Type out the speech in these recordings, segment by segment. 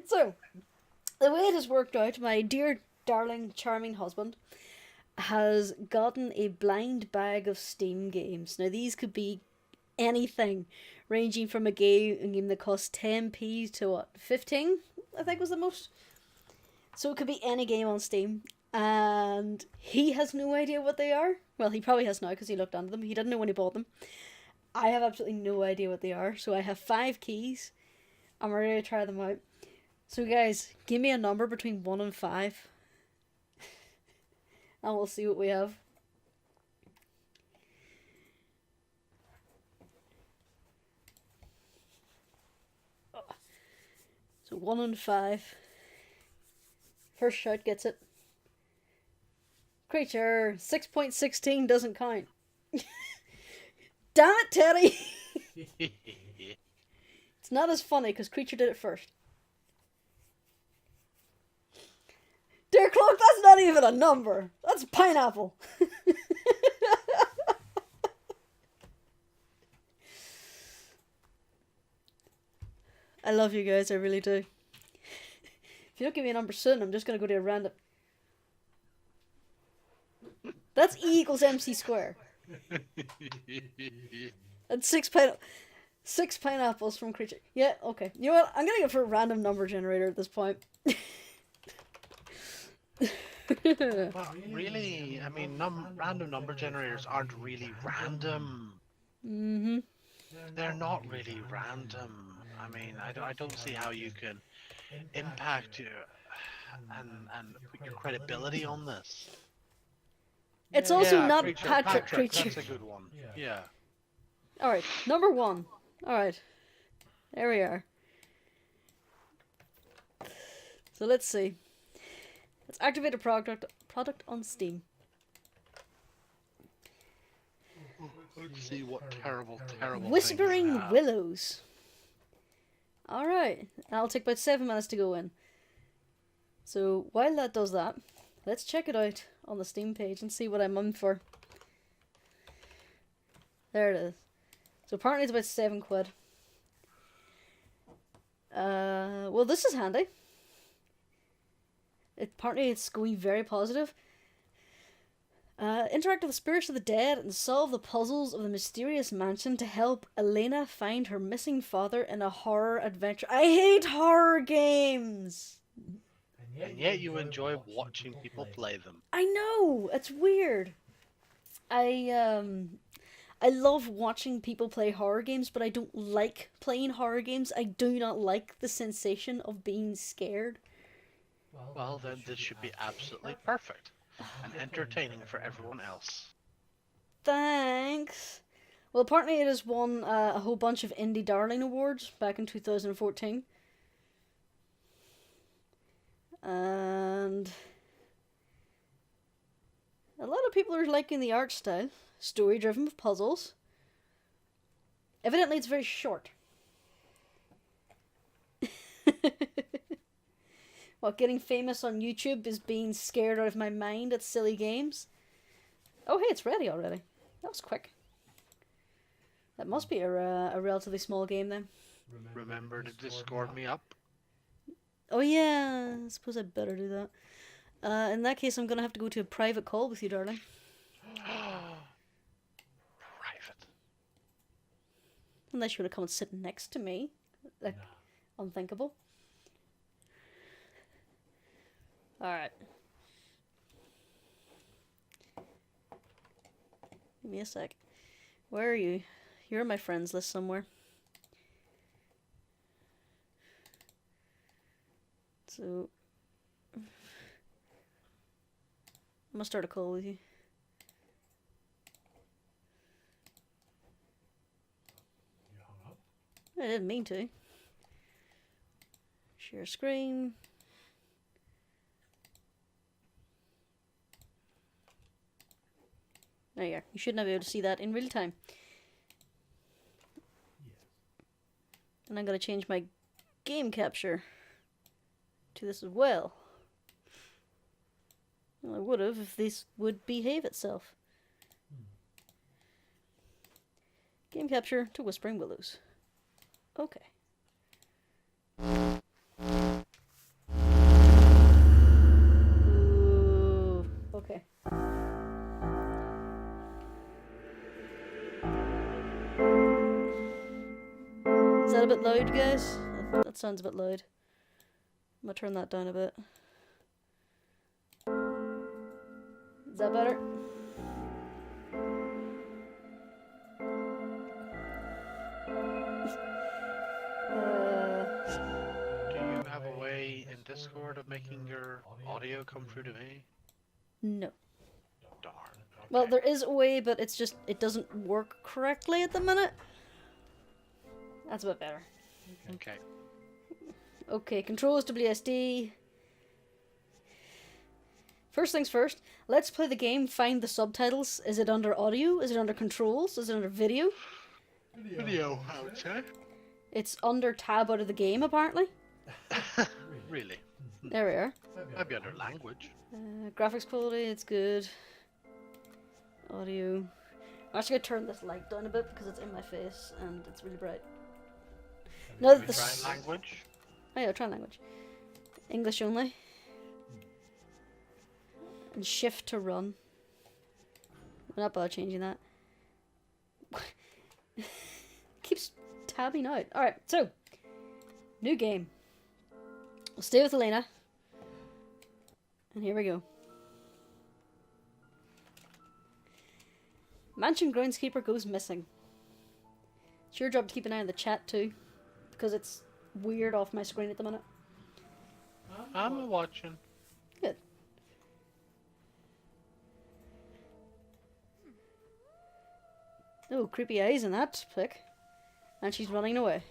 So, the way it has worked out, my dear, darling, charming husband has gotten a blind bag of Steam games. Now, these could be anything, ranging from a game that costs 10p to what, 15? I think was the most. So it could be any game on Steam. And he has no idea what they are. Well, he probably has now because he looked under them. He didn't know when he bought them. I have absolutely no idea what they are. So I have 5 keys. I'm ready to try them out. So guys, give me a number between 1 and 5. And we'll see what we have. So 1 and 5. First shout gets it. Creature 6.16 doesn't count. Damn it, Teddy! It's not as funny because Creature did it first. Dear Cloak, that's not even a number. That's pineapple. I love you guys, I really do. If you don't give me a number soon, I'm just going to go to a random... That's E equals MC square. And 6 pineapples from Creature. Yeah, okay. You know what? I'm going to go for a random number generator at this point. Well, really, I mean, random number generators aren't really random. Mm-hmm. They're not really random. I mean, I don't see how you can impact your and put your credibility on this. It's also Yeah, not Creature, Patrick Creature. that's a good one. Yeah. Alright, number 1. Alright. There we are. So let's see. Let's activate a product on Steam. Let's see what terrible Whispering things we have. Willows. Alright. That'll take about 7 minutes to go in. So while that does that, let's check it out on the Steam page and see what I'm in for. There it is. So apparently it's about 7 quid. Well, this is handy. Apparently it's going very positive. Interact with the spirits of the dead and solve the puzzles of the mysterious mansion to help Elena find her missing father in a horror adventure. I hate horror games! And yet you enjoy watching people play them. I know! It's weird. I love watching people play horror games, but I don't like playing horror games. I do not like the sensation of being scared. Well, then this should be absolutely perfect and entertaining for everyone else. Thanks. Well, apparently it has won a whole bunch of Indie Darling Awards back in 2014. And a lot of people are liking the art style. Story driven with puzzles. Evidently it's very short. What, getting famous on YouTube is being scared out of my mind at silly games? Oh hey, it's ready already. That was quick. That must be a relatively small game then. Remember to Discord me up? Oh yeah, I suppose I'd better do that. In that case, I'm gonna have to go to a private call with you, darling. Private. Unless you want to come and sit next to me. Like, unthinkable. Alright. Give me a sec. Where are you? You're on my friends list somewhere. So... I'm gonna start a call with you. I didn't mean to. Share screen. There you are. You should now be able to see that in real time. And I'm going to change my game capture to this as well. Well, I would have if this would behave itself. Game capture to Whispering Willows. Okay. that a bit loud, guys? That sounds a bit loud. I'm gonna turn that down a bit. Is that better? Do you have a way in Discord of making your audio come through to me? No. Darn. Okay. Well, there is a way, but it's just, it doesn't work correctly at the minute. That's a bit better. Okay. Okay, controls WSD. First things first, let's play the game, find the subtitles. Is it under audio? Is it under controls? Is it under video? Video, I would say. It's under tab out of the game, apparently. Really? There we are. Maybe under language. Graphics quality, it's good. Audio. I'm actually gonna turn this light down a bit because it's in my face and it's really bright. No, Maybe try language. Oh yeah, try language. English only. And shift to run. I'm not bothered changing that. Keeps tabbing out. Alright, so. New game. We'll stay with Elena. And here we go. Mansion groundskeeper goes missing. It's your job to keep an eye on the chat too. Because it's weird off my screen at the minute. I'm watching. Good. Oh, creepy eyes in that pic. And she's running away.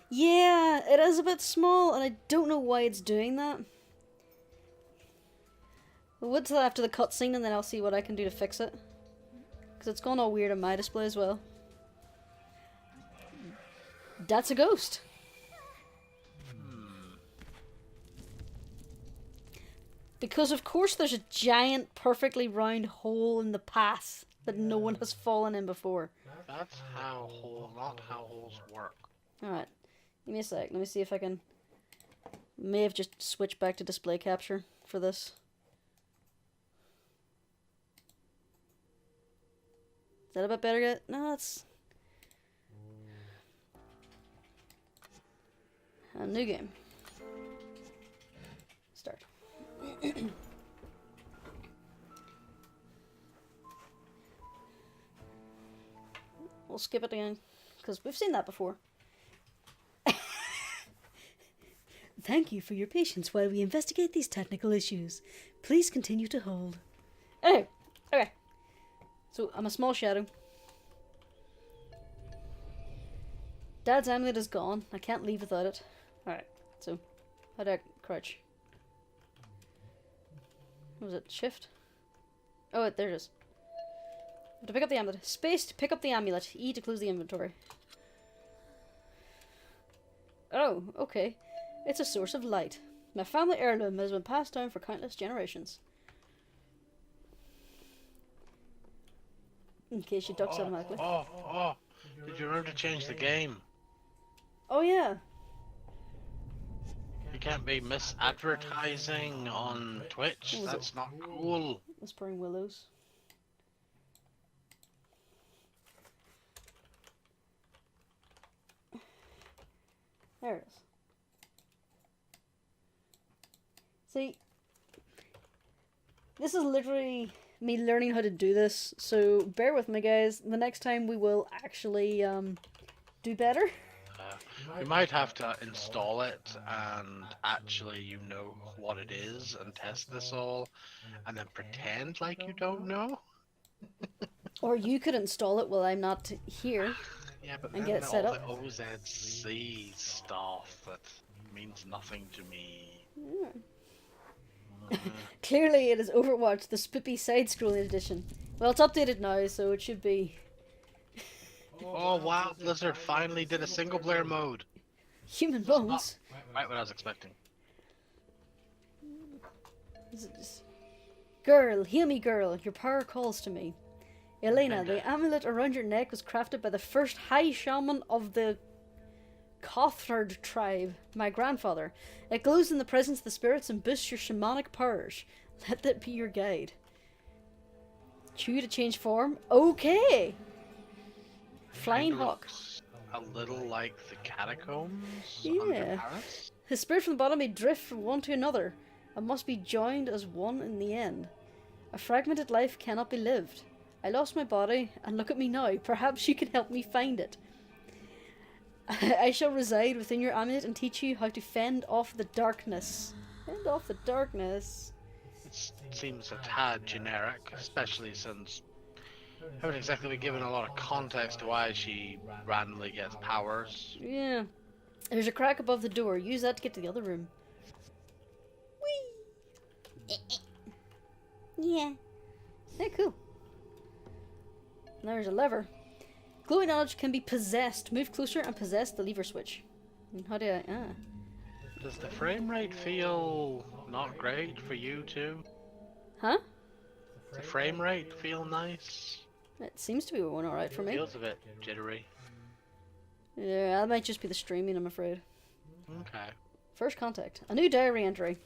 Yeah, it is a bit small, and I don't know why it's doing that. We'll wait till after the cutscene, and then I'll see what I can do to fix it. Because it's gone all weird on my display as well. That's a ghost. Because of course there's a giant, perfectly round hole in the path that no one has fallen in before. That's how not how holes work. Alright, give me a sec. Let me see if I can... May have just switched back to display capture for this. Is that a bit better yet? No, it's... A new game. Start. We'll skip it again, because we've seen that before. Thank you for your patience while we investigate these technical issues. Please continue to hold. Anyway, okay. So, I'm a small shadow. Dad's amulet is gone. I can't leave without it. Alright, so, how do I crouch? What was it? Shift? Oh, wait, there it is. To pick up the amulet. Space to pick up the amulet. E to close the inventory. Oh, okay. It's a source of light. My family heirloom has been passed down for countless generations. In case you ducks automatically. Did you remember to change the game? Oh, yeah. You can't be misadvertising on Twitch. That's not cool. Whispering Willows. There it is. See, this is literally me learning how to do this, so bear with me, guys. The next time we will actually do better. You might have to install it and actually you know what it is and test this all and then pretend like you don't know. Or you could install it while I'm not here. Yeah, but and then get it set all up. the OZC stuff that means nothing to me. Clearly it is Overwatch, the spippy side-scrolling edition. Well, it's updated now, so it should be... Oh wow, Blizzard finally did a single player mode. Human bones? Right what I was expecting. Is it just... Girl, heal me girl, your power calls to me. Elena, the amulet around your neck was crafted by the first high shaman of the Cothard tribe, my grandfather. It glows in the presence of the spirits and boosts your shamanic powers. Let that be your guide. Chew to change form. Okay. Flying Kinda hawk. looks a little like the catacombs under Yeah. Paris. His spirit from the bottom may drift from one to another, and must be joined as one in the end. A fragmented life cannot be lived. I lost my body, and look at me now. Perhaps you can help me find it. I shall reside within your amulet and teach you how to fend off the darkness. Fend off the darkness. It seems a tad generic, especially since I haven't exactly been given a lot of context to why she randomly gets powers. Yeah. There's a crack above the door. Use that to get to the other room. Whee! Yeah. Yeah, cool. And there's a lever. Glowing knowledge can be possessed. Move closer and possess the lever switch. And how do I... Does the frame rate feel not great for you too? Huh? The frame rate feel nice? It seems to be going alright for me. Feels a bit jittery. Yeah, that might just be the streaming, I'm afraid. Okay. First contact. A new diary entry.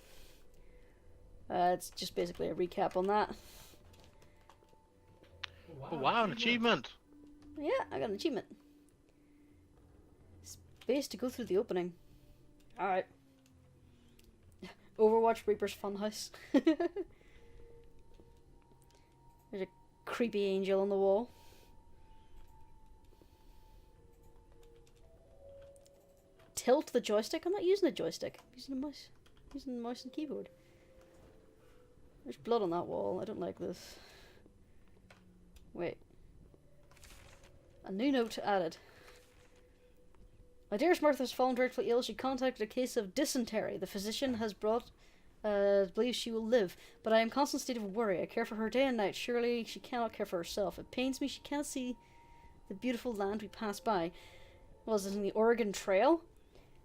It's just basically a recap on that. Oh, wow, an achievement! Yeah, I got an achievement. Space to go through the opening. Alright. Overwatch Reaper's Funhouse. There's a creepy angel on the wall. Tilt the joystick? I'm not using a joystick. I'm using a mouse. I'm using the mouse and keyboard. There's blood on that wall. I don't like this. Wait. A new note added. My dearest Martha has fallen dreadfully ill. She contacted a case of dysentery. The physician has believes she will live, but I am in constant state of worry. I care for her day and night. Surely she cannot care for herself. It pains me she cannot see the beautiful land we pass by. Was it in the Oregon Trail?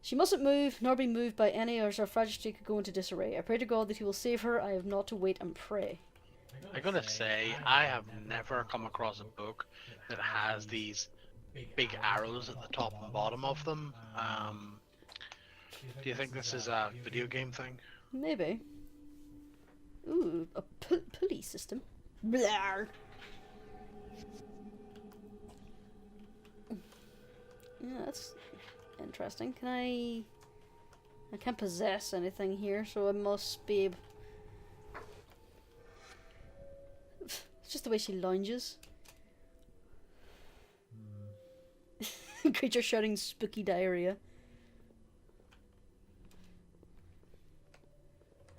She mustn't move, nor be moved by any, or her fragility could go into disarray. I pray to God that he will save her. I have not to wait and pray. I gotta say, I have never come across a book that has these big arrows at the top and bottom of them. Do you think this is a video game thing? Maybe. Ooh, a pulley system. Blah. Yeah, that's interesting. Can I can't possess anything here, so I must be able... It's just the way she lunges. Creature shouting spooky diarrhea.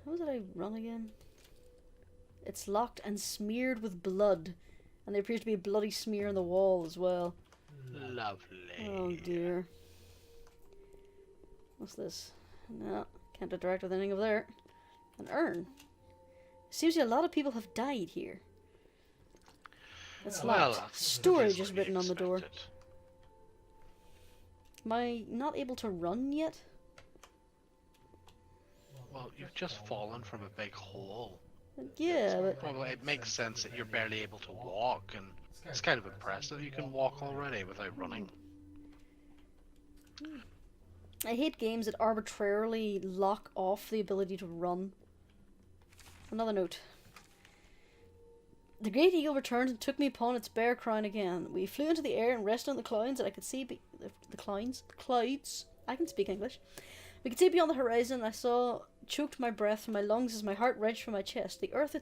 How did I run again? It's locked and smeared with blood. And there appears to be a bloody smear on the wall as well. Lovely. Oh dear. What's this? No, can't interact with anything over there. An urn. Seems like a lot of people have died here. It's locked. Storage is written on the door. Am I not able to run yet? Well, you've just fallen from a big hole. Yeah, but... Probably it makes sense that you're barely able to walk, and it's kind of impressive you can walk already without running. I hate games that arbitrarily lock off the ability to run. Another note. The great eagle returned and took me upon its bare crown again. We flew into the air and rested on the clouds, and I could see the clouds. I can speak English. We could see beyond the horizon. I saw choked my breath from my lungs as my heart raged from my chest. The earth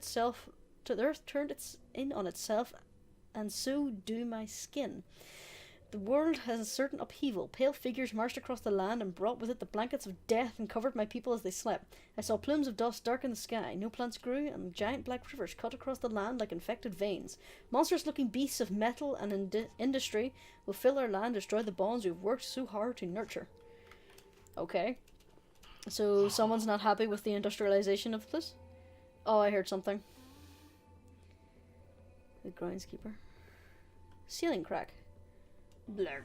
turned in on itself, and so do my skin. The world has a certain upheaval. Pale figures marched across the land and brought with it the blankets of death and covered my people as they slept. I saw plumes of dust darken the sky. No plants grew, and giant black rivers cut across the land like infected veins. Monstrous-looking beasts of metal and industry will fill our land, destroy the bonds we've worked so hard to nurture. Okay. So someone's not happy with the industrialization of this? Oh, I heard something. The groundskeeper. Ceiling crack. Blurk.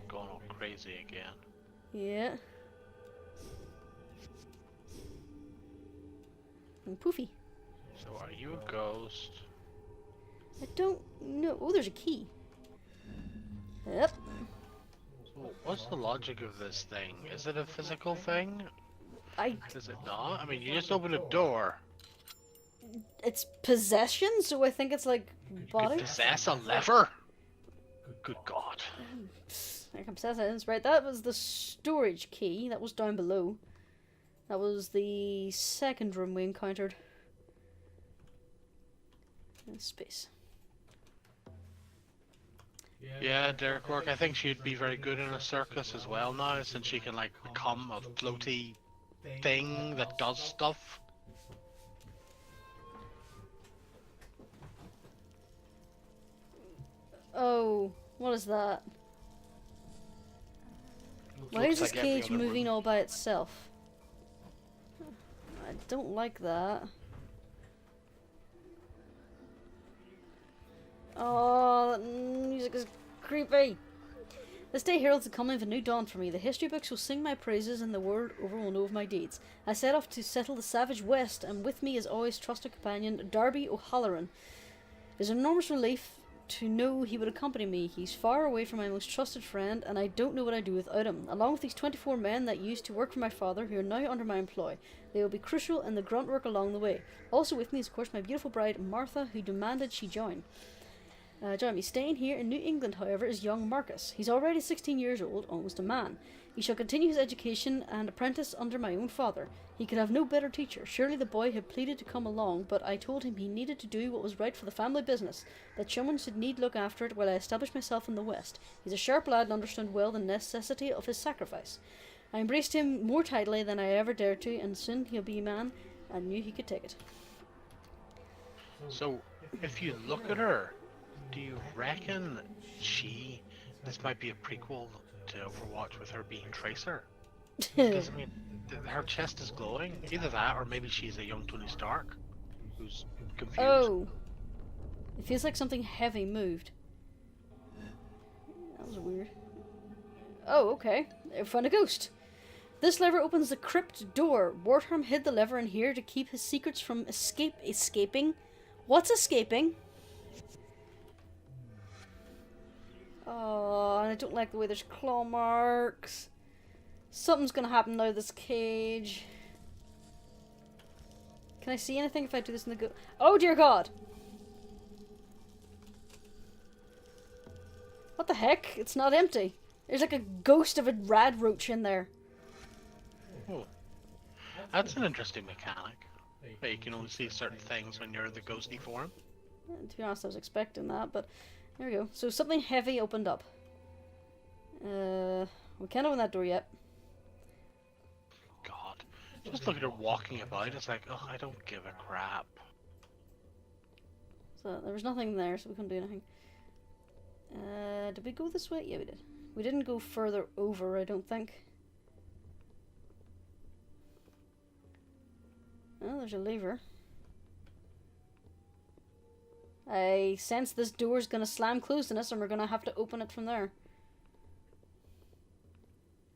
Going all crazy again. Yeah. And poofy. So are you a ghost? I don't know. Oh, there's a key. Yep. So what's the logic of this thing? Is it a physical thing? Is it not? I mean, you just open a door. It's possession, so I think it's like body. You possess a lever? Good God. I can possess it. Right, that was the storage key. That was down below. That was the second room we encountered. In space. Yeah, Derek Work, I think she'd be very good in a circus as well now, since she can, like, become a floaty thing that does stuff. Oh, what is that? Why is this Looks like every cage other moving room. all by itself? I don't like that. Oh, that music is creepy. This day heralds the coming of a new dawn for me. The history books will sing my praises and the world over will know of my deeds. I set off to settle the savage west, and with me is always trusted companion Darby O'Halloran. It is an enormous relief to know he would accompany me. He's far away from my most trusted friend, and I don't know what I'd do without him. Along with these 24 men that used to work for my father, who are now under my employ. They will be crucial in the grunt work along the way. Also with me is, of course, my beautiful bride, Martha, who demanded she join. Join me. Staying here in New England, however, is young Marcus. He's already 16 years old, almost a man. He shall continue his education and apprentice under my own father. He could have no better teacher. Surely the boy had pleaded to come along, but I told him he needed to do what was right for the family business, that someone should need look after it while I established myself in the West. He's a sharp lad and understood well the necessity of his sacrifice. I embraced him more tightly than I ever dared to, and soon he'll be a man, and knew he could take it. So, if you look at her, do you reckon this might be a prequel to Overwatch with her being Tracer? Because, I mean, her chest is glowing. Either that, or maybe she's a young Tony Stark who's confused. Oh. It feels like something heavy moved. That was weird. Oh, okay. I found a ghost. This lever opens the crypt door. Wartham hid the lever in here to keep his secrets from escaping. What's escaping? Oh, and I don't like the way there's claw marks. Something's gonna happen now to this cage. Can I see anything if I do this in the Oh dear God! What the heck? It's not empty. There's like a ghost of a rad roach in there. Oh, that's an interesting mechanic. But you can only see certain things when you're the ghosty form. To be honest, I was expecting that, but there we go. So something heavy opened up. We can't open that door yet. God, just look at her walking about. It's like, oh, I don't give a crap. So there was nothing there, so we couldn't do anything. Did we go this way? Yeah, we did. We didn't go further over, I don't think. Oh, there's a lever. I sense this door's gonna slam closed on us and we're gonna have to open it from there.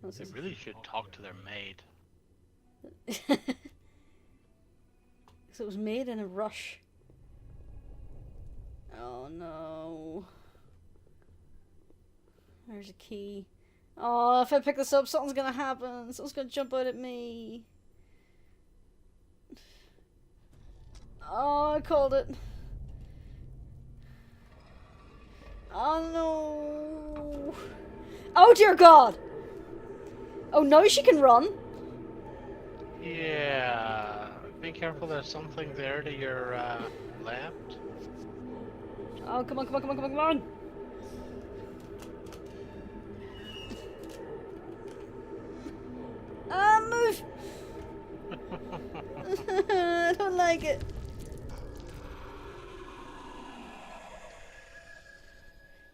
They really should talk to their maid. So it was made in a rush. Oh no. There's a key. Oh, if I pick this up, something's gonna happen. Something's gonna jump out at me. Oh, I called it. Oh no. Oh dear God. Oh, now she can run. Yeah. Be careful, there's something there to your left. Oh, come on, come on, come on, come on, come on. Move. I don't like it.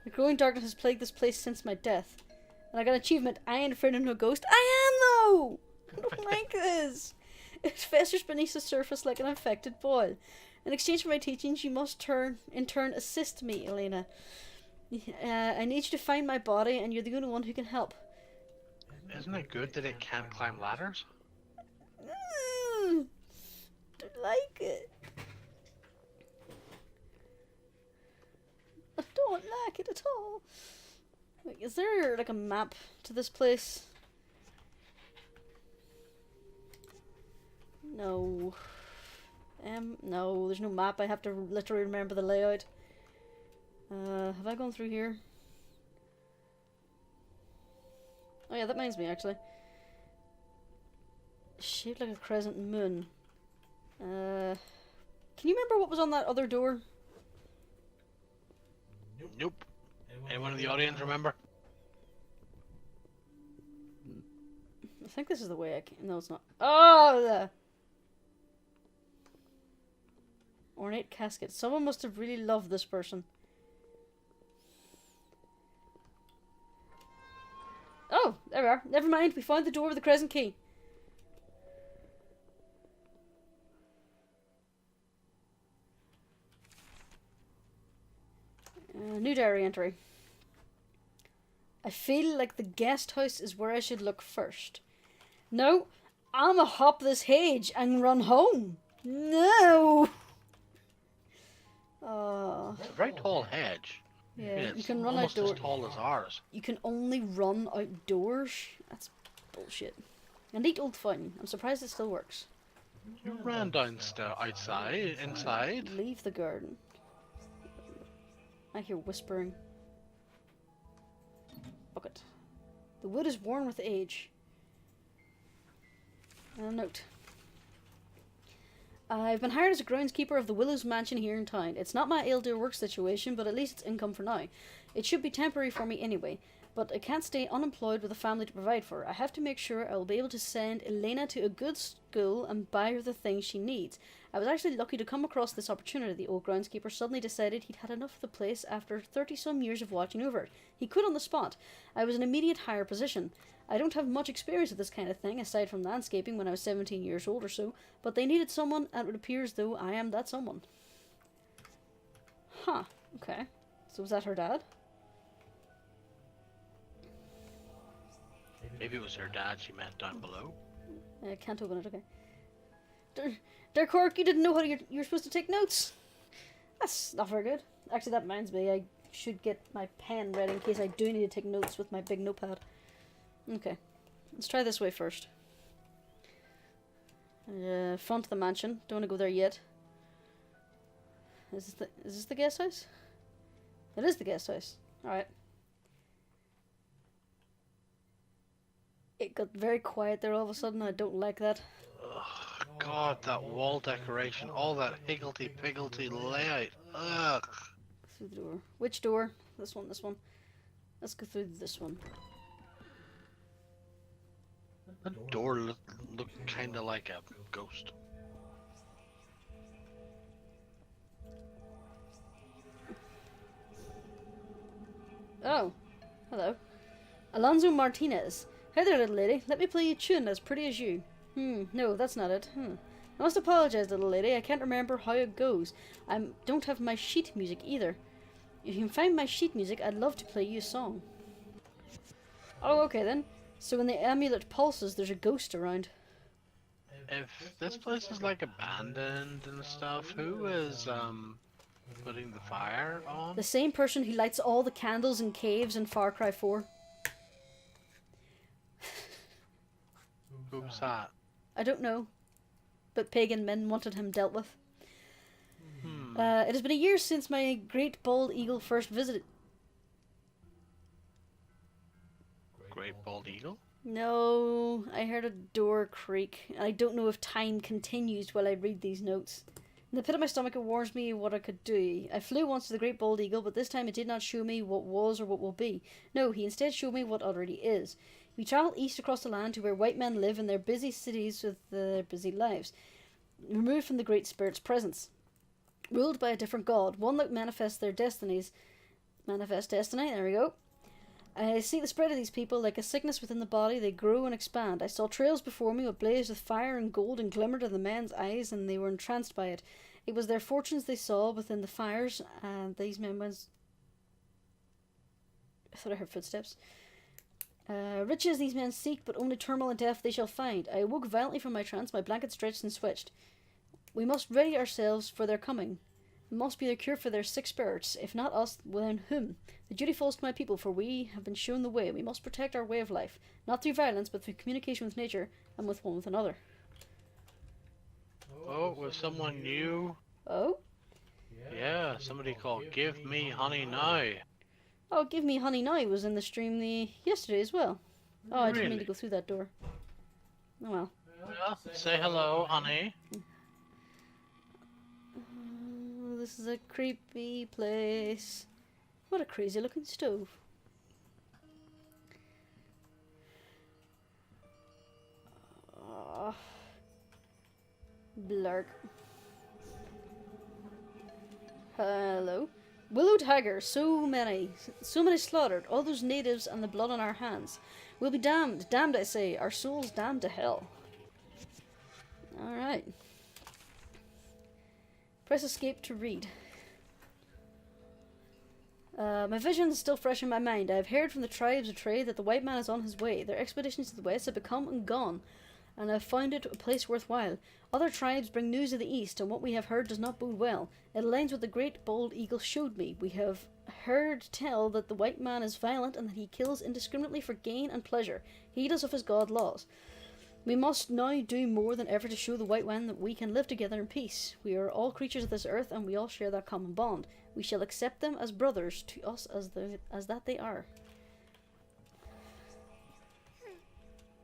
The growing darkness has plagued this place since my death. And I got an achievement. I ain't afraid of no ghost. I am, though! I don't like this. It festers beneath the surface like an infected boil. In exchange for my teachings, you must in turn assist me, Elena. I need you to find my body, and you're the only one who can help. Isn't it good that it can't climb ladders? Don't like it. I don't like it at all. Wait, is there like a map to this place? No. No, there's no map. I have to literally remember the layout. Have I gone through here? Oh yeah, that reminds me actually. Shaped like a crescent moon. Can you remember what was on that other door? Nope. Anyone in the audience remember? I think this is the way I came. No, it's not. Oh, the ornate casket. Someone must have really loved this person. Oh, there we are. Never mind. We found the door with the crescent key. New diary entry. I feel like the guest house is where I should look first. No, I'ma hop this hedge and run home. No. Oh. It's a very tall hedge. Yeah, It's you can run almost outdoors. as tall as ours. You can only run outdoors? That's bullshit. A neat old fountain. I'm surprised it still works. You ran outside, inside. Leave the garden. I hear whispering. Bucket. The wood is worn with age. And a note. I've been hired as a groundskeeper of the Willows mansion here in town. It's not my ideal work situation, but at least it's income for now. It should be temporary for me anyway, but I can't stay unemployed with a family to provide for. I have to make sure I will be able to send Elena to a good school and buy her the things she needs. I was actually lucky to come across this opportunity. The old groundskeeper suddenly decided he'd had enough of the place after 30-some years of watching over it. He quit on the spot. I was an immediate hire position. I don't have much experience with this kind of thing, aside from landscaping when I was 17 years old or so, but they needed someone, and it would appear as though I am that someone. Huh, okay. So was that her dad? Maybe it was her dad she meant down below. I can't open it, okay. Dirk, you didn't know how you're supposed to take notes. That's not very good. Actually, that reminds me, I should get my pen ready in case I do need to take notes with my big notepad. Okay, let's try this way first. Front of the mansion. Don't want to go there yet. Is this the guest house? It is the guest house. Alright. It got very quiet there all of a sudden. I don't like that. Ugh, God, that wall decoration, all that higgledy-piggledy layout. Ugh. Through the door. Which door? This one, this one. Let's go through this one. That door looked kind of like a ghost. Oh, hello. Alonso Martinez. Hey there, little lady. Let me play you a tune as pretty as you. No, that's not it. I must apologize, little lady. I can't remember how it goes. I don't have my sheet music either. If you can find my sheet music, I'd love to play you a song. Oh, okay then. So when the amulet pulses, there's a ghost around. If this place is like abandoned and stuff, who is putting the fire on? The same person who lights all the candles in caves in Far Cry 4. Who's that? I don't know. But pagan men wanted him dealt with. It has been a year since my great bald eagle first visited. Great bald eagle? No, I heard a door creak. I don't know if time continues while I read these notes. In the pit of my stomach, it warns me what I could do. I flew once to the great bald eagle, but this time it did not show me what was or what will be. No, he instead showed me what already is. We travel east across the land to where white men live in their busy cities with their busy lives, removed from the Great Spirit's presence, ruled by a different god, one that manifests their destinies. Manifest destiny, there we go. I see the spread of these people like a sickness within the body. They grow and expand. I saw trails before me, ablaze with fire and gold, and glimmered in the men's eyes, and they were entranced by it. It was their fortunes they saw within the fires, and these men was... I thought I heard footsteps. Riches these men seek, but only turmoil and death they shall find. I awoke violently from my trance, my blanket stretched and switched. We must ready ourselves for their coming. It must be the cure for their sick spirits. If not us, then whom? The duty falls to my people, for we have been shown the way. We must protect our way of life, not through violence, but through communication with nature, and with one with another. Oh, with someone new? Oh? Yeah, somebody called Give Me Honey Now. Oh, Give Me Honey Now was in the stream yesterday as well. Oh, I didn't mean to Really? go through that door. Oh well. Well, say hello, honey. Oh, this is a creepy place. What a crazy looking stove. Oh. Blark. Hello. Willow Tiger, so many slaughtered, all those natives and the blood on our hands. We'll be damned, damned I say, our souls damned to hell. Alright. Press escape to read. My vision is still fresh in my mind. I have heard from the tribes of trade that the white man is on his way. Their expeditions to the west have become and gone, and I have found it a place worthwhile. Other tribes bring news of the east, and what we have heard does not bode well. It aligns with the great bald eagle showed me. We have heard tell that the white man is violent and that he kills indiscriminately for gain and pleasure, heedless of his god laws. We must now do more than ever to show the white man that we can live together in peace. We are all creatures of this earth, and we all share that common bond. We shall accept them as brothers to us as that they are.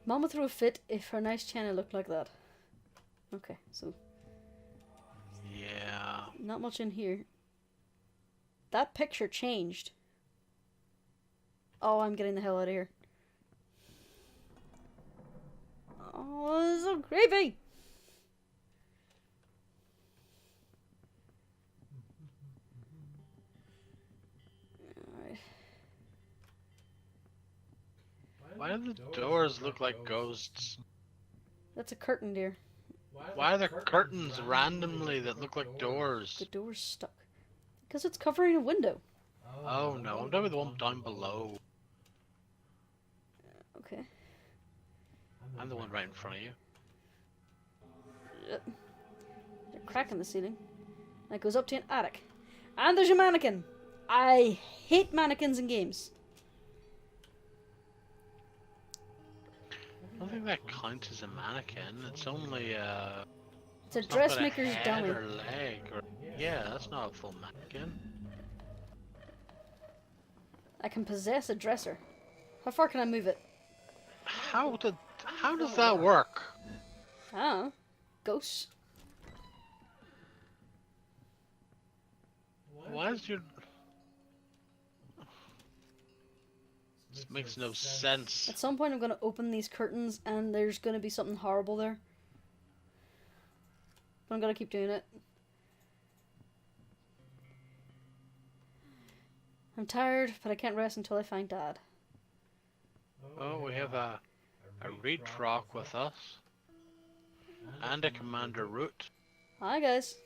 Mom would throw a fit if her nice china looked like that. Okay, so Yeah. not much in here. That picture changed. Oh, I'm getting the hell out of here. Oh, this is so creepy. Alright. Why do the doors look like ghosts? That's a curtain, dear. Why are there curtains randomly that look like doors? The door's stuck. Because it's covering a window. Oh no, I'm talking about the one down below. Okay. I'm the one right in front of you. There's a crack in the ceiling. That goes up to an attic. And there's a mannequin! I hate mannequins in games. I don't think that counts as a mannequin. It's only It's a it's not got a dressmaker's head dummy. or leg or yeah, that's not a full mannequin. I can possess a dresser. How far can I move it? How does that work? I don't know. Ghosts. Why is your this makes no sense. At some point I'm going to open these curtains and there's going to be something horrible there. But I'm going to keep doing it. I'm tired, but I can't rest until I find Dad. Oh, we have a reed rock with us. And a Commander Root. Hi guys.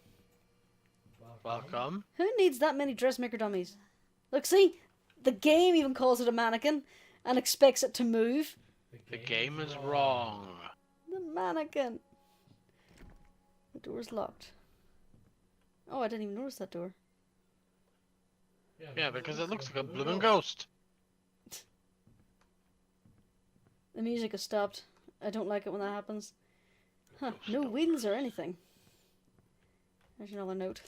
Welcome. Who needs that many dressmaker dummies? Look, see? The game even calls it a mannequin and expects it to move. The game is wrong. The mannequin. The door's locked. Oh, I didn't even notice that door. Yeah, because it looks like a blooming ghost. The music has stopped. I don't like it when that happens. Huh, no wheels or anything. There's another note.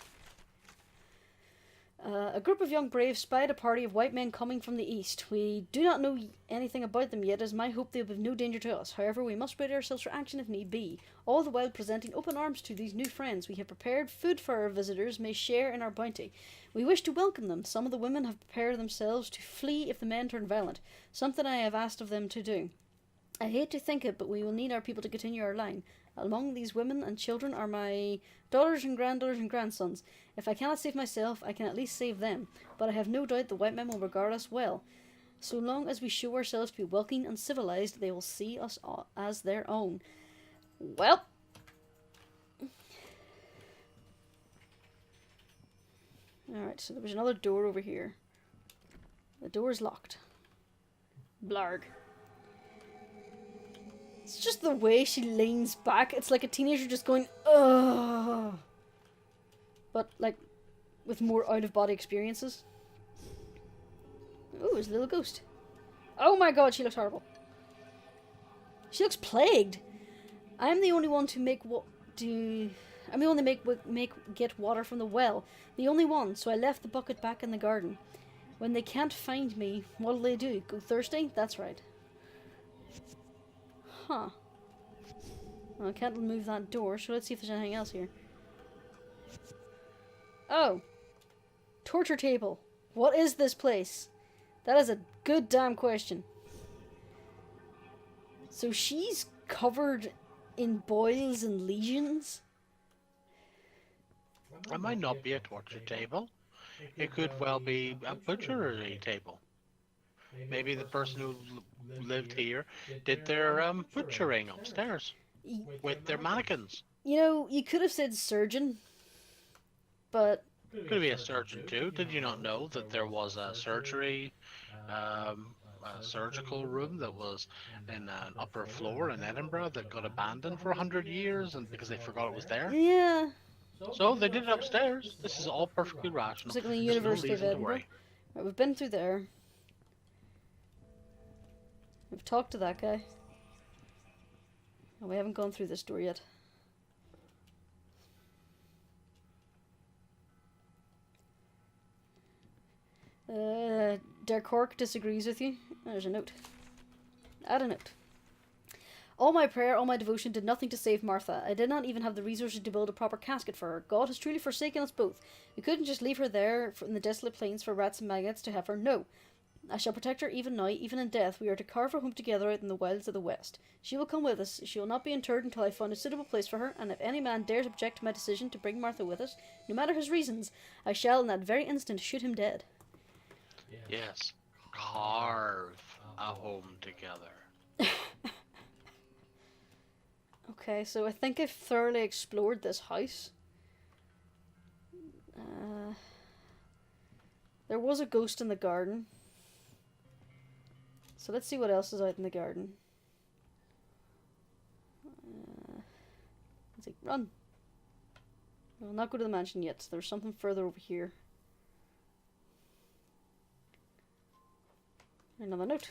A group of young braves spied a party of white men coming from the east. We do not know anything about them yet. It is my hope they will be of no danger to us. However, we must ready ourselves for action if need be. All the while presenting open arms to these new friends. We have prepared food for our visitors may share in our bounty. We wish to welcome them. Some of the women have prepared themselves to flee if the men turn violent. Something I have asked of them to do. I hate to think it, but we will need our people to continue our line. Among these women and children are my daughters and granddaughters and grandsons. If I cannot save myself, I can at least save them. But I have no doubt the white men will regard us well. So long as we show ourselves to be welcoming and civilized, they will see us as their own. Well. Alright, so there was another door over here. The door is locked. Blarg. It's just the way she leans back. It's like a teenager just going, ugh. But, like, with more out-of-body experiences. Ooh, it's a little ghost. Oh my god, she looks horrible. She looks plagued. I'm the only one to make what do... I'm the only get water from the well. The only one, so I left the bucket back in the garden. When they can't find me, what'll they do? Go thirsty? That's right. Huh. Well, I can't move that door, so let's see if there's anything else here. Oh. Torture table. What is this place? That is a good damn question. So she's covered in boils and lesions? It might not be a torture table. It could well be a butchery table. Maybe the person who lived here did their butchering upstairs with their mannequins. You know, you could have said surgeon, but... Could be a surgeon too. Did you not know that there was a surgery, a surgical room that was in an upper floor in Edinburgh that got abandoned for 100 years and because they forgot it was there? Yeah. So they did it upstairs. This is all perfectly rational. It's like the University of Edinburgh. Right, we've been through there. We've talked to that guy. And we haven't gone through this door yet. Der Cork disagrees with you. There's a note. Add a note. All my prayer, all my devotion did nothing to save Martha. I did not even have the resources to build a proper casket for her. God has truly forsaken us both. We couldn't just leave her there in the desolate plains for rats and maggots to have her. No. I shall protect her even now, even in death. We are to carve her home together out in the wilds of the west. She will come with us. She will not be interred until I find a suitable place for her, and if any man dares object to my decision to bring Martha with us, no matter his reasons, I shall in that very instant shoot him dead. Yes. Carve a home together. Okay, so I think I've thoroughly explored this house. There was a ghost in the garden. So let's see what else is out in the garden. Let's see. Run! We'll not go to the mansion yet. There's something further over here. Another note.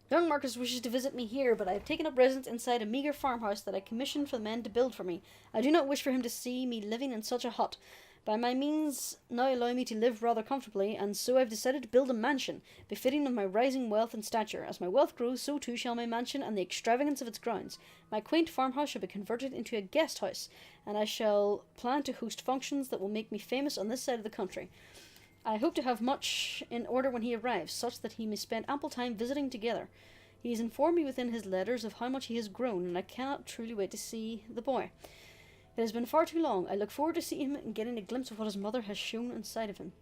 Young Marcus wishes to visit me here, but I have taken up residence inside a meagre farmhouse that I commissioned for the men to build for me. I do not wish for him to see me living in such a hut. By my means now allow me to live rather comfortably, and so I've decided to build a mansion, befitting of my rising wealth and stature. As my wealth grows, so too shall my mansion and the extravagance of its grounds. My quaint farmhouse shall be converted into a guest house, and I shall plan to host functions that will make me famous on this side of the country. I hope to have much in order when he arrives, such that he may spend ample time visiting together. He has informed me within his letters of how much he has grown, and I cannot truly wait to see the boy. It has been far too long. I look forward to seeing him and getting a glimpse of what his mother has shown inside of him.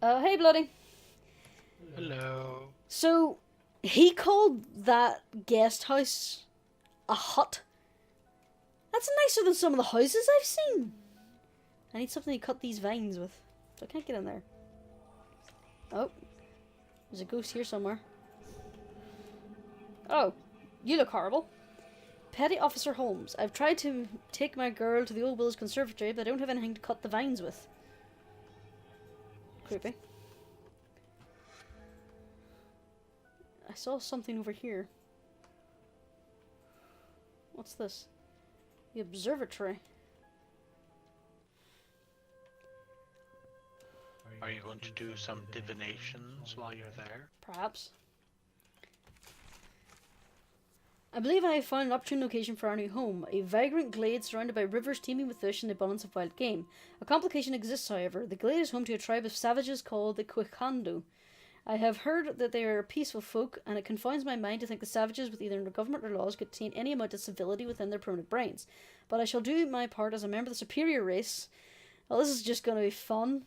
Hey, Bloody. Hello. So, he called that guest house a hut? That's nicer than some of the houses I've seen. I need something to cut these vines with. So I can't get in there. Oh. There's a ghost here somewhere. Oh. You look horrible. Petty Officer Holmes. I've tried to take my girl to the old Willows Conservatory, but I don't have anything to cut the vines with. Creepy. I saw something over here. What's this? The observatory. Are you going to do some divinations while you're there? Perhaps. I believe I have found an opportune location for our new home, a vagrant glade surrounded by rivers teeming with fish and abundance of wild game. A complication exists, however. The glade is home to a tribe of savages called the Quicando. I have heard that they are peaceful folk, and it confounds my mind to think the savages, with either no government or laws, could attain any amount of civility within their primitive brains. But I shall do my part as a member of the superior race. Well, this is just going to be fun.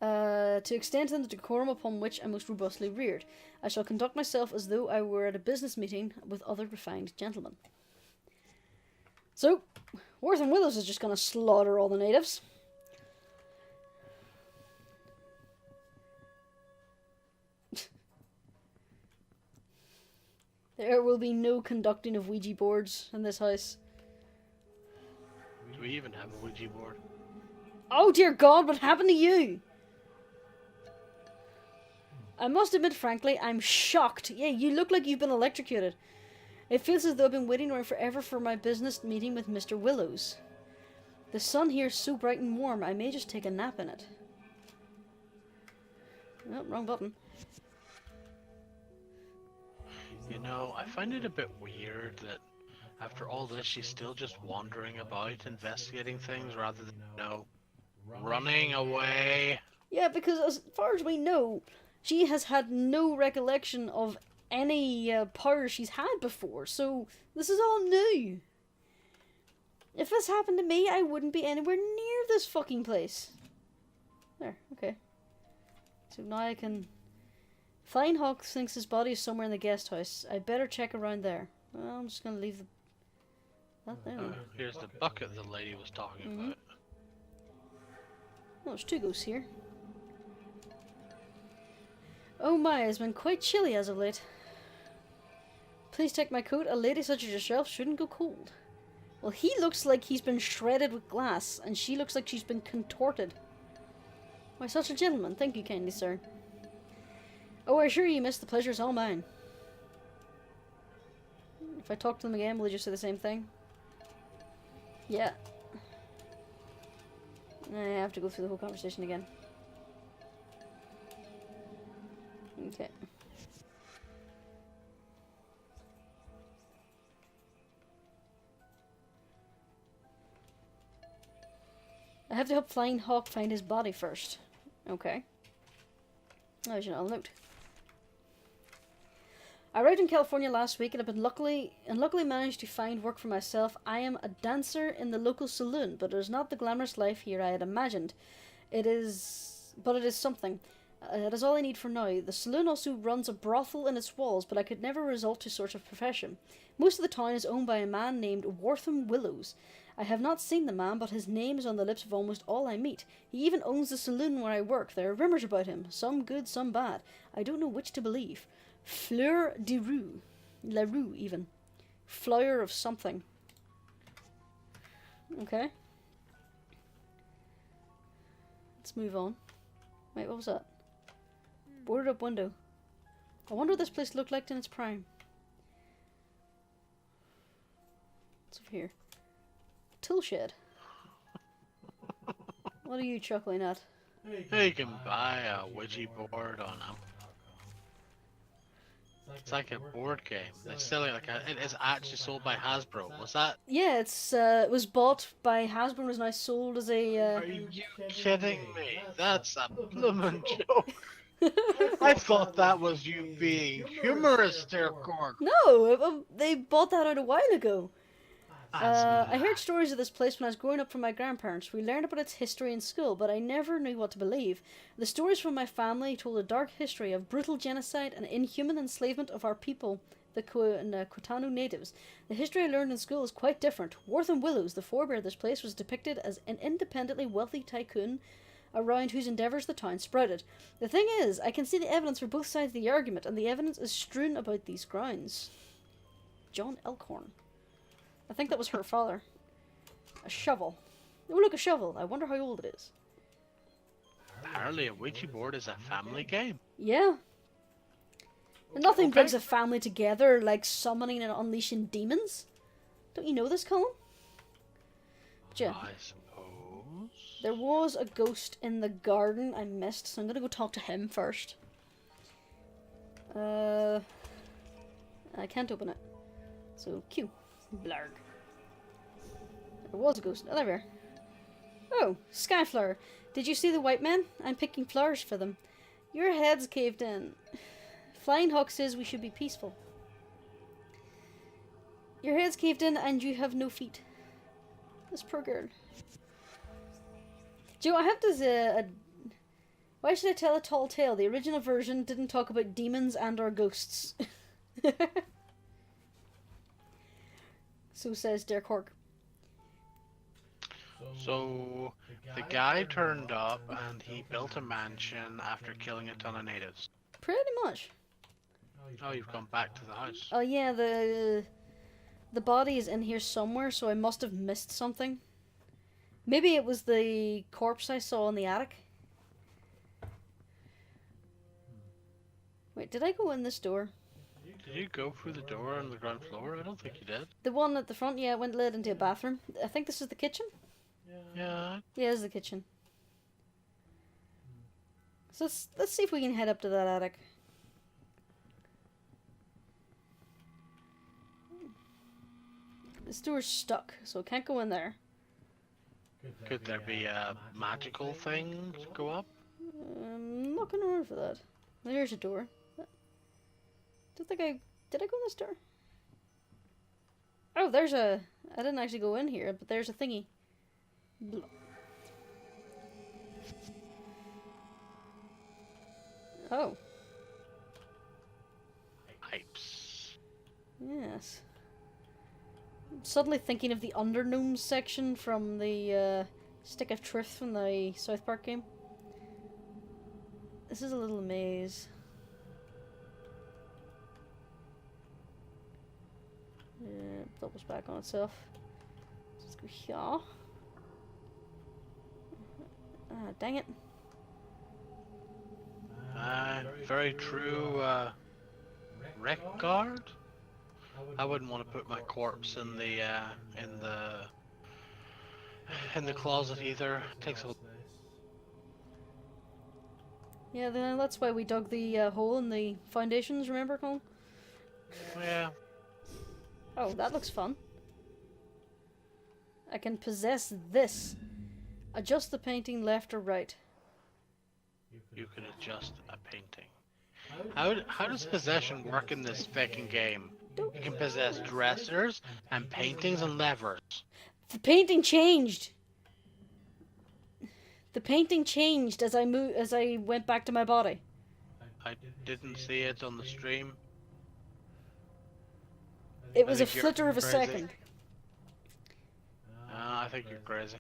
To extend to them the decorum upon which I'm most robustly reared. I shall conduct myself as though I were at a business meeting with other refined gentlemen. So, Worth and Willows is just going to slaughter all the natives. There will be no conducting of Ouija boards in this house. Do we even have a Ouija board? Oh dear God, what happened to you? I must admit, frankly, I'm shocked. Yeah, you look like you've been electrocuted. It feels as though I've been waiting around forever for my business meeting with Mr. Willows. The sun here is so bright and warm, I may just take a nap in it. Oh, wrong button. You know, I find it a bit weird that after all this, she's still just wandering about, investigating things rather than, running away. Yeah, because as far as we know, she has had no recollection of any power she's had before, so this is all new. If this happened to me, I wouldn't be anywhere near this fucking place. There, okay. So now I can... Flying Hawk thinks his body is somewhere in the guest house. I better check around there. Well, I'm just gonna leave that there. Here's the bucket the lady was talking about. Oh, there's 2 ghosts here. Oh my, it's been quite chilly as of late. Please take my coat. A lady such as yourself shouldn't go cold. Well, he looks like he's been shredded with glass, and she looks like she's been contorted. Why, such a gentleman. Thank you kindly, sir. Oh, I assure you missed the pleasure's all mine. If I talk to them again, will they just say the same thing? Yeah. I have to go through the whole conversation again. Okay. I have to help Flying Hawk find his body first. Okay. There's your little note. I arrived in California last week and have been luckily managed to find work for myself. I am a dancer in the local saloon, but it is not the glamorous life here I had imagined. But it is something. That is all I need for now. The saloon also runs a brothel in its walls, but I could never resort to such a profession. Most of the town is owned by a man named Wortham Willows. I have not seen the man, but his name is on the lips of almost all I meet. He even owns the saloon where I work. There are rumours about him, some good, some bad. I don't know which to believe. Fleur de Rue. La Rue, even. Flower of something. Okay. Let's move on. Wait, what was that? Boarded up window. I wonder what this place looked like in its prime. What's over here? Tool shed. What are you chuckling at? Hey, you can buy a Ouija board on them. It's like a board game. It's selling it is actually sold by Hasbro. Was that? Yeah, it was bought by Hasbro and is now sold as a. Are you kidding me? That's a bloomin' joke. I thought that was you being humorous there, Cork. No, they bought that out a while ago. I heard stories of this place when I was growing up from my grandparents. We learned about its history in school, but I never knew what to believe. The stories from my family told a dark history of brutal genocide and inhuman enslavement of our people, the Quitano natives. The history I learned in school is quite different. Wortham Willows, the forebear of this place, was depicted as an independently wealthy tycoon around whose endeavours the town sprouted. The thing is, I can see the evidence for both sides of the argument, and the evidence is strewn about these grounds. John Elkhorn. I think that was her father. A shovel. Oh, look, a shovel. I wonder how old it is. Apparently a Ouija board is a family game. Yeah. And nothing brings a family together like summoning and unleashing demons. Don't you know this, Colin? But yeah. I suppose. There was a ghost in the garden I missed, so I'm gonna go talk to him first. I can't open it. So, Q. Blarg. There was a ghost. Oh, there we are. Oh, Skyflower. Did you see the white men? I'm picking flowers for them. Your head's caved in. Flying Hawk says we should be peaceful. Your head's caved in and you have no feet. This poor girl. Joe, I have to why should I tell a tall tale? The original version didn't talk about demons and or ghosts. So says Derek Hork. So, the guy turned up and he built a mansion after killing a ton of natives. Pretty much. Oh, you've gone back to the house. Oh yeah, the body is in here somewhere, so I must have missed something. Maybe it was the corpse I saw in the attic. Wait, did I go in this door? Did you go through the door on the ground floor? I don't think you did. The one at the front, yeah, went led into a bathroom. I think this is the kitchen. Yeah. Yeah, this is the kitchen. So let's see if we can head up to that attic. This door's stuck, so it can't go in there. Could there be a magical thing to go up? I'm looking around for that. There's a door. Don't think I... Did I go in this door? Oh, there's a... I didn't actually go in here, but there's a thingy. Oh. Pipes. Yes. I'm suddenly thinking of the Undergnomes section from the Stick of Truth from the South Park game. This is a little maze. Yeah, doubles back on itself. Let's go here. Ah, dang it. Very true, wreck guard? I wouldn't want to put my corpse in the closet either. Takes a... Yeah, that's why we dug the hole in the foundations, remember, Colin? Yeah. Oh, that looks fun. I can possess this. Adjust the painting left or right. You can adjust a painting. How does possession work in this fucking game? You can possess dressers and paintings and levers. The painting changed. The painting changed as I went back to my body. I didn't see it on the stream. It was a think you're flitter of a crazy. second. I think you're crazy.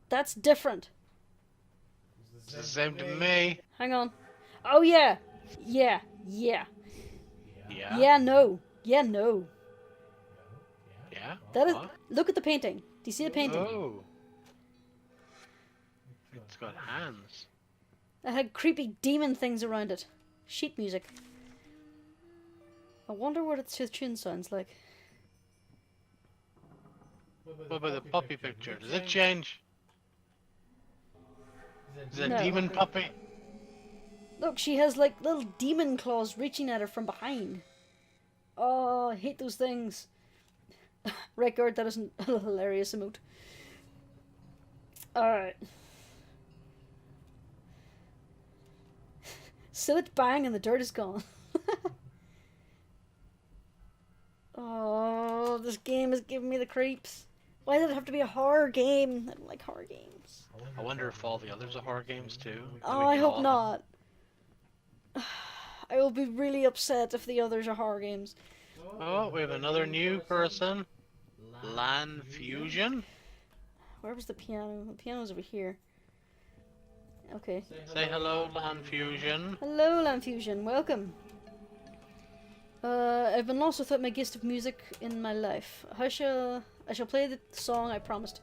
That's different. It's the same to me. Hang on. Oh yeah. Yeah. Yeah. Yeah, no. Yeah, no. Yeah. That is. What? Look at the painting. Do you see the painting? Oh. It's got hands. It had creepy demon things around it. Sheet music. I wonder what its tune sounds like. What about the puppy picture? Does it change? Is it a No. demon puppy? Look, she has like little demon claws reaching at her from behind. Oh, I hate those things. Record, that isn't a hilarious emote. Alright. So it bang and the dirt is gone. Oh, this game is giving me the creeps. Why did it have to be a horror game? I don't like horror games. I wonder if all the others are horror games too. Oh, I hope not. I will be really upset if the others are horror games. Oh, we have another new person. Lan Fusion. Where was the piano? The piano's over here. Okay. Say hello, Lan Fusion. Hello, Lamfusion. Welcome. I've been lost without my gift of music in my life. I shall play the song I promised.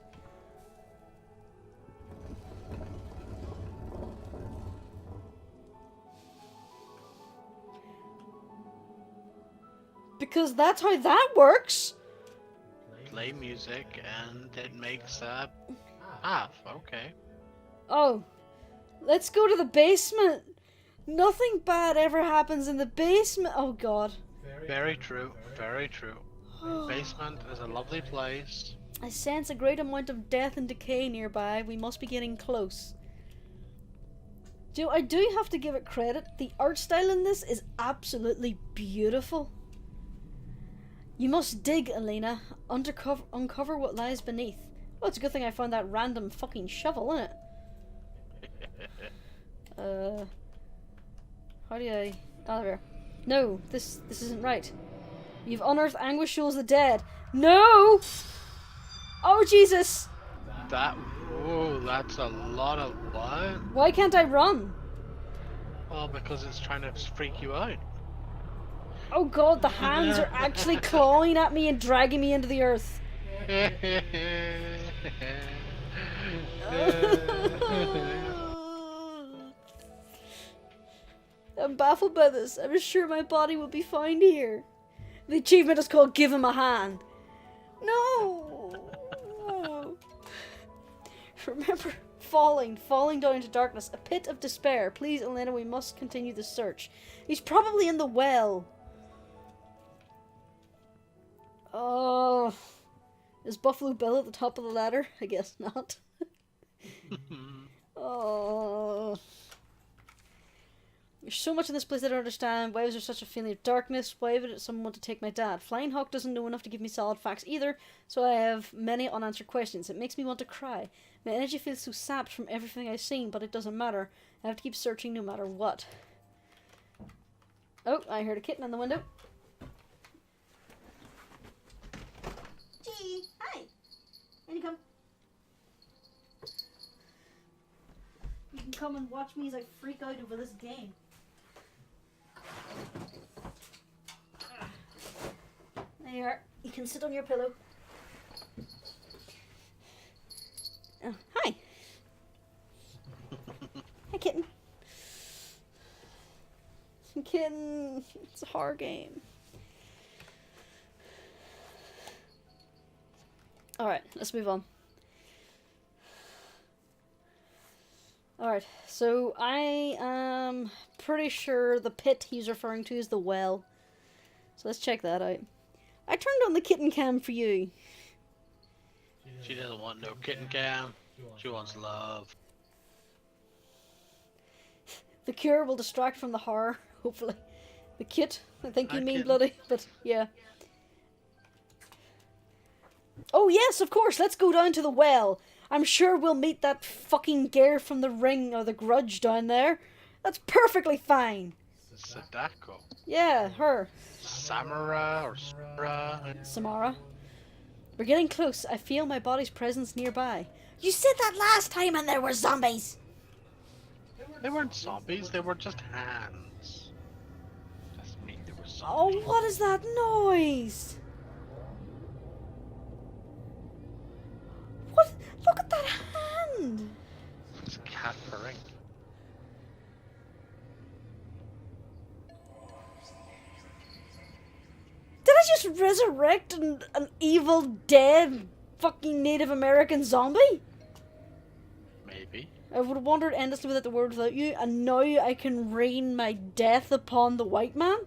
Because that's how that works. Play music and it makes a path. Okay. Oh, let's go to the basement. Nothing bad ever happens in the basement. Oh God. Very true. Very true. Basement is a lovely place. I sense a great amount of death and decay nearby. We must be getting close. Do I do have to give it credit? The art style in this is absolutely beautiful. You must dig, Elena. Uncover what lies beneath. Well, it's a good thing I found that random fucking shovel, isn't it? How do I... Oh, there. No, this isn't right. You've unearthed Anguish shows the dead. No! Oh, Jesus! That's a lot of what? Why can't I run? Well, because it's trying to freak you out. Oh God, the hands are actually clawing at me and dragging me into the earth. I'm baffled by this. I was sure my body would be found here. The achievement is called Give Him a Hand. No! Remember falling down into darkness, a pit of despair. Please, Elena, we must continue the search. He's probably in the well. Oh, is Buffalo Bill at the top of the ladder? I guess not. Oh, there's so much in this place I don't understand. Why was there such a feeling of darkness? Why would someone want to take my dad? Flying Hawk doesn't know enough to give me solid facts either, so I have many unanswered questions. It makes me want to cry. My energy feels so sapped from everything I've seen, but it doesn't matter. I have to keep searching no matter what. Oh, I heard a kitten in the window. Gee, hi. Can you come? You can come and watch me as I freak out over this game. There you are. You can sit on your pillow. Oh, hi. Hi, kitten. Kitten. It's a horror game. Alright, let's move on. Alright, so I am pretty sure the pit he's referring to is the well. So let's check that out. I turned on the kitten cam for you. She doesn't want no kitten cam. She wants love. The cure will distract from the horror, hopefully. The kit, I think you mean kitten. bloody, but yeah. Oh yes, of course, let's go down to the well. I'm sure we'll meet that fucking gear from the Ring or the Grudge down there. That's perfectly fine. Sadako. Yeah, her. Samara or Samara. Samara. We're getting close. I feel my body's presence nearby. You said that last time and there were zombies. They weren't zombies, they were just hands. Doesn't mean they were Oh, zombies. what is that noise? What? Look at that hand. It's a cat purring. Did I just resurrect an evil, dead, fucking Native American zombie? Maybe. I would have wandered endlessly without the word without you, and now I can rain my death upon the white man.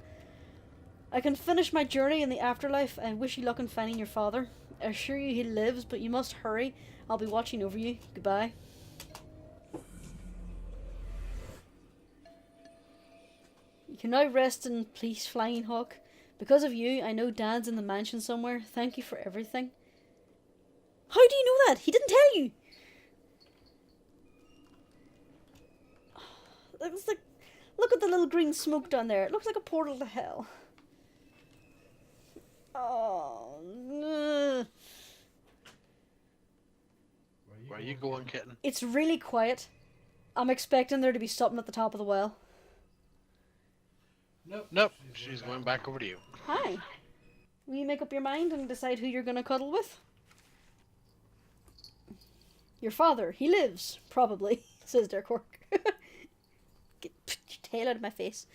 I can finish my journey in the afterlife. I wish you luck in finding your father. I assure you he lives, but you must hurry. I'll be watching over you. Goodbye. You can now rest in peace, Flying Hawk. Because of you, I know Dad's in the mansion somewhere. Thank you for everything. How do you know that? He didn't tell you. Looks like, look at the little green smoke down there. It looks like a portal to hell. Oh, no. Where are you going, kitten? It's really quiet. I'm expecting there to be something at the top of the well. Nope, she's going back over to you. Hi. Will you make up your mind and decide who you're going to cuddle with? Your father. He lives. Probably, says Dercork. Get your tail out of my face.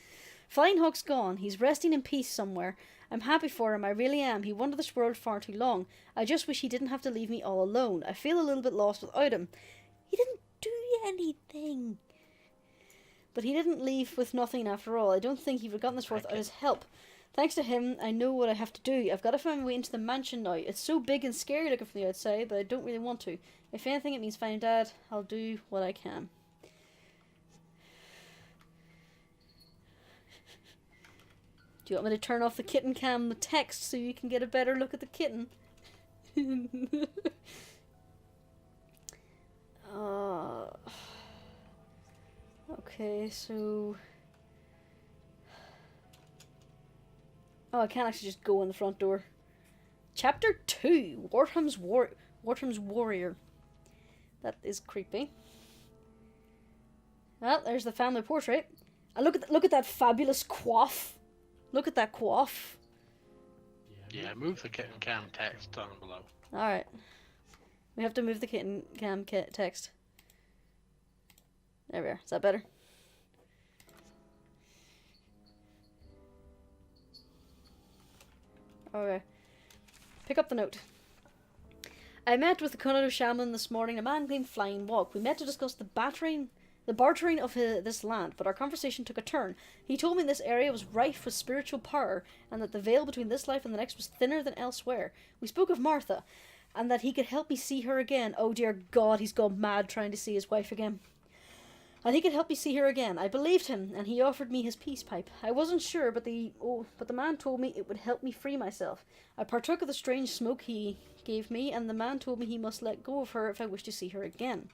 Flying Hawk's gone. He's resting in peace somewhere. I'm happy for him. I really am. He wandered this world far too long. I just wish he didn't have to leave me all alone. I feel a little bit lost without him. He didn't do anything. But he didn't leave with nothing after all. I don't think he would have gotten this far without his help. Thanks to him, I know what I have to do. I've got to find my way into the mansion now. It's so big and scary looking from the outside, but I don't really want to. If anything, it means finding Dad. I'll do what I can. Do you want me to turn off the kitten cam text so you can get a better look at the kitten? Okay, so... Oh, I can't actually just go in the front door. Chapter 2, Warham's Warrior. That is creepy. Well, there's the family portrait. And look at that fabulous coif. Look at that coif. Yeah, move the kitten cam text down below. Alright. We have to move the kitten cam text. There we are. Is that better? Okay. Pick up the note. I met with the Konodo shaman this morning, a man named Flying Walk. We met to discuss the bartering of this land, but our conversation took a turn. He told me this area was rife with spiritual power, and that the veil between this life and the next was thinner than elsewhere. We spoke of Martha, and that he could help me see her again. Oh dear God, he's gone mad trying to see his wife again. And he could help me see her again. I believed him, and he offered me his peace pipe. I wasn't sure, but the man told me it would help me free myself. I partook of the strange smoke he gave me, and the man told me he must let go of her if I wished to see her again.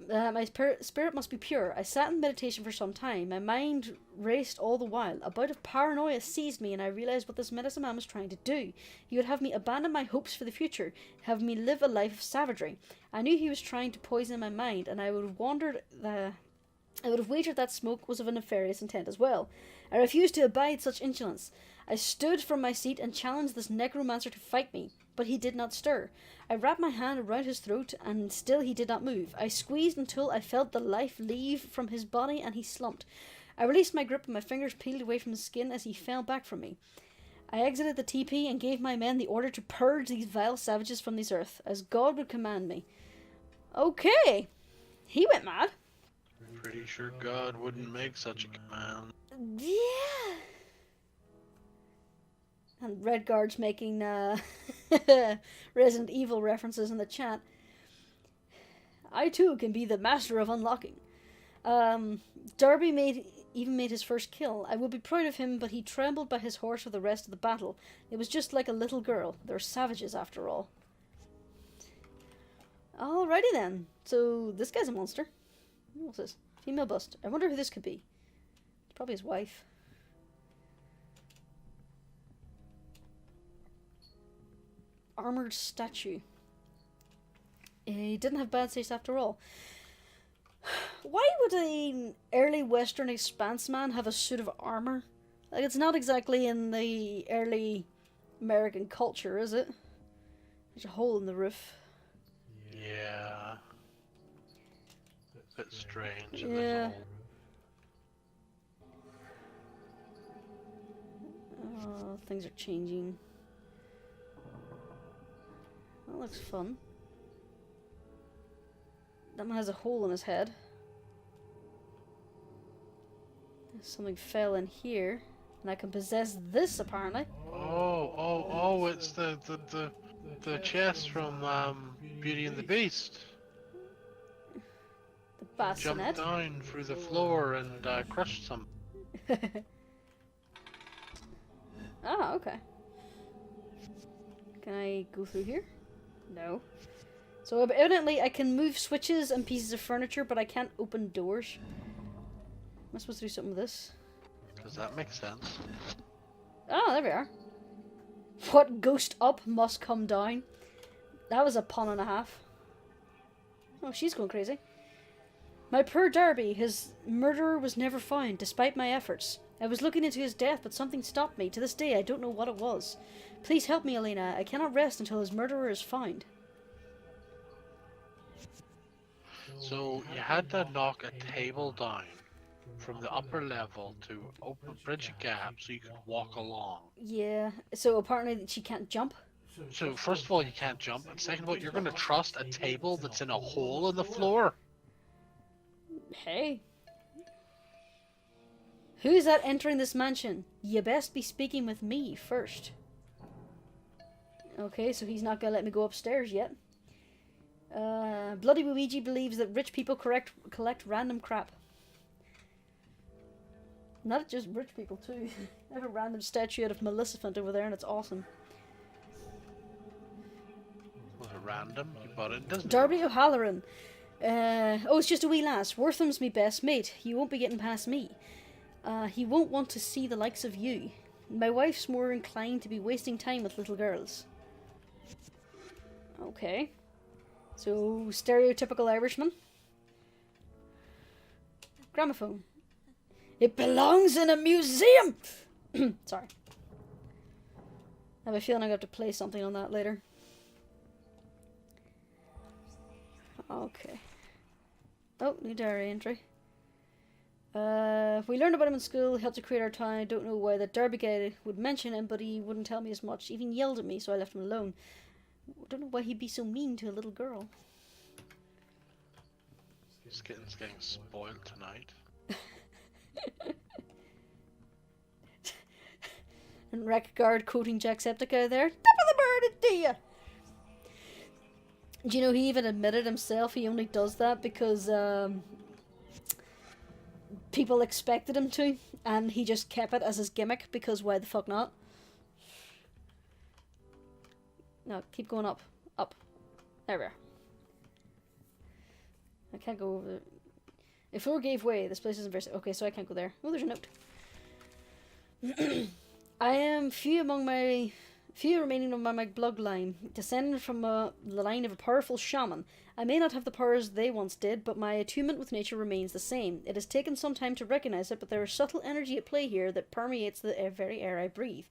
My spirit must be pure. I sat in meditation for some time. My mind raced all the while. A bout of paranoia seized me, and I realized what this medicine man was trying to do. He would have me abandon my hopes for the future, have me live a life of savagery. I knew he was trying to poison my mind, and I would have wagered that smoke was of a nefarious intent as well. I refused to abide such insolence. I stood from my seat and challenged this necromancer to fight me, but he did not stir. I wrapped my hand around his throat, and still he did not move. I squeezed until I felt the life leave from his body, and he slumped. I released my grip, and my fingers peeled away from his skin as he fell back from me. I exited the teepee and gave my men the order to purge these vile savages from this earth, as God would command me. Okay. He went mad. Pretty sure God wouldn't make such a command. Yeah. And Redguard's making Resident Evil references in the chat. I too can be the master of unlocking. Darby made his first kill. I would be proud of him, but he trembled by his horse for the rest of the battle. It was just like a little girl. They're savages after all. Alrighty then. So this guy's a monster. What's this? Female bust. I wonder who this could be. It's probably his wife. Armored statue. He didn't have bad taste after all. Why would an early Western expanse man have a suit of armor? Like, it's not exactly in the early American culture, is it? There's a hole in the roof. Yeah. Bit strange. Yeah. Oh, things are changing. That looks fun. That man has a hole in his head. Something fell in here, and I can possess this apparently. Oh! It's the chest from Beauty and the Beast. The bassinet. Jumped down through the floor and crushed some. Ah, okay. Can I go through here? No. So evidently I can move switches and pieces of furniture, but I can't open doors. Am I supposed to do something with this? Does that make sense? Oh, there we are. What ghost up must come down. That was a pun and a half. Oh, she's going crazy. My poor Darby, his murderer was never found, despite my efforts. I was looking into his death, but something stopped me. To this day, I don't know what it was. Please help me, Elena. I cannot rest until his murderer is found. So, you had to knock a table down from the upper level to bridge a gap so you could walk along. Yeah, so apparently she can't jump. So, first of all, you can't jump, and second of all, you're going to trust a table that's in a hole in the floor? Hey. Who's that entering this mansion? You best be speaking with me first. Okay, so he's not gonna let me go upstairs yet. Bloody Luigi believes that rich people collect random crap. Not just rich people, too. I have a random statue out of Maleficent over there, and it's awesome. Was it random? You bought it in Disney. Darby O'Halloran. Oh, it's just a wee lass. Wortham's me best mate. You won't be getting past me. He won't want to see the likes of you. My wife's more inclined to be wasting time with little girls. Okay. So, stereotypical Irishman. Gramophone. It belongs in a museum! Sorry. I have a feeling I'm going to have to play something on that later. Okay. Oh, new diary entry. We learned about him in school, helped to create our town. I don't know why that Derby guy would mention him, but he wouldn't tell me as much. Even yelled at me, so I left him alone. I don't know why he'd be so mean to a little girl. His kitten's getting spoiled tonight. And Wreck Guard quoting Jacksepticeye there. Tip of the bird, do you? Do you know he even admitted himself he only does that because people expected him to, and he just kept it as his gimmick because why the fuck not? No, keep going up. Up. There we are. I can't go over. If floor gave way, this place isn't very safe. Okay, so I can't go there. Oh, there's a note. I am few remaining of my bloodline, descended from the line of a powerful shaman. I may not have the powers they once did, but my attunement with nature remains the same. It has taken some time to recognize it, but there is subtle energy at play here that permeates the very air I breathe.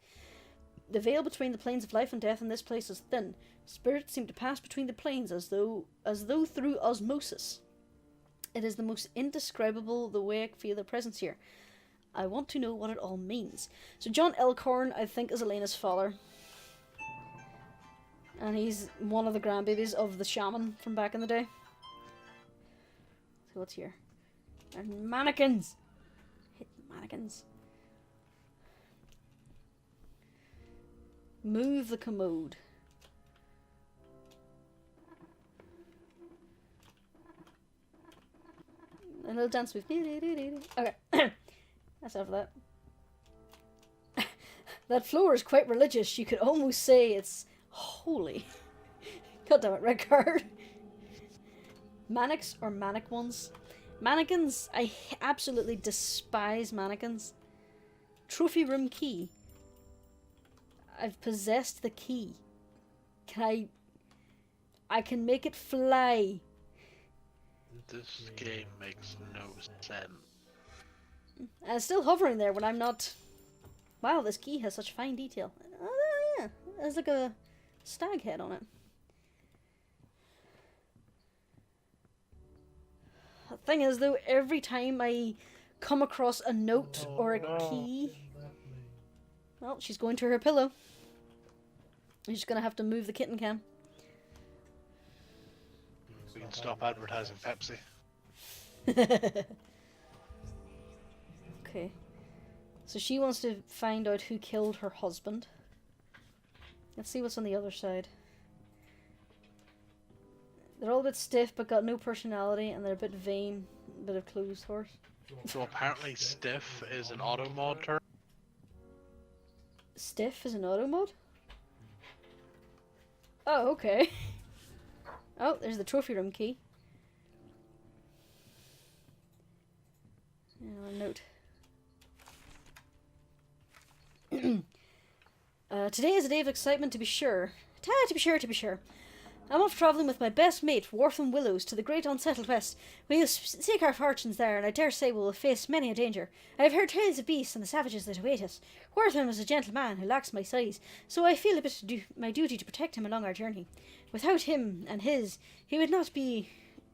The veil between the planes of life and death in this place is thin. Spirits seem to pass between the planes as though through osmosis. It is the most indescribable the way I feel their presence here. I want to know what it all means. So John Elkhorn, I think, is Elena's father. And he's one of the grandbabies of the shaman from back in the day. So what's here? And mannequins! Hit mannequins. Move the commode. A little dance move. Okay. That's enough of that. That floor is quite religious. You could almost say it's holy. God damn it, red card. Manics or manic ones? Mannequins, I absolutely despise mannequins. Trophy room key. I've possessed the key. I can make it fly. This game makes no sense. And it's still hovering there when I'm not... Wow, this key has such fine detail. Oh, yeah. There's like a stag head on it. The thing is, though, every time I come across a note or a key... Well, she's going to her pillow. I'm just going to have to move the kitten cam. We can stop advertising Pepsi. Okay. So she wants to find out who killed her husband. Let's see what's on the other side. They're all a bit stiff but got no personality, and they're a bit vain, a bit of closed horse. So apparently stiff is an auto mod term. Stiff is an auto mod? Oh, okay. Oh, there's the trophy room key. And a note. Today is a day of excitement, to be sure. To be sure. I'm off travelling with my best mate, Wartham Willows, to the great unsettled west. We will seek our fortunes there, and I dare say we will face many a danger. I have heard tales of beasts and the savages that await us. Wartham is a gentle man who lacks my size, so I feel my duty to protect him along our journey. Without him and his, it would not be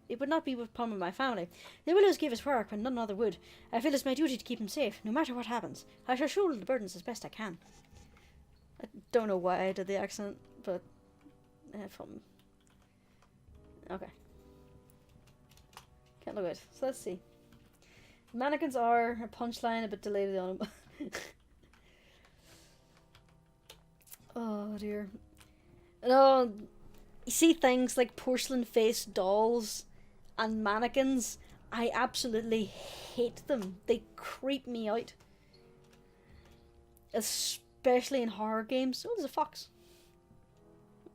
upon my family. The Willows gave us work when none other would. I feel it's my duty to keep him safe, no matter what happens. I shall shoulder the burdens as best I can. I don't know why I did the accent, but from... Okay. Can't look it. So let's see. Mannequins are a punchline, a bit delayed on them. Oh dear. No, you see things like porcelain-faced dolls and mannequins. I absolutely hate them. They creep me out. Especially in horror games. Oh, there's a fox.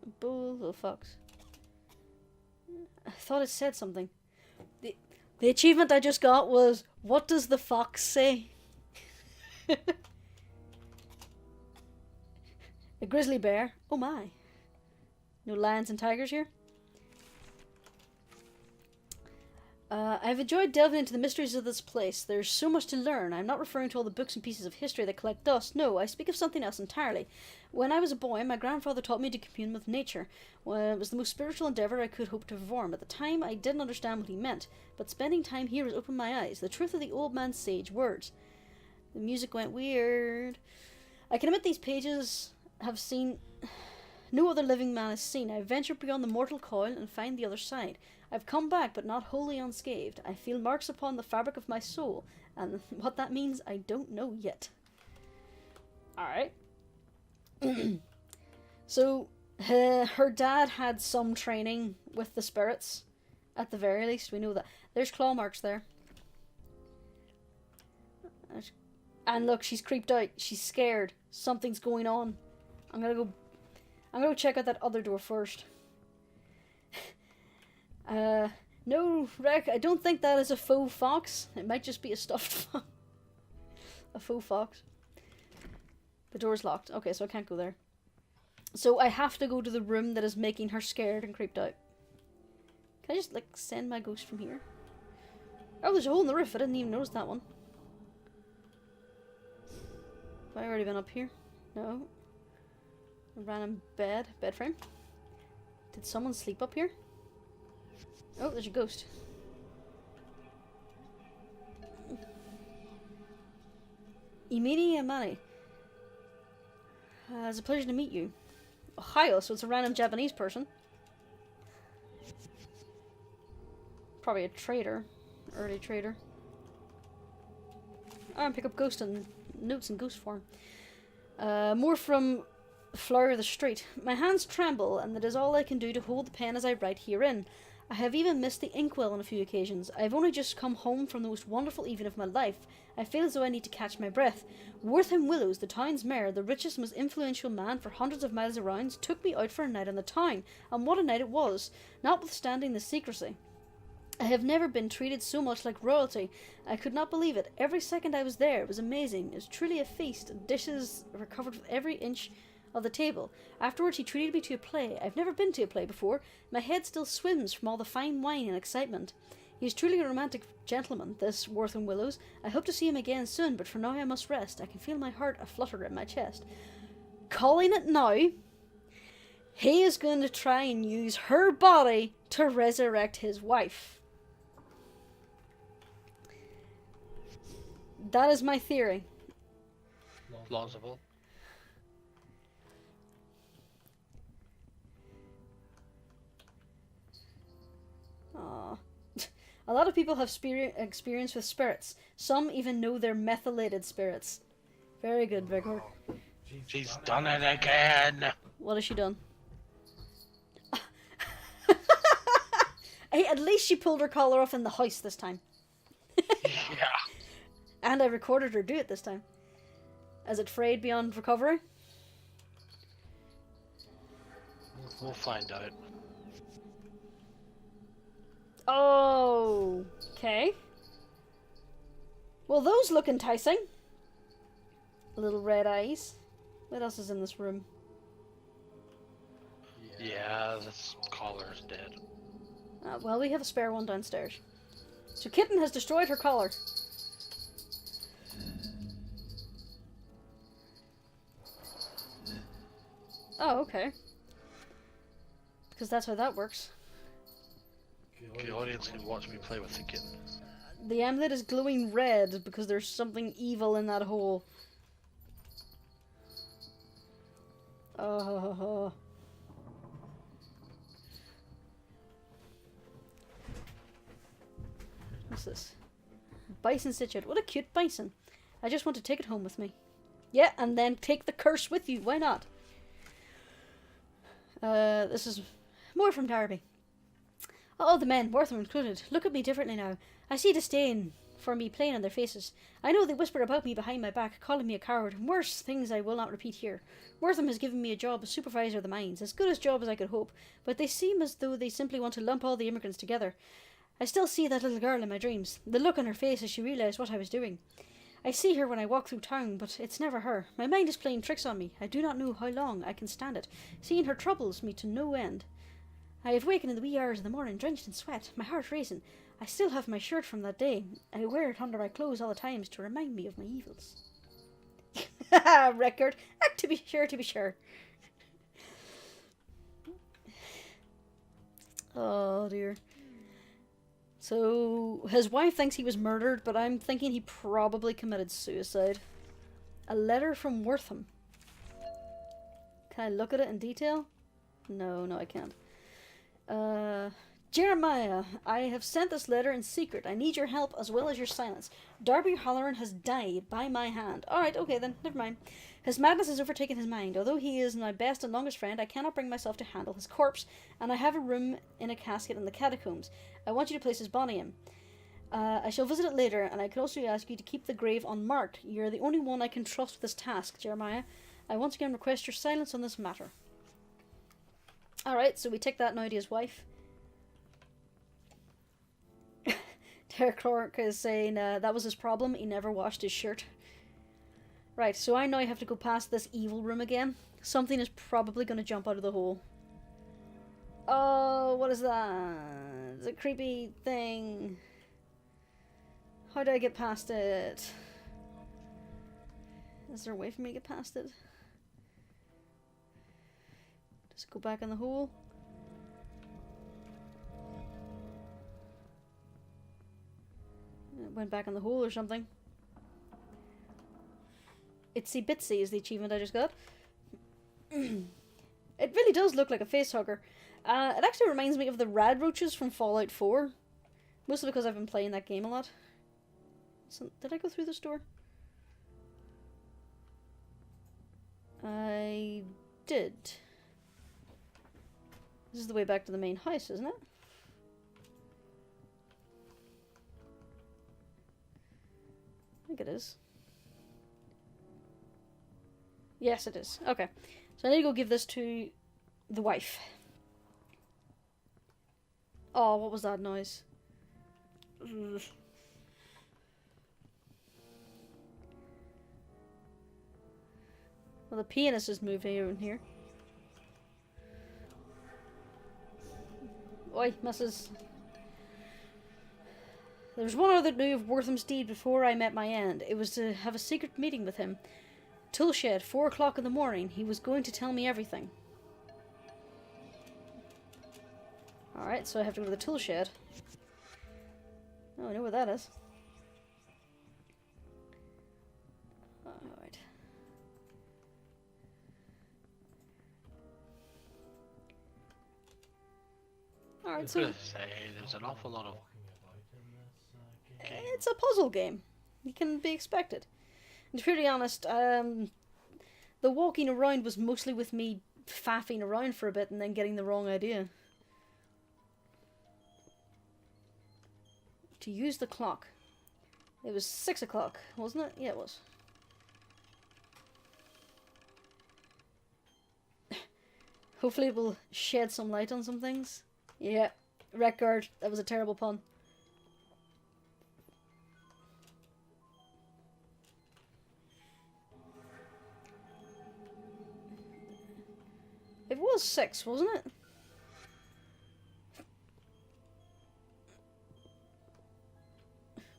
A bull, little fox. I thought it said something. The achievement I just got was, what does the fox say? A grizzly bear. Oh my. No lions and tigers here? I've enjoyed delving into the mysteries of this place. There's so much to learn. I'm not referring to all the books and pieces of history that collect dust. No, I speak of something else entirely. When I was a boy, my grandfather taught me to commune with nature. Well, it was the most spiritual endeavour I could hope to perform. At the time, I didn't understand what he meant, but spending time here has opened my eyes. The truth of the old man's sage words. The music went weird. I can admit these pages have seen... No other living man has seen. I venture beyond the mortal coil and find the other side. I've come back, but not wholly unscathed. I feel marks upon the fabric of my soul, and what that means, I don't know yet. Alright. So, her dad had some training with the spirits. At the very least, we know that. There's claw marks there. And look, she's creeped out. She's scared. Something's going on. I'm gonna go check out that other door first. No, Rick, I don't think that is a faux fox. It might just be a stuffed fox. A faux fox. The door's locked. Okay, so I can't go there. So I have to go to the room that is making her scared and creeped out. Can I just, like, send my ghost from here? Oh, there's a hole in the roof. I didn't even notice that one. Have I already been up here? No. A random bed frame. Did someone sleep up here? Oh, there's a ghost. Emini Amani. It's a pleasure to meet you. Ohio, so it's a random Japanese person. Probably a trader. Early trader. Oh, and pick up ghost and notes in ghost form. More from Flower of the Street. My hands tremble, and that is all I can do to hold the pen as I write herein. I have even missed the inkwell on a few occasions. I have only just come home from the most wonderful evening of my life. I feel as though I need to catch my breath. Wortham Willows, the town's mayor, the richest, most influential man for hundreds of miles around, took me out for a night in the town, and what a night it was, notwithstanding the secrecy. I have never been treated so much like royalty. I could not believe it. Every second I was there, it was amazing. It was truly a feast. Dishes were covered with every inch of the table. Afterwards he treated me to a play. I've never been to a play before. My head still swims from all the fine wine and excitement. He is truly a romantic gentleman, this Wortham Willows. I hope to see him again soon, but for now I must rest. I can feel my heart a-flutter in my chest. Calling it now, he is going to try and use her body to resurrect his wife. That is my theory. Plausible. Aww. A lot of people have experience with spirits. Some even know they're methylated spirits. Very good, Vigor. She's done it again! What has she done? Hey, at least she pulled her collar off in the house this time. Yeah. And I recorded her do it this time. Is it frayed beyond recovery? We'll find out. Oh, okay. Well, those look enticing. Little red eyes. What else is in this room? Yeah, this collar's dead. Well, we have a spare one downstairs. So Kitten has destroyed her collar. Oh, okay. Because that's how that works. The audience can watch me play with the kitten. The amulet is glowing red because there's something evil in that hole. Oh. What's this? Bison Situate. What a cute bison. I just want to take it home with me. Yeah, and then take the curse with you. Why not? This is more from Derby. Oh, the men, Wortham included, look at me differently now. I see disdain for me plain on their faces. I know they whisper about me behind my back, calling me a coward, and worse things I will not repeat here. Wortham has given me a job as supervisor of the mines, as good a job as I could hope, but they seem as though they simply want to lump all the immigrants together. I still see that little girl in my dreams, the look on her face as she realised what I was doing. I see her when I walk through town, but it's never her. My mind is playing tricks on me. I do not know how long I can stand it. Seeing her troubles me to no end. I have wakened in the wee hours of the morning, drenched in sweat, my heart racing. I still have my shirt from that day. I wear it under my clothes all the times to remind me of my evils. Record. To be sure, to be sure. Oh dear. So, his wife thinks he was murdered, but I'm thinking he probably committed suicide. A letter from Wortham. Can I look at it in detail? No, I can't. Jeremiah, I have sent this letter in secret. I need your help as well as your silence. Darby Halloran has died by my hand. Alright, okay then, never mind. His madness has overtaken his mind. Although he is my best and longest friend, I cannot bring myself to handle his corpse, and I have a room in a casket in the catacombs. I want you to place his body in. I shall visit it later, and I could also ask you to keep the grave unmarked. You're the only one I can trust with this task, Jeremiah. I once again request your silence on this matter. Alright, so we take that now to his wife. Derek Clark is saying that was his problem. He never washed his shirt. Right, so I now have to go past this evil room again. Something is probably going to jump out of the hole. Oh, what is that? It's a creepy thing. How do I get past it? Is there a way for me to get past it? Just go back in the hole. It went back in the hole or something. Itsy Bitsy is the achievement I just got. It really does look like a facehugger. It actually reminds me of the rad roaches from Fallout 4. Mostly because I've been playing that game a lot. So, did I go through this door? I did. This is the way back to the main house, isn't it? I think it is. Yes, it is. Okay. So I need to go give this to the wife. Oh, what was that noise? Ugh. Well, the pianist is moving in here. Oi, missus. There was one other that knew of Wortham's deed before I met my end. It was to have a secret meeting with him. Toolshed, 4 o'clock in the morning. He was going to tell me everything. Alright, so I have to go to the tool shed. Oh, I know where that is. Alright. Alright, so... there's an awful lot of... It's a puzzle game. It can be expected. And to be really honest, the walking around was mostly with me faffing around for a bit and then getting the wrong idea. To use the clock. It was 6 o'clock, wasn't it? Yeah, it was. Hopefully it will shed some light on some things. Yeah, record. That was a terrible pun. It was 6, wasn't it?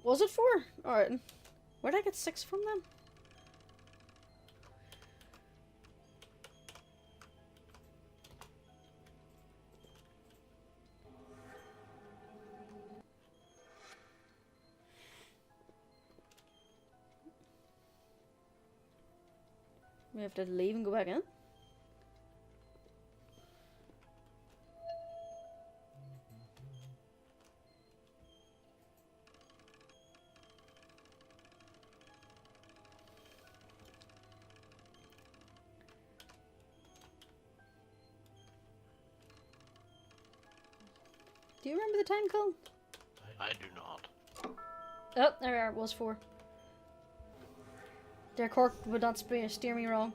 Was it 4? Alright. Where did I get 6 from then? We have to leave and go back in? Do you remember the time code? I do not. Oh, there we are. It was 4. Their cork would not steer me wrong.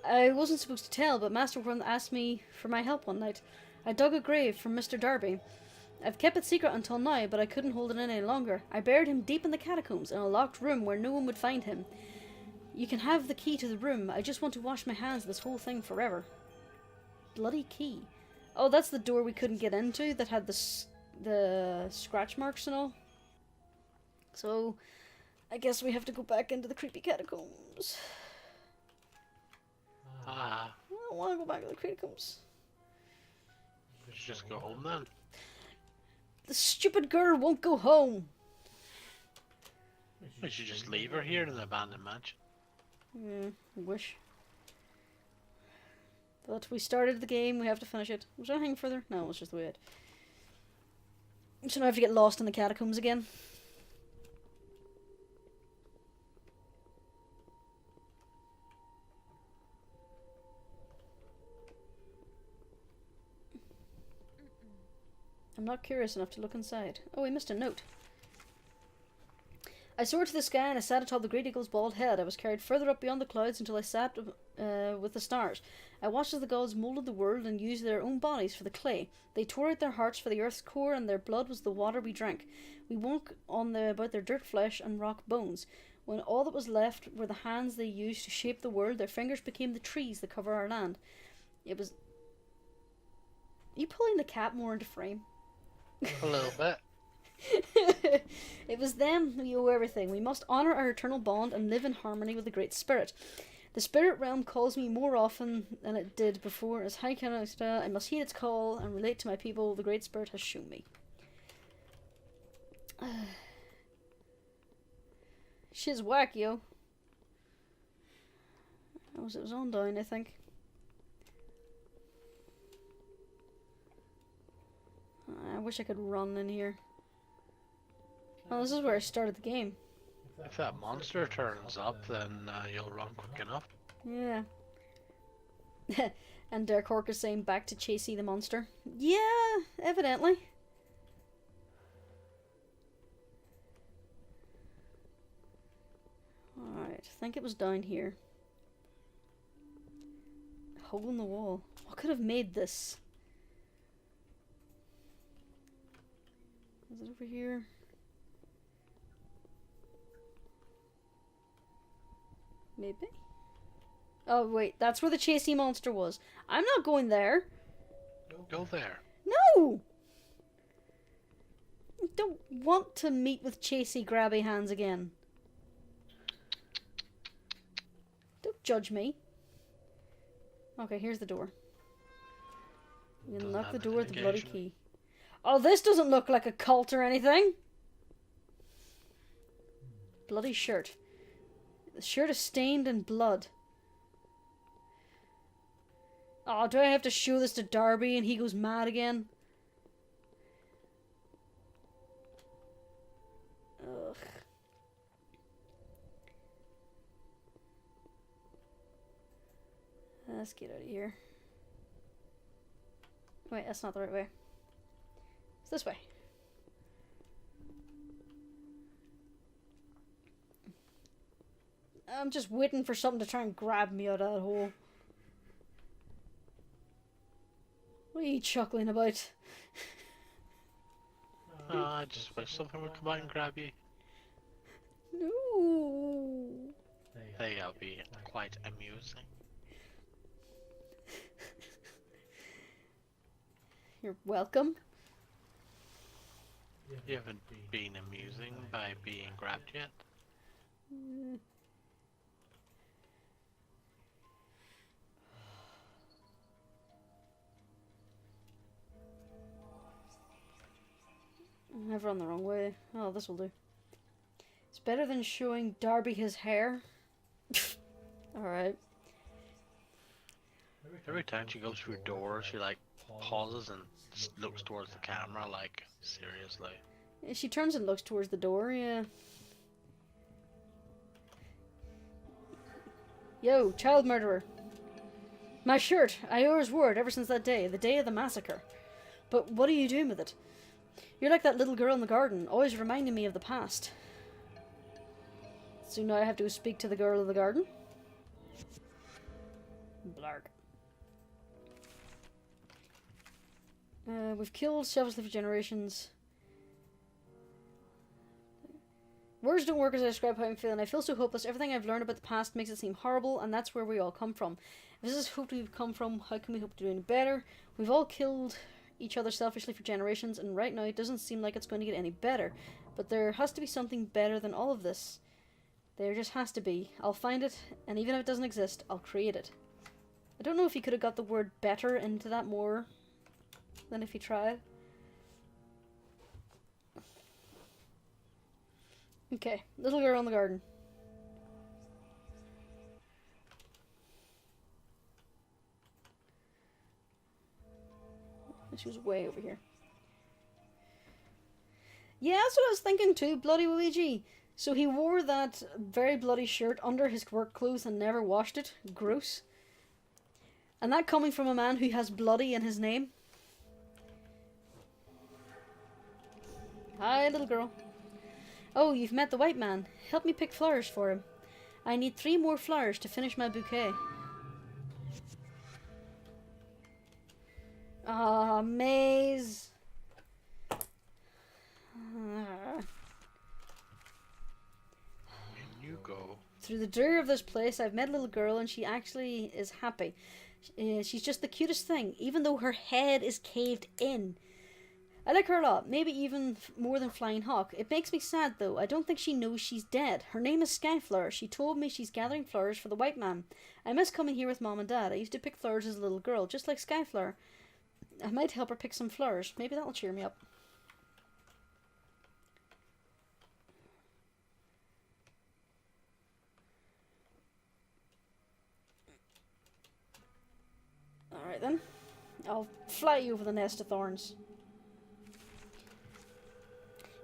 I wasn't supposed to tell, but Master Worm asked me for my help one night. I dug a grave for Mr. Darby. I've kept it secret until now, but I couldn't hold it in any longer. I buried him deep in the catacombs, in a locked room where no one would find him. You can have the key to the room. I just want to wash my hands of this whole thing forever. Bloody key. Oh, that's the door we couldn't get into that had the scratch marks and all. So, I guess we have to go back into the creepy catacombs. Ah, I don't want to go back to the catacombs. we should just go home then. The stupid girl won't go home. We should just leave her here in the abandoned mansion. I wish. But we started the game, we have to finish it. Was there anything further? No, it was just the way it. So now I have to get lost in the catacombs again. I'm not curious enough to look inside. Oh, we missed a note. I soared to the sky and I sat atop the great eagle's bald head. I was carried further up beyond the clouds until I sat with the stars. I watched as the gods moulded the world and used their own bodies for the clay. They tore out their hearts for the earth's core, and their blood was the water we drank. We walked on about their dirt flesh and rock bones. When all that was left were the hands they used to shape the world, their fingers became the trees that cover our land. It was... Are you pulling the cat more into frame? A little bit. It was them who owe everything. We must honour our eternal bond and live in harmony with the Great Spirit. The spirit realm calls me more often than it did before. As High Canasta, I must heed its call and relate to my people the Great Spirit has shown me. Shit's whack, yo. It was on down, I think. I wish I could run in here. Oh, this is where I started the game. If that monster turns up, then you'll run quick enough. Yeah. And Cork is saying back to Chasey the monster. Yeah, evidently. Alright, I think it was down here. Hole in the wall. What could have made this? Is it over here? Maybe? Oh, wait. That's where the Chasey monster was. I'm not going there. Go there. No! I don't want to meet with Chasey grabby hands again. Don't judge me. Okay, here's the door. You unlock the door with the bloody key. Oh, this doesn't look like a cult or anything. Bloody shirt. The shirt is stained in blood. Oh, do I have to show this to Darby and he goes mad again? Ugh. Let's get out of here. Wait, that's not the right way. It's this way. I'm just waiting for something to try and grab me out of that hole. What are you chuckling about? I just wish something would come out and grab you. No. That'll be quite amusing. You're welcome. You haven't been amusing by being grabbed yet. I've run the wrong way. Oh, this will do. It's better than showing Darby his hair. Alright. Every time she goes through a door, she like pauses and just looks towards the camera like, seriously. She turns and looks towards the door, yeah. Yo, child murderer. My shirt. I owe his word ever since that day, the day of the massacre. But what are you doing with it? You're like that little girl in the garden, always reminding me of the past. So now I have to speak to the girl of the garden? Blarg. We've killed selflessly for generations. Words don't work as I describe how I'm feeling. I feel so hopeless. Everything I've learned about the past makes it seem horrible, and that's where we all come from. If this is hope we've come from, how can we hope to do any better? We've all killed each other selfishly for generations, and right now it doesn't seem like it's going to get any better. But there has to be something better than all of this. There just has to be. I'll find it, and even if it doesn't exist, I'll create it. I don't know if he could have got the word better into that more than if he tried. Okay, little girl in the garden. She was way over here. Yeah, that's what I was thinking too, bloody Luigi. So he wore that very bloody shirt under his work clothes and never washed it. Gross. And that coming from a man who has bloody in his name. Hi, little girl. Oh, you've met the white man. Help me pick flowers for him. I need 3 more flowers to finish my bouquet. Ah, maze. You go. Through the door of this place, I've met a little girl and she actually is happy. She's just the cutest thing, even though her head is caved in. I like her a lot, maybe even more than Flying Hawk. It makes me sad though. I don't think she knows she's dead. Her name is Skyflower. She told me she's gathering flowers for the white man. I miss coming here with Mom and Dad. I used to pick flowers as a little girl, just like Skyflower. I might help her pick some flowers. Maybe that'll cheer me up. Alright then. I'll fly you over the nest of thorns.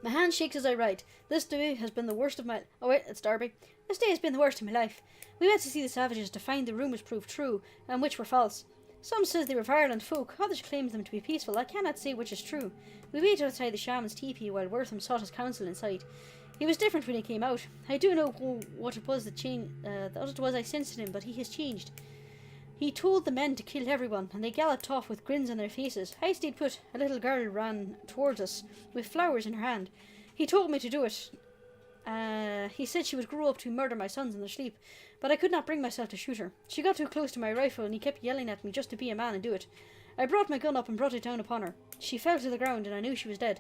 My hand shakes as I write. This day has been the worst of my... Oh wait, it's Darby. This day has been the worst of my life. We went to see the savages to find the rumours proved true, and which were false. Some says they were violent folk, others claimed them to be peaceful. I cannot say which is true. We waited outside the shaman's teepee while Wortham sought his counsel inside. He was different when he came out. I do know what it was that it was I sensed in him, but he has changed. He told the men to kill everyone, and they galloped off with grins on their faces. I stayed put. A little girl ran towards us, with flowers in her hand. He told me to do it. He said she would grow up to murder my sons in their sleep, but I could not bring myself to shoot her. She got too close to my rifle, and he kept yelling at me just to be a man and do it. I brought my gun up and brought it down upon her. She fell to the ground, and I knew she was dead.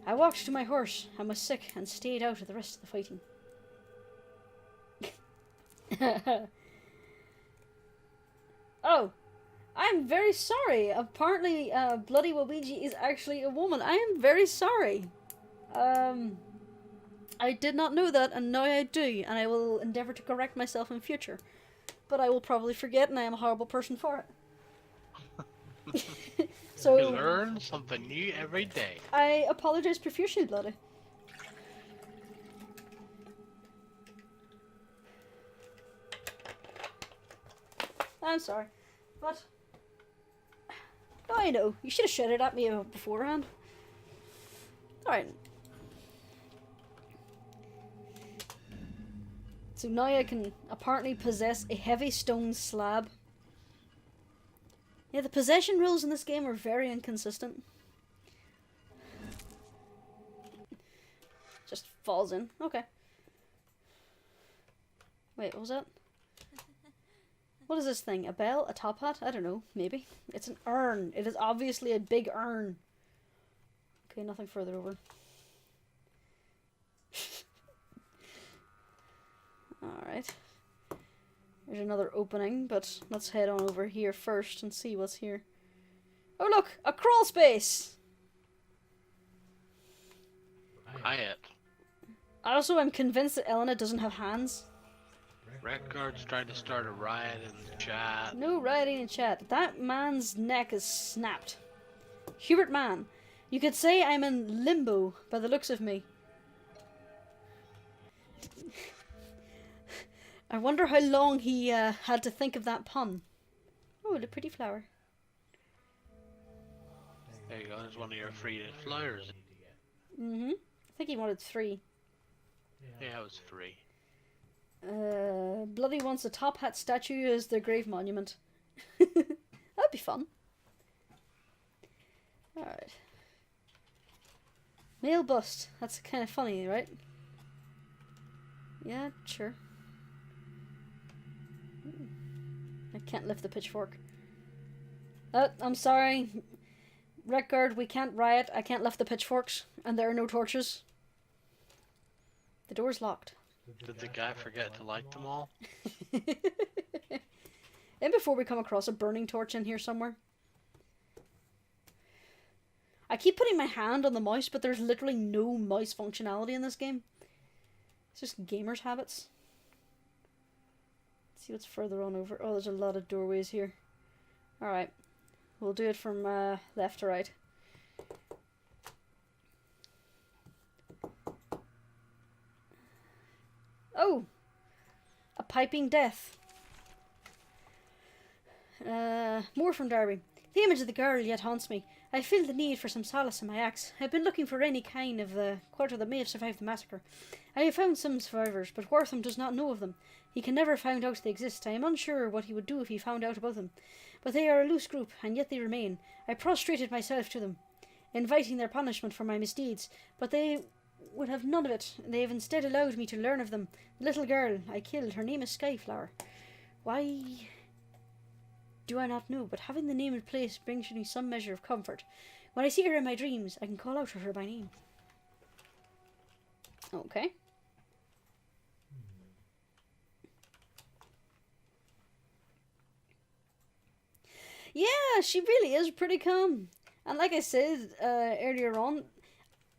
I walked to my horse. I was sick, and stayed out of the rest of the fighting. Oh, I'm very sorry. Apparently, Bloody Waluigi is actually a woman. I am very sorry. I did not know that, and now I do, and I will endeavour to correct myself in future. But I will probably forget, and I am a horrible person for it. So you learn something new every day. I apologise profusely, Bloody. I'm sorry, but oh, I know you should have shouted at me beforehand. All right. So now I can apparently possess a heavy stone slab. Yeah, the possession rules in this game are very inconsistent. Just falls in. Okay. Wait, what was that? What is this thing? A bell? A top hat? I don't know. Maybe. It's an urn. It is obviously a big urn. Okay, nothing further over. Alright. There's another opening, but let's head on over here first and see what's here. Oh look! A crawl space! Riot. Also, I'm convinced that Elena doesn't have hands. Redguard's trying to start a riot in the chat. No rioting in chat. That man's neck is snapped. Hubert Mann. You could say I'm in limbo by the looks of me. I wonder how long he had to think of that pun. Oh, the pretty flower. There you go, there's one of your free flowers. Mm-hmm. I think he wanted 3. Yeah, it was 3. Bloody wants a top hat statue as their grave monument. That'd be fun. Alright. Male bust. That's kind of funny, right? Yeah, sure. I can't lift the pitchfork. Oh, I'm sorry. Record, we can't riot. I can't lift the pitchforks. And there are no torches. The door's locked. Did the guy forget to light them all? And before we come across a burning torch in here somewhere. I keep putting my hand on the mouse, but there's literally no mouse functionality in this game. It's just gamers' habits. Let's see what's further on over. Oh, there's a lot of doorways here. Alright. We'll do it from left to right. Oh! A piping death. More from Derby. The image of the girl yet haunts me. I feel the need for some solace in my axe. I've been looking for any kind of quarter that may have survived the massacre. I have found some survivors, but Wortham does not know of them. He can never find out they exist. I am unsure what he would do if he found out about them. But they are a loose group, and yet they remain. I prostrated myself to them, inviting their punishment for my misdeeds, but they would have none of it. They have instead allowed me to learn of them. The little girl I killed, her name is Skyflower. Why do I not know, but having the name in place brings me some measure of comfort. When I see her in my dreams, I can call out to her by name. Okay. Yeah, she really is pretty calm. And like I said earlier on,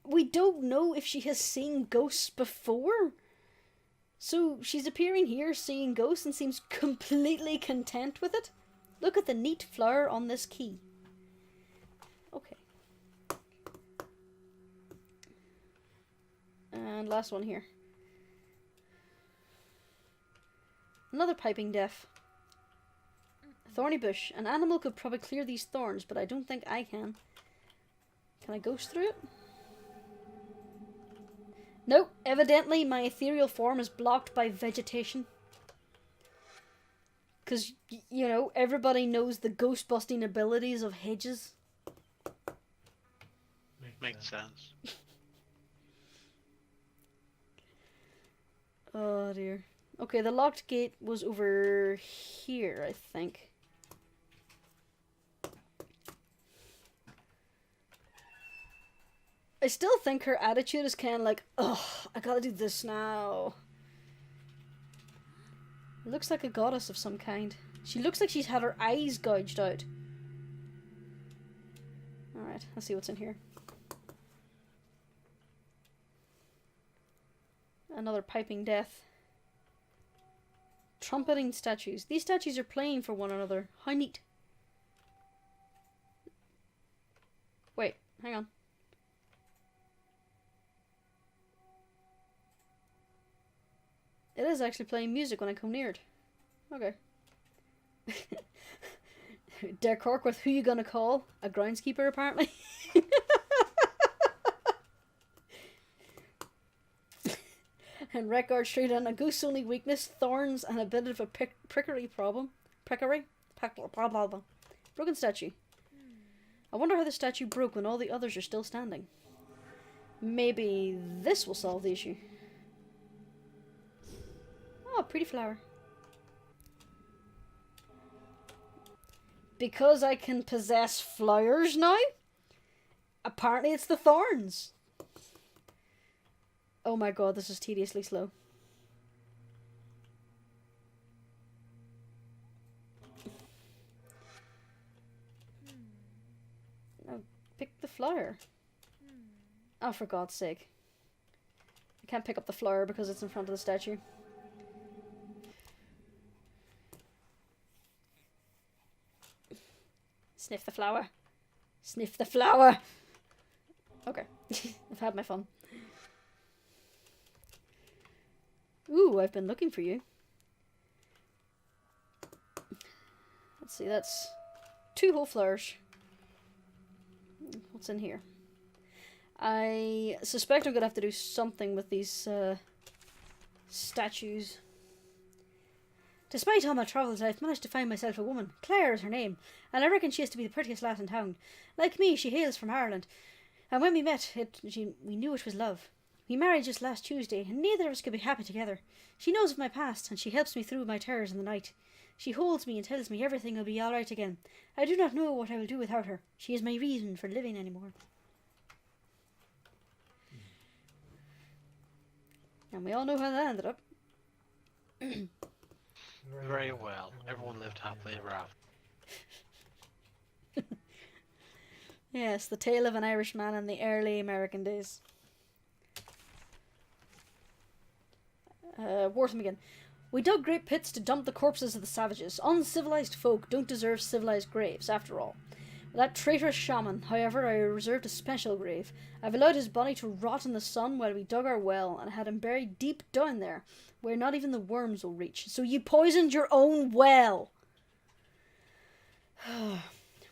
we don't know if she has seen ghosts before. So she's appearing here seeing ghosts and seems completely content with it. Look at the neat flower on this key. Okay. And last one here. Another piping death. Thorny bush. An animal could probably clear these thorns, but I don't think I can. Can I ghost through it? Nope. Evidently my ethereal form is blocked by vegetation. Because, you know, everybody knows the ghost-busting abilities of hedges. Makes sense. Oh dear. Okay, the locked gate was over here, I think. I still think her attitude is kind of like, oh, I gotta do this now. Looks like a goddess of some kind. She looks like she's had her eyes gouged out. Alright, let's see what's in here. Another piping death. Trumpeting statues. These statues are playing for one another. How neat. Wait, hang on. It is actually playing music when I come near it. Okay. Dare Cork with who you gonna call? A groundskeeper, apparently. And Record straight on a goose only weakness, thorns, and a bit of a prickery problem. Prickery? Blah, blah, blah. Broken statue. I wonder how the statue broke when all the others are still standing. Maybe this will solve the issue. Oh, pretty flower. Because I can possess flowers now? Apparently it's the thorns. Oh my god, this is tediously slow. Now, pick the flower. Oh, for God's sake. I can't pick up the flower because it's in front of the statue. Sniff the flower. Sniff the flower! Okay. I've had my fun. Ooh, I've been looking for you. Let's see, that's 2 whole flowers. What's in here? I suspect I'm gonna have to do something with these statues. Despite all my travels, I've managed to find myself a woman. Claire is her name, and I reckon she has to be the prettiest lass in town. Like me, she hails from Ireland, and when we met, we knew it was love. We married just last Tuesday, and neither of us could be happy together. She knows of my past, and she helps me through my terrors in the night. She holds me and tells me everything will be all right again. I do not know what I will do without her. She is my reason for living anymore. And we all know how that ended up. Very well. Everyone lived happily ever after. Yes, the tale of an Irishman in the early American days. Wortham again. We dug great pits to dump the corpses of the savages. Uncivilized folk don't deserve civilized graves, after all. With that traitorous shaman, however, I reserved a special grave. I've allowed his body to rot in the sun while we dug our well, and had him buried deep down there, where not even the worms will reach. So you poisoned your own well!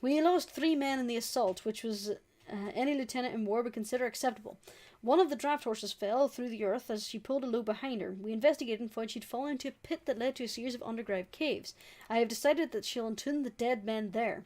We lost 3 men in the assault, which was any lieutenant in war would consider acceptable. One of the draft horses fell through the earth as she pulled a load behind her. We investigated and found she'd fallen into a pit that led to a series of underground caves. I have decided that she'll entomb the dead men there,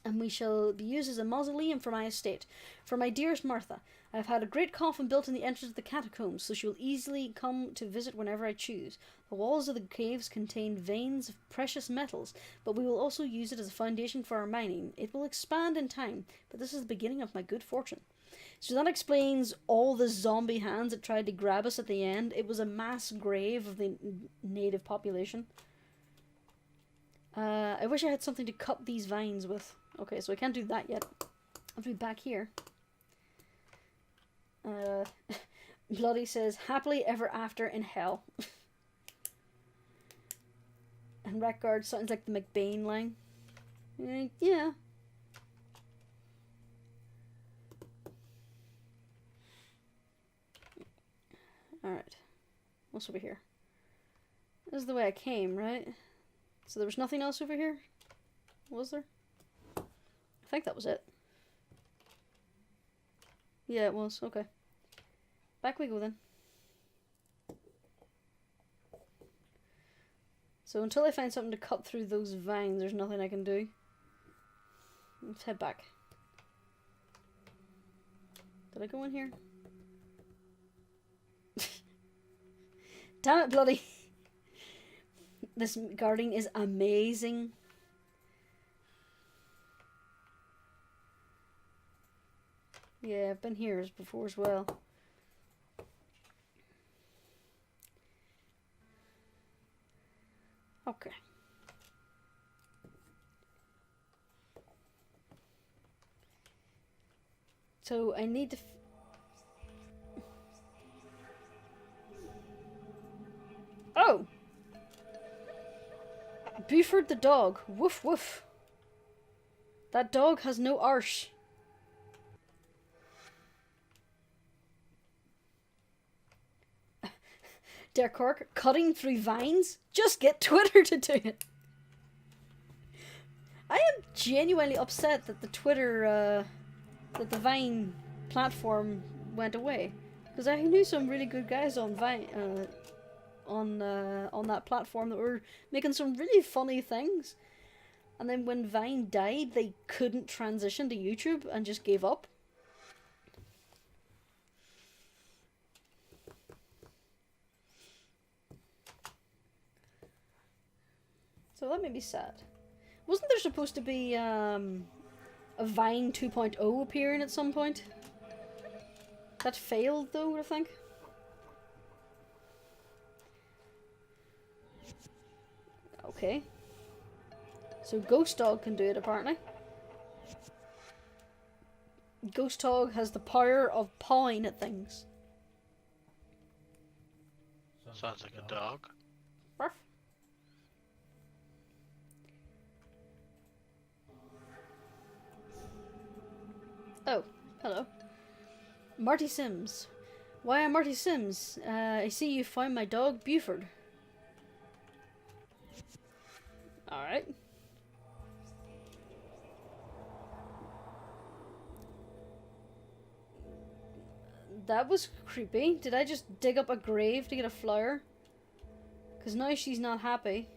and we shall be used as a mausoleum for my estate. For my dearest Martha, I have had a great coffin built in the entrance of the catacombs, so she will easily come to visit whenever I choose. The walls of the caves contain veins of precious metals, but we will also use it as a foundation for our mining. It will expand in time, but this is the beginning of my good fortune. So that explains all the zombie hands that tried to grab us at the end. It was a mass grave of the native population. I wish I had something to cut these vines with. Okay, so I can't do that yet. I'll be back here. Bloody says, happily ever after in hell. And Rackguard sounds like the McBain line. Yeah. Alright. What's over here? This is the way I came, right? So there was nothing else over here? Was there? I think that was it. Yeah, it was. Okay. Back we go then. So until I find something to cut through those vines, there's nothing I can do. Let's head back. Did I go in here? Damn it, bloody! This gardening is amazing. Yeah, I've been here before as well. Okay. So I need to... Oh! Buford the dog. Woof woof. That dog has no arse. Der Cork, cutting through vines? Just get Twitter to do it. I am genuinely upset that the Twitter, that the Vine platform went away. Because I knew some really good guys on Vine, on that platform that were making some really funny things. And then when Vine died, they couldn't transition to YouTube and just gave up. So that made me sad. Wasn't there supposed to be a Vine 2.0 appearing at some point? That failed though, I think. Okay. So Ghost Dog can do it apparently. Ghost Dog has the power of pawing at things. Sounds like a dog. Ruff. Oh, hello. Marty Sims. Why am Marty Sims? I see you found my dog, Buford. Alright. That was creepy. Did I just dig up a grave to get a flower? Because now she's not happy.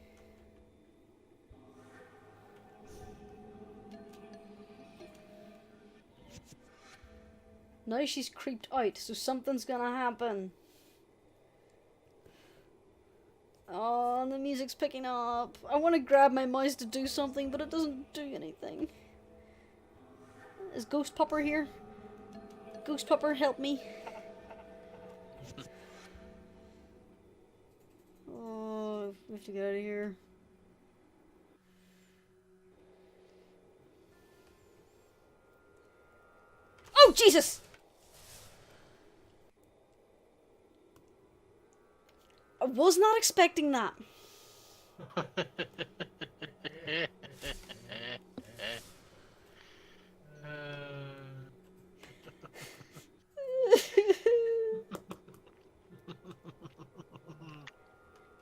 Now she's creeped out, so something's gonna happen. Oh, the music's picking up. I want to grab my mouse to do something, but it doesn't do anything. Is Ghost Pupper here? Ghost Pupper, help me. Oh, we have to get out of here. Oh, Jesus! I was not expecting that.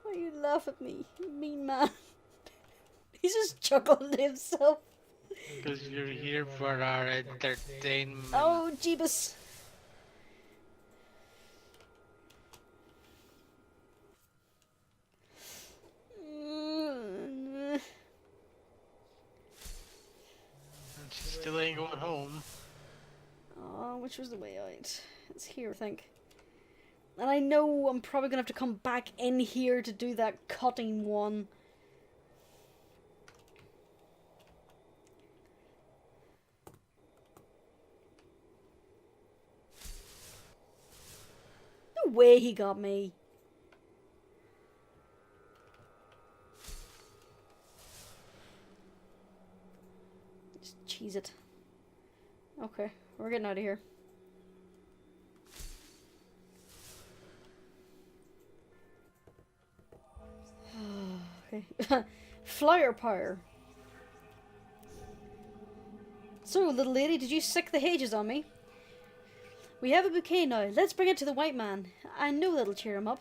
Why you laugh at me, you mean man? He's just chuckling to himself. Because you're here for our entertainment. Oh, Jeebus. She still ain't going home. Oh, which was the way out? It's here, I think. And I know I'm probably gonna have to come back in here to do that cutting one. No way he got me. Just cheese it. Okay, we're getting out of here. Okay. Flyer power. So, little lady, did you sick the hedges on me? We have a bouquet now. Let's bring it to the white man. I know that'll cheer him up.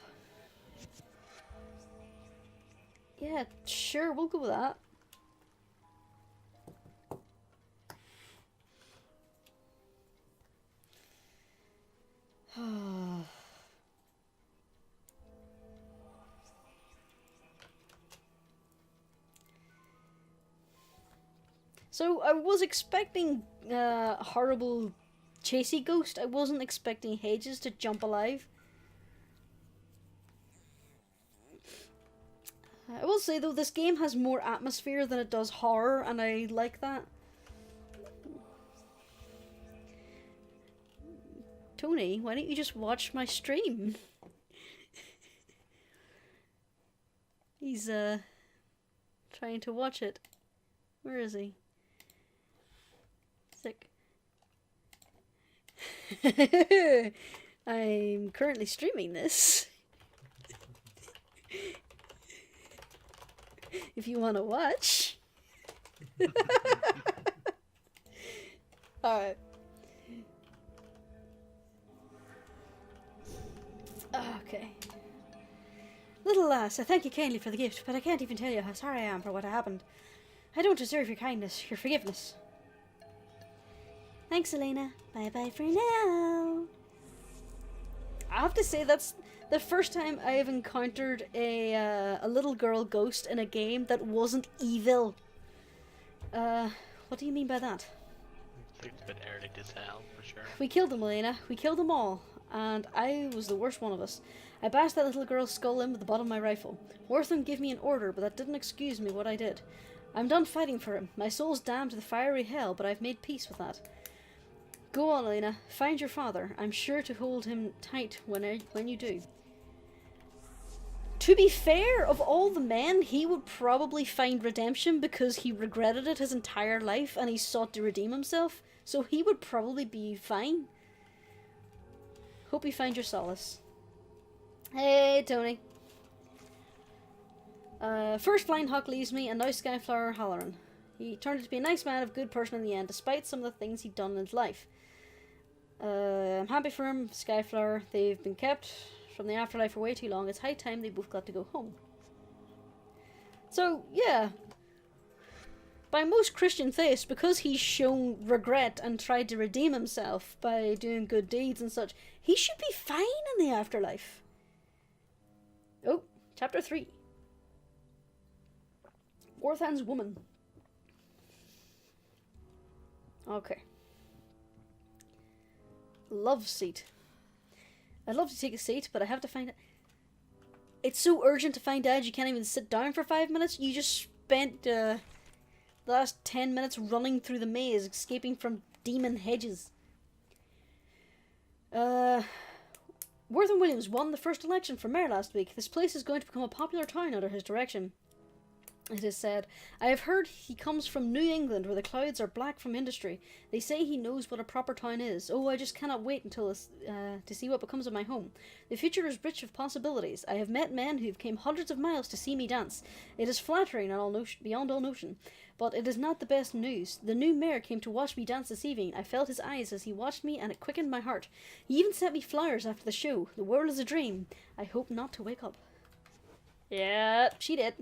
Yeah, sure, we'll go with that. So, I was expecting horrible chasey ghost. I wasn't expecting Hedges to jump alive. I will say though, this game has more atmosphere than it does horror, and I like that. Tony, why don't you just watch my stream? He's trying to watch it. Where is he? Sick. I'm currently streaming this. If you want to watch. Alright. Okay. Little lass, I thank you kindly for the gift, but I can't even tell you how sorry I am for what happened. I don't deserve your kindness, your forgiveness. Thanks, Elena. Bye-bye for now. I have to say, that's the first time I have encountered a little girl ghost in a game that wasn't evil. What do you mean by that? It's a bit early to tell, for sure. We killed them, Elena. We killed them all. And I was the worst one of us. I bashed that little girl's skull in with the butt of my rifle. Wortham gave me an order, but that didn't excuse me what I did. I'm done fighting for him. My soul's damned to the fiery hell, but I've made peace with that. Go on, Elena. Find your father. I'm sure to hold him tight when you do. To be fair, of all the men, he would probably find redemption because he regretted it his entire life and he sought to redeem himself. So he would probably be fine. Hope you find your solace. Hey, Tony. First Blind Hawk leaves me, and now Skyflower Halloran. He turned out to be a nice man, a good person in the end, despite some of the things he'd done in his life. I'm happy for him, Skyflower. They've been kept from the afterlife for way too long. It's high time they both got to go home. So, yeah. By most Christian faiths, because he's shown regret and tried to redeem himself by doing good deeds and such, he should be fine in the afterlife. Oh, chapter 3. Orthan's woman. Okay. Love seat. I'd love to take a seat, but I have to find it. It's so urgent to find Dad, you can't even sit down for 5 minutes. You just spent the last 10 minutes running through the maze, escaping from demon hedges. Wortham Williams won the first election for mayor last week. This place is going to become a popular town under his direction. It is said, I have heard he comes from New England, where the clouds are black from industry. They say he knows what a proper town is. Oh, I just cannot wait until to see what becomes of my home. The future is rich of possibilities. I have met men who have came hundreds of miles to see me dance. It is flattering beyond all notion. But it is not the best news. The new mayor came to watch me dance this evening. I felt his eyes as he watched me, and it quickened my heart. He even sent me flowers after the show. The world is a dream. I hope not to wake up. Yeah, she did.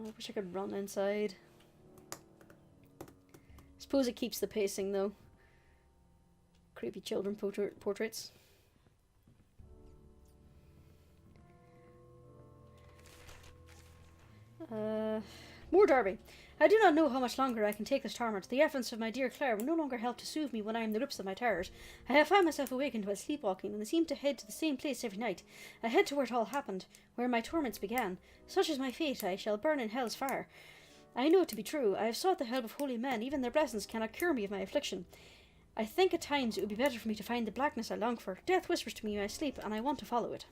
I wish I could run inside. Suppose it keeps the pacing though. Creepy children portraits. More Derby. I do not know how much longer I can take this torment. The efforts of my dear Claire will no longer help to soothe me when I am in the grips of my terrors. I have found myself awakened while sleepwalking, and I seem to head to the same place every night. I head to where it all happened, where my torments began. Such is my fate, I shall burn in hell's fire. I know it to be true. I have sought the help of holy men. Even their blessings cannot cure me of my affliction. I think at times it would be better for me to find the blackness I long for. Death whispers to me in my sleep, and I want to follow it.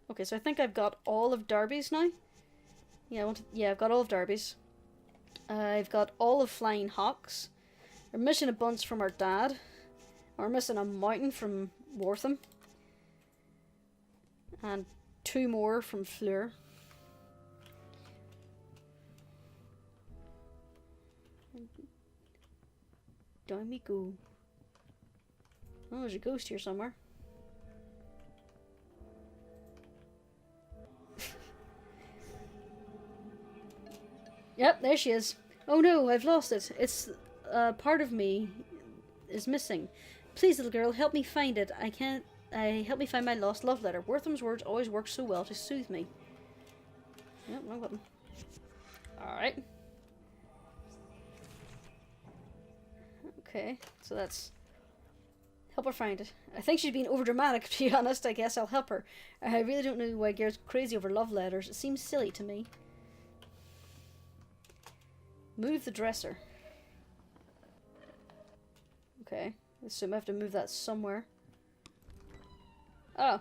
Okay, so I think I've got all of Darby's now. Yeah, I've got all of Darby's. I've got all of Flying Hawks. We're missing a bunch from our dad. We're missing a mountain from Wortham. And 2 more from Fleur. Down we go. Oh, there's a ghost here somewhere. Yep, there she is. Oh no, I've lost it. It's part of me is missing. Please, little girl, help me find it. Help me find my lost love letter. Wortham's words always work so well to soothe me. Yep, wrong button. Alright. Okay, so that's... Help her find it. I think she's being overdramatic, to be honest. I guess I'll help her. I really don't know why Garrett's crazy over love letters. It seems silly to me. Move the dresser. Okay, I assume I have to move that somewhere. Oh.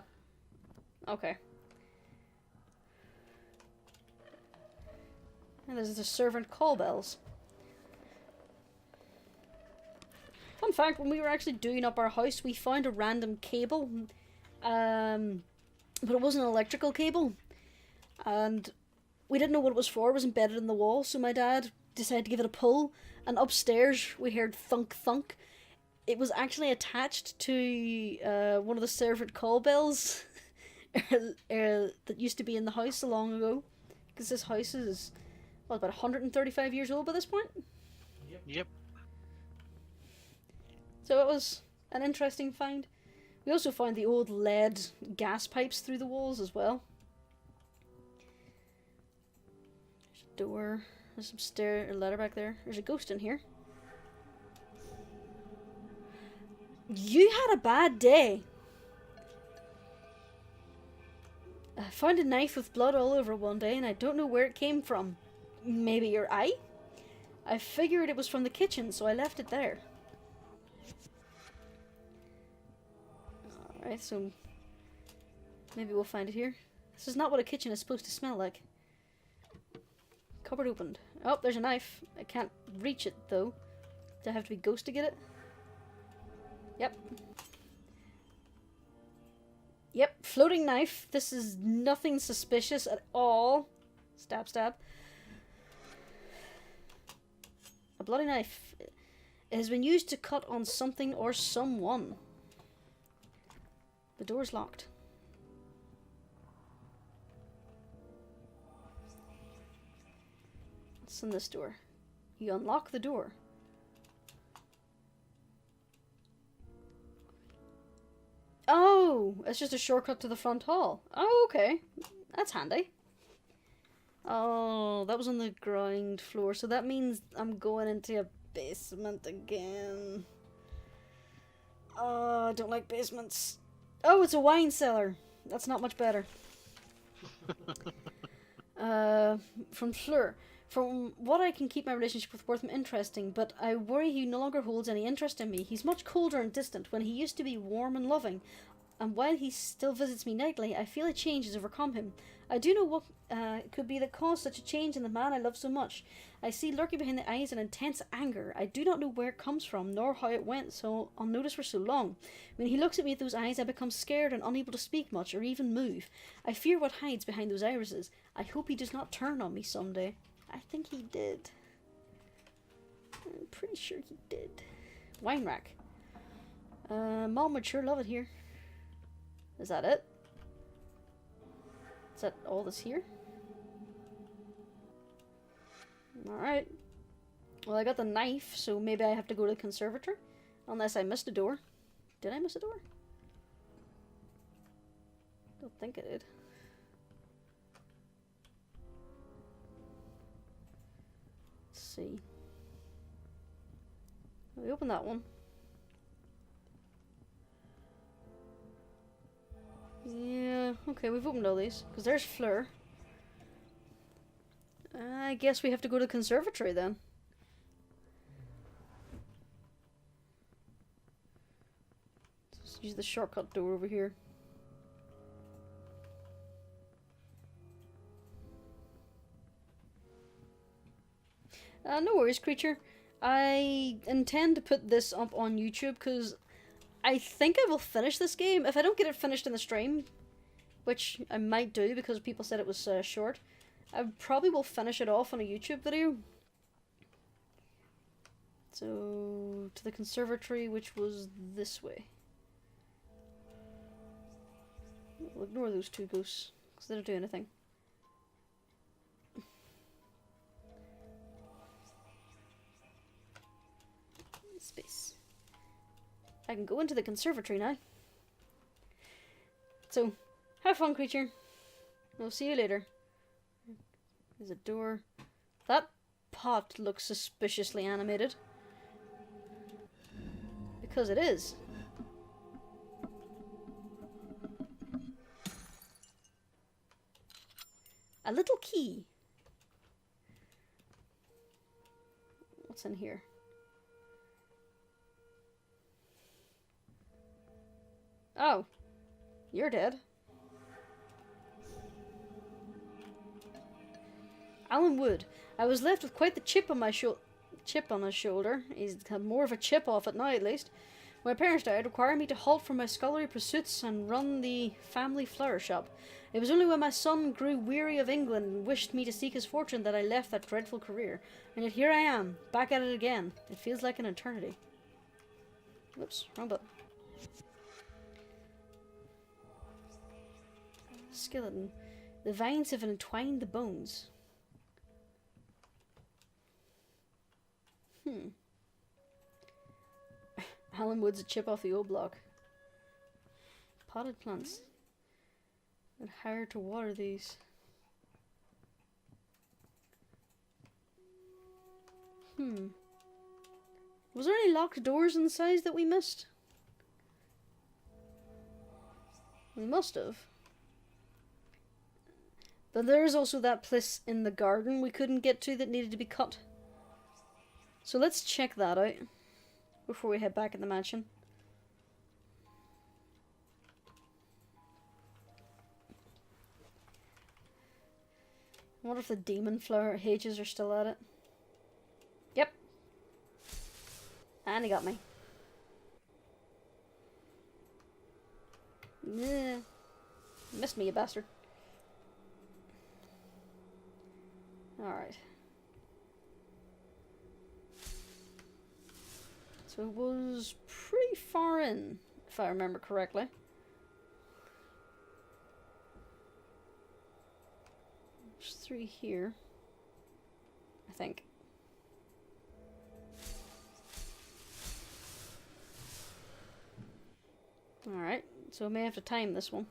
Okay. And there's the servant call bells. Fun fact, when we were actually doing up our house, we found a random cable. But it wasn't an electrical cable. And we didn't know what it was for. It was embedded in the wall, so my dad decided to give it a pull, and upstairs we heard thunk thunk. It was actually attached to one of the servant call bells that used to be in the house so long ago, because this house is about 135 years old by this point. Yep. So it was an interesting find. We also found the old lead gas pipes through the walls as well. There's a door. There's some a ladder back there. There's a ghost in here. You had a bad day. I found a knife with blood all over it one day, and I don't know where it came from. Maybe your eye? I figured it was from the kitchen, so I left it there. Alright, so maybe we'll find it here. This is not what a kitchen is supposed to smell like. Cupboard opened. Oh, there's a knife. I can't reach it, though. Do I have to be ghost to get it? Yep. Yep, floating knife. This is nothing suspicious at all. Stab, stab. A bloody knife. It has been used to cut on something or someone. The door's locked. What's in this door? You unlock the door. Oh, it's just a shortcut to the front hall. Oh, okay. That's handy. Oh, that was on the ground floor, so that means I'm going into a basement again. Oh, I don't like basements. Oh, it's a wine cellar. That's not much better. From Fleur. From what I can keep my relationship with Wortham interesting, but I worry he no longer holds any interest in me. He's much colder and distant when he used to be warm and loving. And while he still visits me nightly, I feel a change has overcome him. I do know what could be the cause such a change in the man I love so much. I see lurking behind the eyes an intense anger. I do not know where it comes from, nor how it went so unnoticed for so long. When he looks at me with those eyes, I become scared and unable to speak much or even move. I fear what hides behind those irises. I hope he does not turn on me someday. I think he did. I'm pretty sure he did. Wine rack. Mom would sure love it here. Is that it? Is that all that's here? Alright. Well, I got the knife, so maybe I have to go to the conservatory. Unless I missed a door. Did I miss a door? Don't think I did. Let's see. We open that one. Yeah, okay, we've opened all these. Because there's Fleur. I guess we have to go to the conservatory then. Let's use the shortcut door over here. No worries, creature. I intend to put this up on YouTube because I think I will finish this game. If I don't get it finished in the stream, which I might do because people said it was short, I probably will finish it off on a YouTube video. So, to the conservatory, which was this way. We'll ignore those two ghosts, because they don't do anything. Space. I can go into the conservatory now. So, have fun, creature. I'll see you later. There's a door. That pot looks suspiciously animated. Because it is. A little key. What's in here? Oh. You're dead. Alan Wood. I was left with quite the chip on my his shoulder. He's had more of a chip off it now, at least. When my parents died, requiring me to halt from my scholarly pursuits and run the family flower shop. It was only when my son grew weary of England and wished me to seek his fortune that I left that dreadful career. And yet here I am, back at it again. It feels like an eternity. Whoops, wrong button. Skeleton. The vines have entwined the bones. Alan Wood's a chip off the old block. Potted plants. And hire to water these. Was there any locked doors inside that we missed? We must have. But there is also that place in the garden we couldn't get to that needed to be cut. So let's check that out before we head back in the mansion. I wonder if the demon flower H's are still at it. Yep. And he got me. Yeah. Missed me, you bastard. Alright. So it was pretty far in, if I remember correctly. There's 3 here, I think. Alright, so I may have to time this one.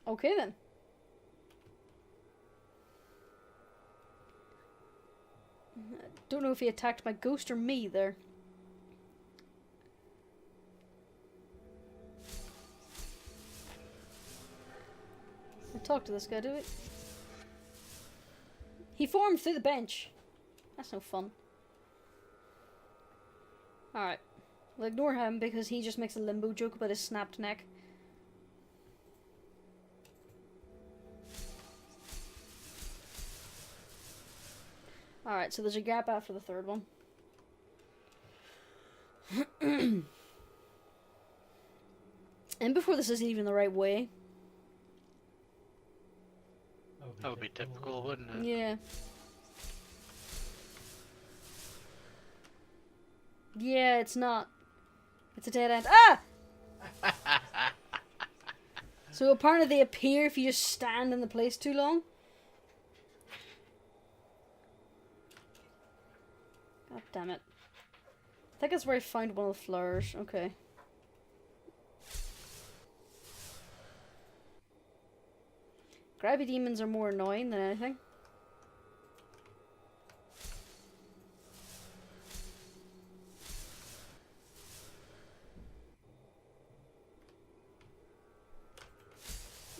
Okay then. Don't know if he attacked my ghost or me there. I talk to this guy, do we? He formed through the bench. That's no fun. Alright. We'll ignore him because he just makes a limbo joke about his snapped neck. Alright, so there's a gap after the third one. And before this isn't even the right way. That would be typical, wouldn't it? Yeah. Yeah, it's not. It's a dead end. Ah! So apparently they appear if you just stand in the place too long. God damn it. I think that's where I found one of the flowers. Okay. Grabby demons are more annoying than anything.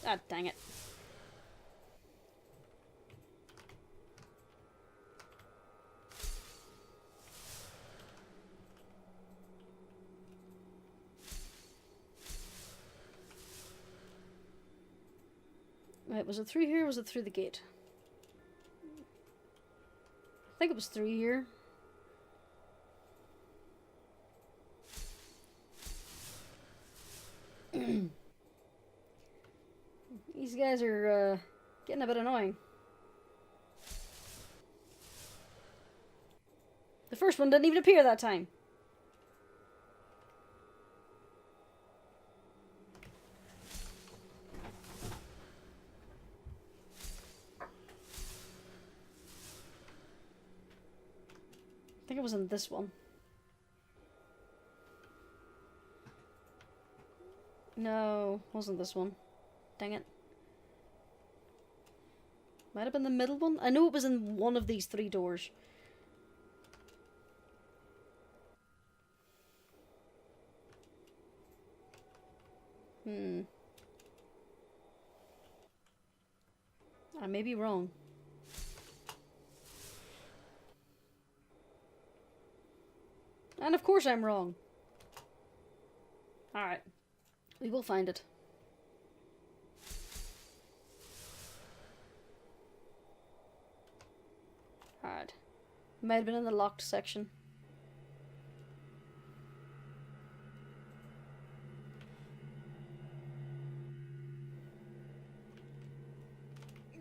Ah, dang it. Right, was it through here or was it through the gate? I think it was through here. These guys are getting a bit annoying. The first one didn't even appear that time. I think it was in this one. No, wasn't this one. Dang it. Might have been the middle one. I know it was in one of these 3 doors. I may be wrong. And of course I'm wrong. Alright. We will find it. Alright. Might have been in the locked section.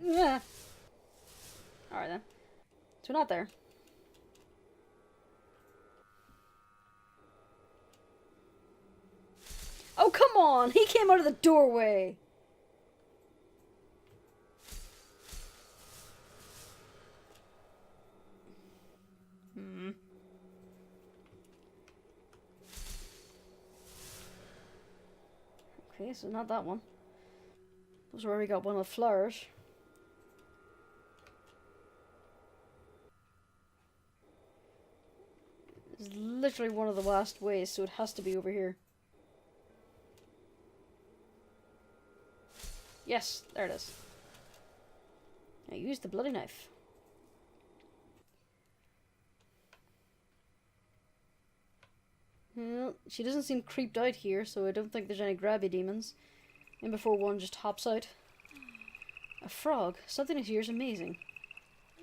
Yeah. Alright then. So we're not there. Oh, come on! He came out of the doorway! Okay, so not that one. That was where we got one of the flowers. It's literally one of the last ways, so it has to be over here. Yes, there it is. I used the bloody knife. Well, she doesn't seem creeped out here, so I don't think there's any grabby demons. And before one just hops out. A frog. Something here is amazing.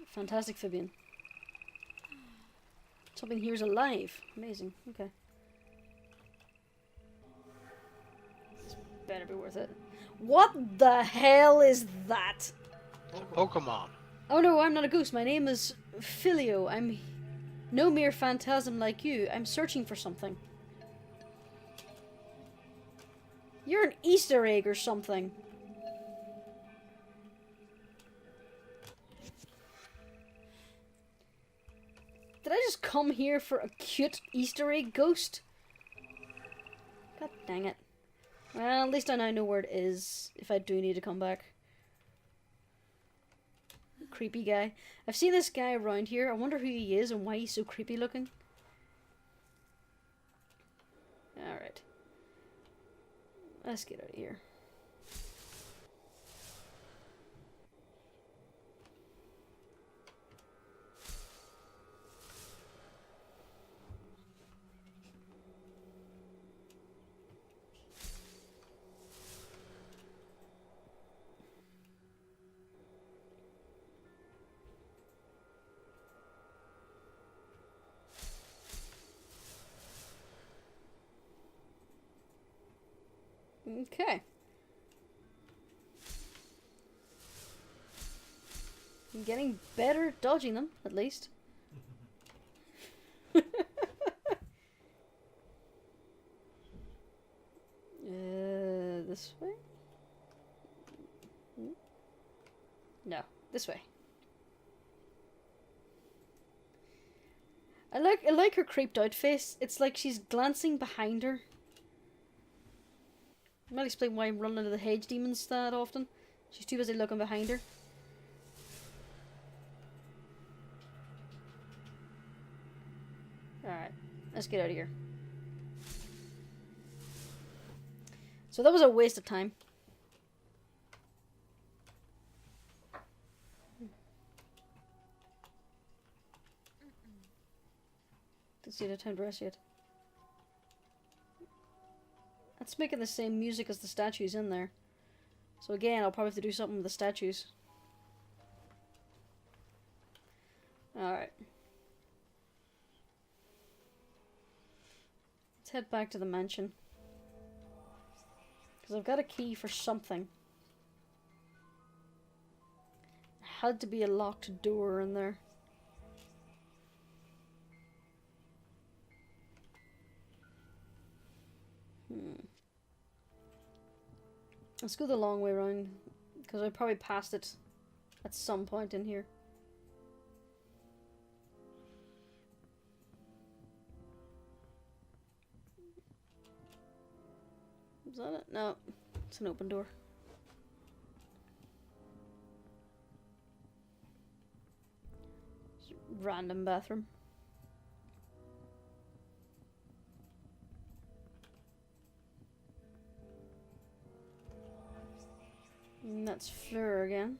Fantastic Fabian. Something here is alive. Amazing. Okay. This better be worth it. What the hell is that? It's a Pokemon. Oh no, I'm not a ghost. My name is Filio. I'm no mere phantasm like you. I'm searching for something. You're an Easter egg or something. Did I just come here for a cute Easter egg ghost? God dang it. Well, at least I now know where it is if I do need to come back. Creepy guy. I've seen this guy around here. I wonder who he is and why he's so creepy looking. Alright. Let's get out of here. Okay. I'm getting better at dodging them, at least. This way? No, this way. I like her creeped out face. It's like she's glancing behind her. Might explain why I'm running into the hedge demons that often. She's too busy looking behind her. Alright, let's get out of here. So that was a waste of time. Didn't see the time to rest yet. That's making the same music as the statues in there. So again, I'll probably have to do something with the statues. Alright. Let's head back to the mansion. Because I've got a key for something. There had to be a locked door in there. Let's go the long way around, because I probably passed it at some point in here. Is that it? No, it's an open door. Just a random bathroom. And that's Fleur again.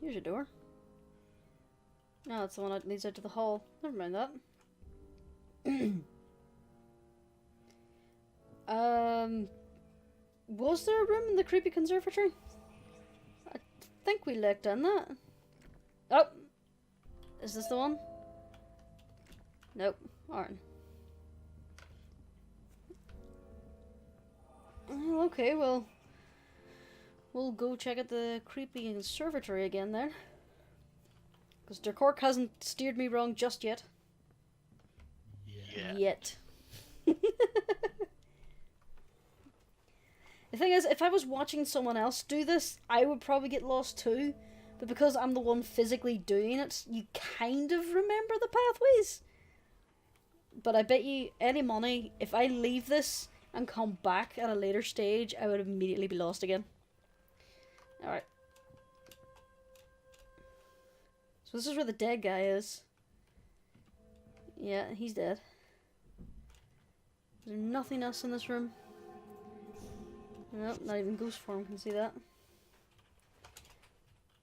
Here's a door. No, that's the one that leads out to the hall. Never mind that. Was there a room in the creepy conservatory? I think we looked in that. Oh! Is this the one? Nope. Alright. Okay, well... we'll go check out the creepy conservatory again then. Because Dirkork hasn't steered me wrong just yet. Yeah. Yet. The thing is, if I was watching someone else do this, I would probably get lost too. But because I'm the one physically doing it, you kind of remember the pathways. But I bet you any money, if I leave this and come back at a later stage, I would immediately be lost again. Alright. So this is where the dead guy is. Yeah, he's dead. Is there nothing else in this room? Nope, not even ghost form can see that.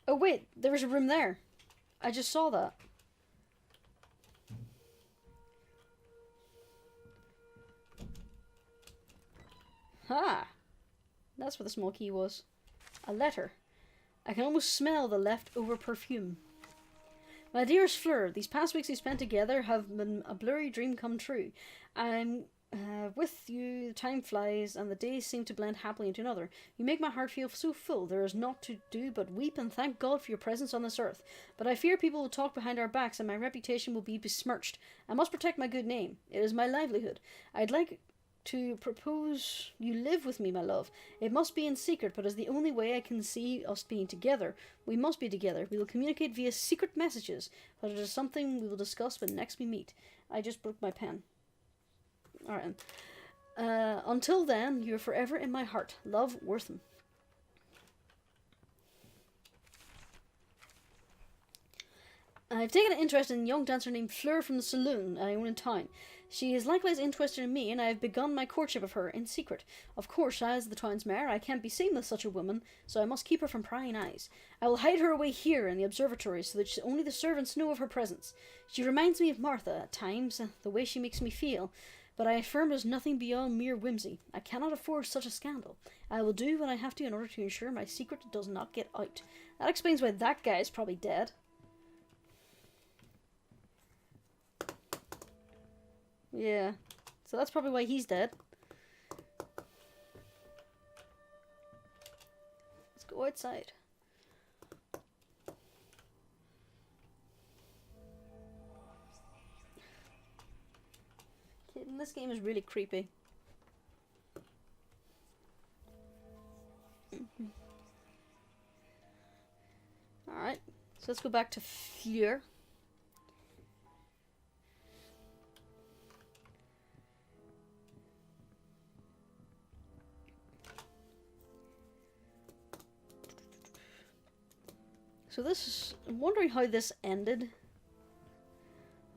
Oh wait, there was a room there. I just saw that. Ha! That's where the small key was. A letter. I can almost smell the leftover perfume. My dearest Fleur, these past weeks we spent together have been a blurry dream come true. I'm with you, time flies, and the days seem to blend happily into another. You make my heart feel so full. There is naught to do but weep and thank God for your presence on this earth. But I fear people will talk behind our backs, and my reputation will be besmirched. I must protect my good name. It is my livelihood. I'd like to propose you live with me, my love. It must be in secret, but as the only way I can see us being together, we must be together. We will communicate via secret messages, but it is something we will discuss when next we meet. I just broke my pen. Alright. Until then, you're forever in my heart. Love, Wortham. I've taken an interest in a young dancer named Fleur from the saloon I own in town. She is likewise interested in me, and I have begun my courtship of her in secret. Of course, as the town's mayor, I can't be seen with such a woman, so I must keep her from prying eyes. I will hide her away here in the observatory, so that only the servants know of her presence. She reminds me of Martha at times, the way she makes me feel, but I affirm it is nothing beyond mere whimsy. I cannot afford such a scandal. I will do what I have to in order to ensure my secret does not get out. That explains why that guy is probably dead. Yeah, so that's probably why he's dead. Let's go outside. Kidding, this game is really creepy. Alright, so let's go back to Fleur. So this is... I'm wondering how this ended.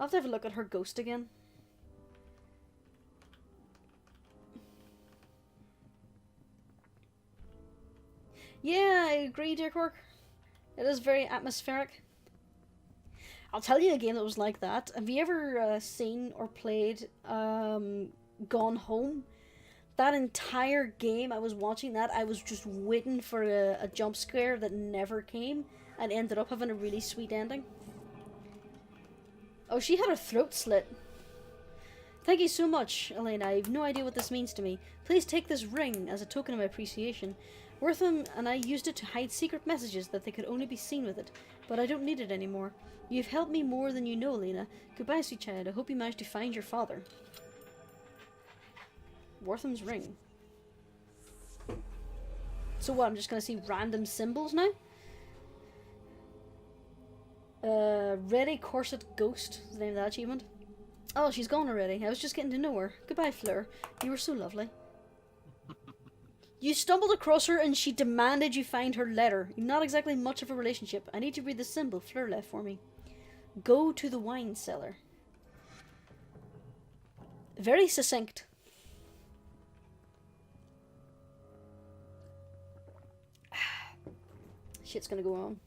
I'll have to have a look at her ghost again. Yeah, I agree, dear Cork. It is very atmospheric. I'll tell you a game that was like that. Have you ever seen or played Gone Home? That entire game, I was watching that, I was just waiting for a jump scare that never came. And ended up having a really sweet ending. Oh, she had her throat slit. Thank you so much, Elena. I have no idea what this means to me. Please take this ring as a token of my appreciation. Wortham and I used it to hide secret messages that they could only be seen with it, but I don't need it anymore. You've helped me more than you know, Elena. Goodbye, sweet child. I hope you manage to find your father. Wortham's ring. So what, I'm just gonna see random symbols now? Ready Corset Ghost is the name of that achievement. Oh, she's gone already. I was just getting to know her. Goodbye, Fleur. You were so lovely. You stumbled across her and she demanded you find her letter. Not exactly much of a relationship. I need to read the symbol Fleur left for me. Go to the wine cellar. Very succinct. Shit's gonna go on.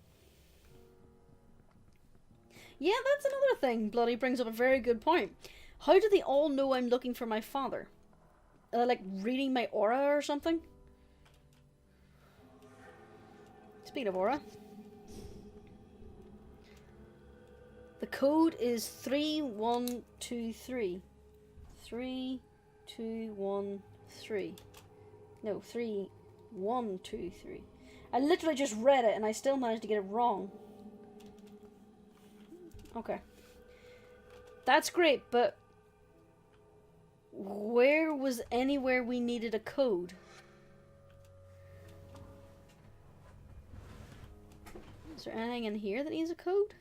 Yeah, that's another thing. Bloody brings up a very good point. How do they all know I'm looking for my father? Like reading my aura or something? Speaking of aura. The code is 3123. 3213. No, 3123. I literally just read it and I still managed to get it wrong. Okay. That's great, but where was anywhere we needed a code? Is there anything in here that needs a code?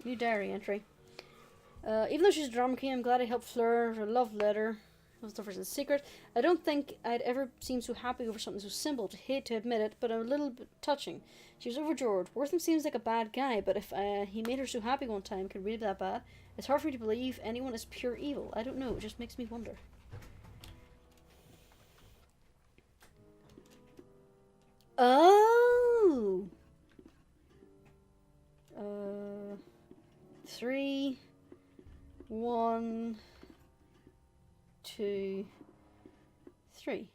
New diary entry. Even though she's a drama queen, I'm glad I helped Fleur. Her love letter. Most of in secret. I don't think I'd ever seem so happy over something so simple. Hate to admit it, but a little bit touching. She was overjoyed. Wortham seems like a bad guy, but if he made her so happy one time, could really be that bad? It's hard for me to believe anyone is pure evil. I don't know. It just makes me wonder. Oh. 3, 1, 2, 3.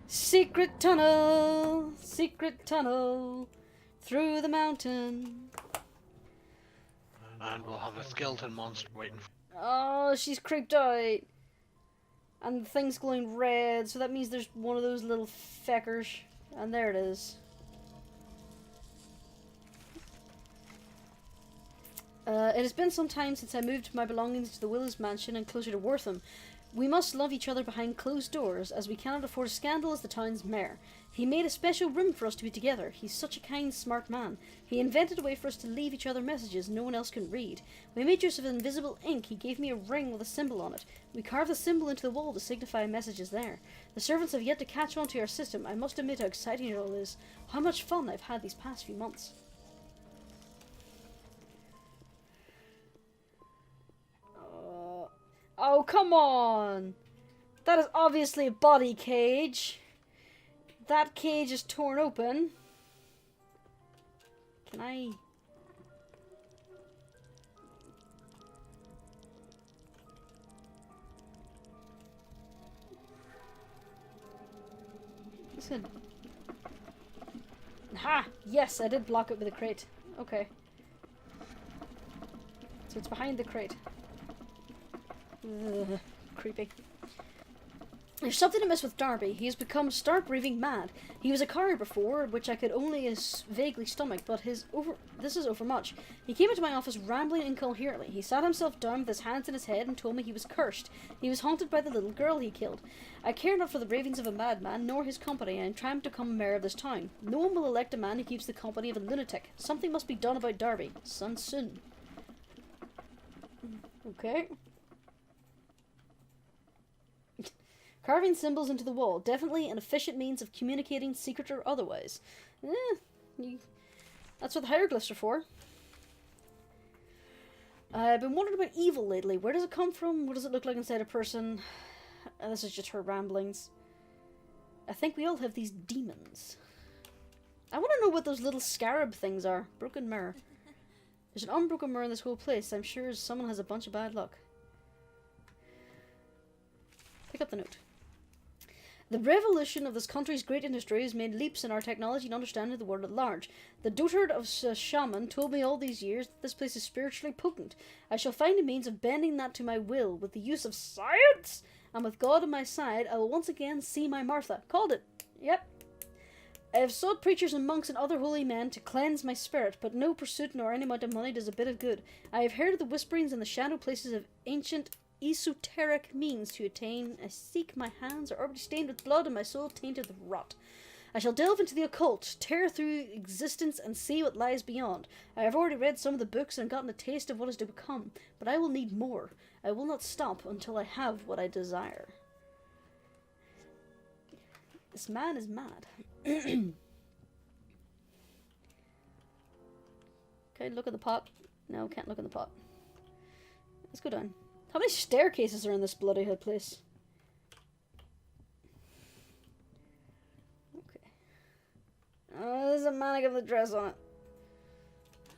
Secret tunnel, through the mountain. And we'll have a skeleton monster waiting for... Oh, she's creeped out. And the thing's glowing red, so that means there's one of those little feckers. And there it is. It has been some time since I moved my belongings to the Willows mansion and closer to Wortham. We must love each other behind closed doors, as we cannot afford a scandal as the town's mayor. He made a special room for us to be together. He's such a kind, smart man. He invented a way for us to leave each other messages no one else can read. We made use of invisible ink. He gave me a ring with a symbol on it. We carved the symbol into the wall to signify a message is there. The servants have yet to catch on to our system. I must admit how exciting it all is. How much fun I've had these past few months. Oh, come on! That is obviously a body cage. That cage is torn open. Can I... Listen. Ha! Yes, I did block it with a crate. Okay. So it's behind the crate. Ugh, creepy. There's something amiss with Darby. He has become stark raving mad. He was a coward before, which I could only vaguely stomach, but this is overmuch. He came into my office rambling incoherently. He sat himself down with his hands in his head and told me he was cursed. He was haunted by the little girl he killed. I care not for the ravings of a madman, nor his company, and I am trying to become mayor of this town. No one will elect a man who keeps the company of a lunatic. Something must be done about Darby. Soon. Okay. Carving symbols into the wall. Definitely an efficient means of communicating, secret or otherwise. That's what the hieroglyphs are for. I've been wondering about evil lately. Where does it come from? What does it look like inside a person? This is just her ramblings. I think we all have these demons. I want to know what those little scarab things are. Broken mirror. There's an unbroken mirror in this whole place. I'm sure someone has a bunch of bad luck. Pick up the note. The revolution of this country's great industry has made leaps in our technology and understanding of the world at large. The dotard of a shaman told me all these years that this place is spiritually potent. I shall find a means of bending that to my will with the use of science, and with God on my side, I will once again see my Martha. Called it. Yep. I have sought preachers and monks and other holy men to cleanse my spirit, but no pursuit nor any amount of money does a bit of good. I have heard of the whisperings in the shadow places of ancient esoteric means to attain. I seek. My hands are already stained with blood and my soul tainted with rot. I shall delve into the occult, tear through existence and see what lies beyond. I have already read some of the books and gotten a taste of what is to become, but I will need more. I will not stop until I have what I desire. This man is mad. Can I look at the pot? No, can't look in the pot. Let's go down. How many staircases are in this bloody hood place? Okay. Oh, there's a mannequin with a dress on it.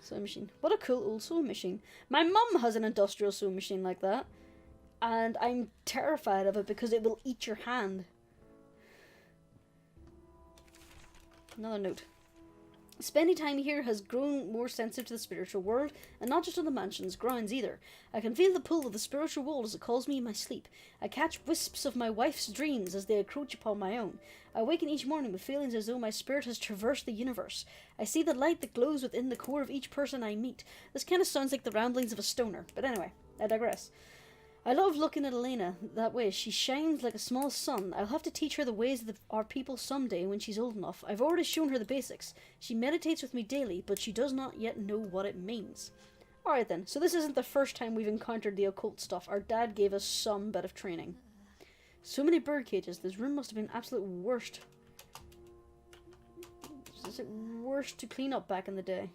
Sewing machine. What a cool old sewing machine. My mum has an industrial sewing machine like that. And I'm terrified of it because it will eat your hand. Another note. Spending time here has grown more sensitive to the spiritual world, and not just on the mansion's grounds either. I can feel the pull of the spiritual world as it calls me in my sleep. I catch wisps of my wife's dreams as they encroach upon my own. I awaken each morning with feelings as though my spirit has traversed the universe. I see the light that glows within the core of each person I meet. This kind of sounds like the ramblings of a stoner, but anyway, I digress. I love looking at Elena that way. She shines like a small sun. I'll have to teach her the ways of our people someday when she's old enough. I've already shown her the basics. She meditates with me daily, but she does not yet know what it means. Alright then, so this isn't the first time we've encountered the occult stuff. Our dad gave us some bit of training. So many bird cages. This room must have been absolute worst. Is it worst to clean up back in the day?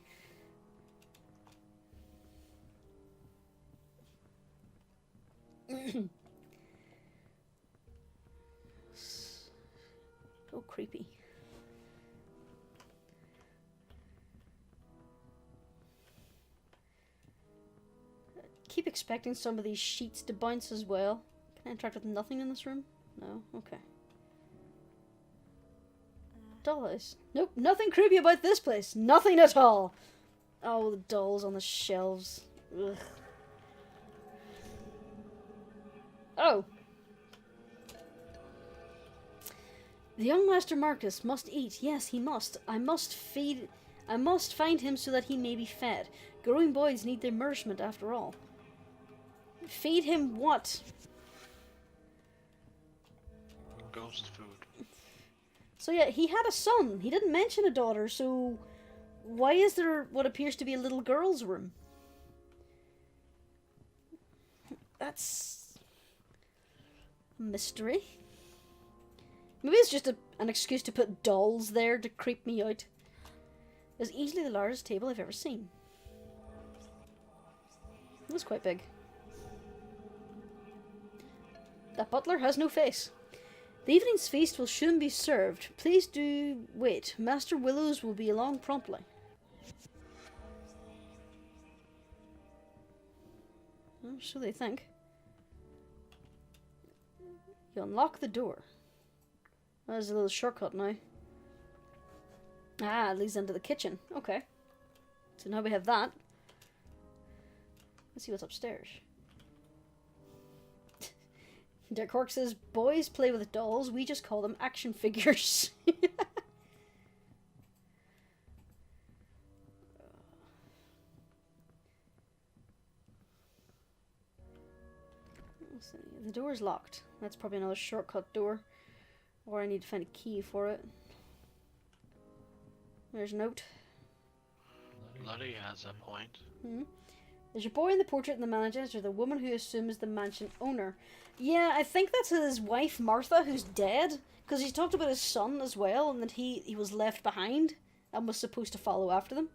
So creepy. Keep expecting some of these sheets to bounce as well. Can I interact with nothing in this room? No? Okay. Dolls. Nope, nothing creepy about this place. Nothing at all. Oh, the dolls on the shelves. Ugh. Oh. The young Master Marcus must eat. Yes, he must. I must feed I must find him so that he may be fed. Growing boys need their nourishment after all. Feed him what? Ghost food. So yeah, he had a son. He didn't mention a daughter, so why is there what appears to be a little girl's room? That's a mystery. Maybe it's just an excuse to put dolls there to creep me out. It's easily the largest table I've ever seen. That's quite big. That butler has no face. The evening's feast will soon be served. Please do wait. Master Willows will be along promptly. Well, so they think. You unlock the door. There's a little shortcut now. Ah, it leads into the kitchen. Okay. So now we have that. Let's see what's upstairs. Dirk Cork says, boys play with dolls, we just call them action figures. Let's see. The door is locked. That's probably another shortcut door. Or I need to find a key for it. There's a note. Luddy has a point. There's your boy in the portrait and the manager, or the woman who assumes the mansion owner. Yeah, I think that's his wife, Martha, who's dead. Because he talked about his son as well, and that he was left behind and was supposed to follow after them.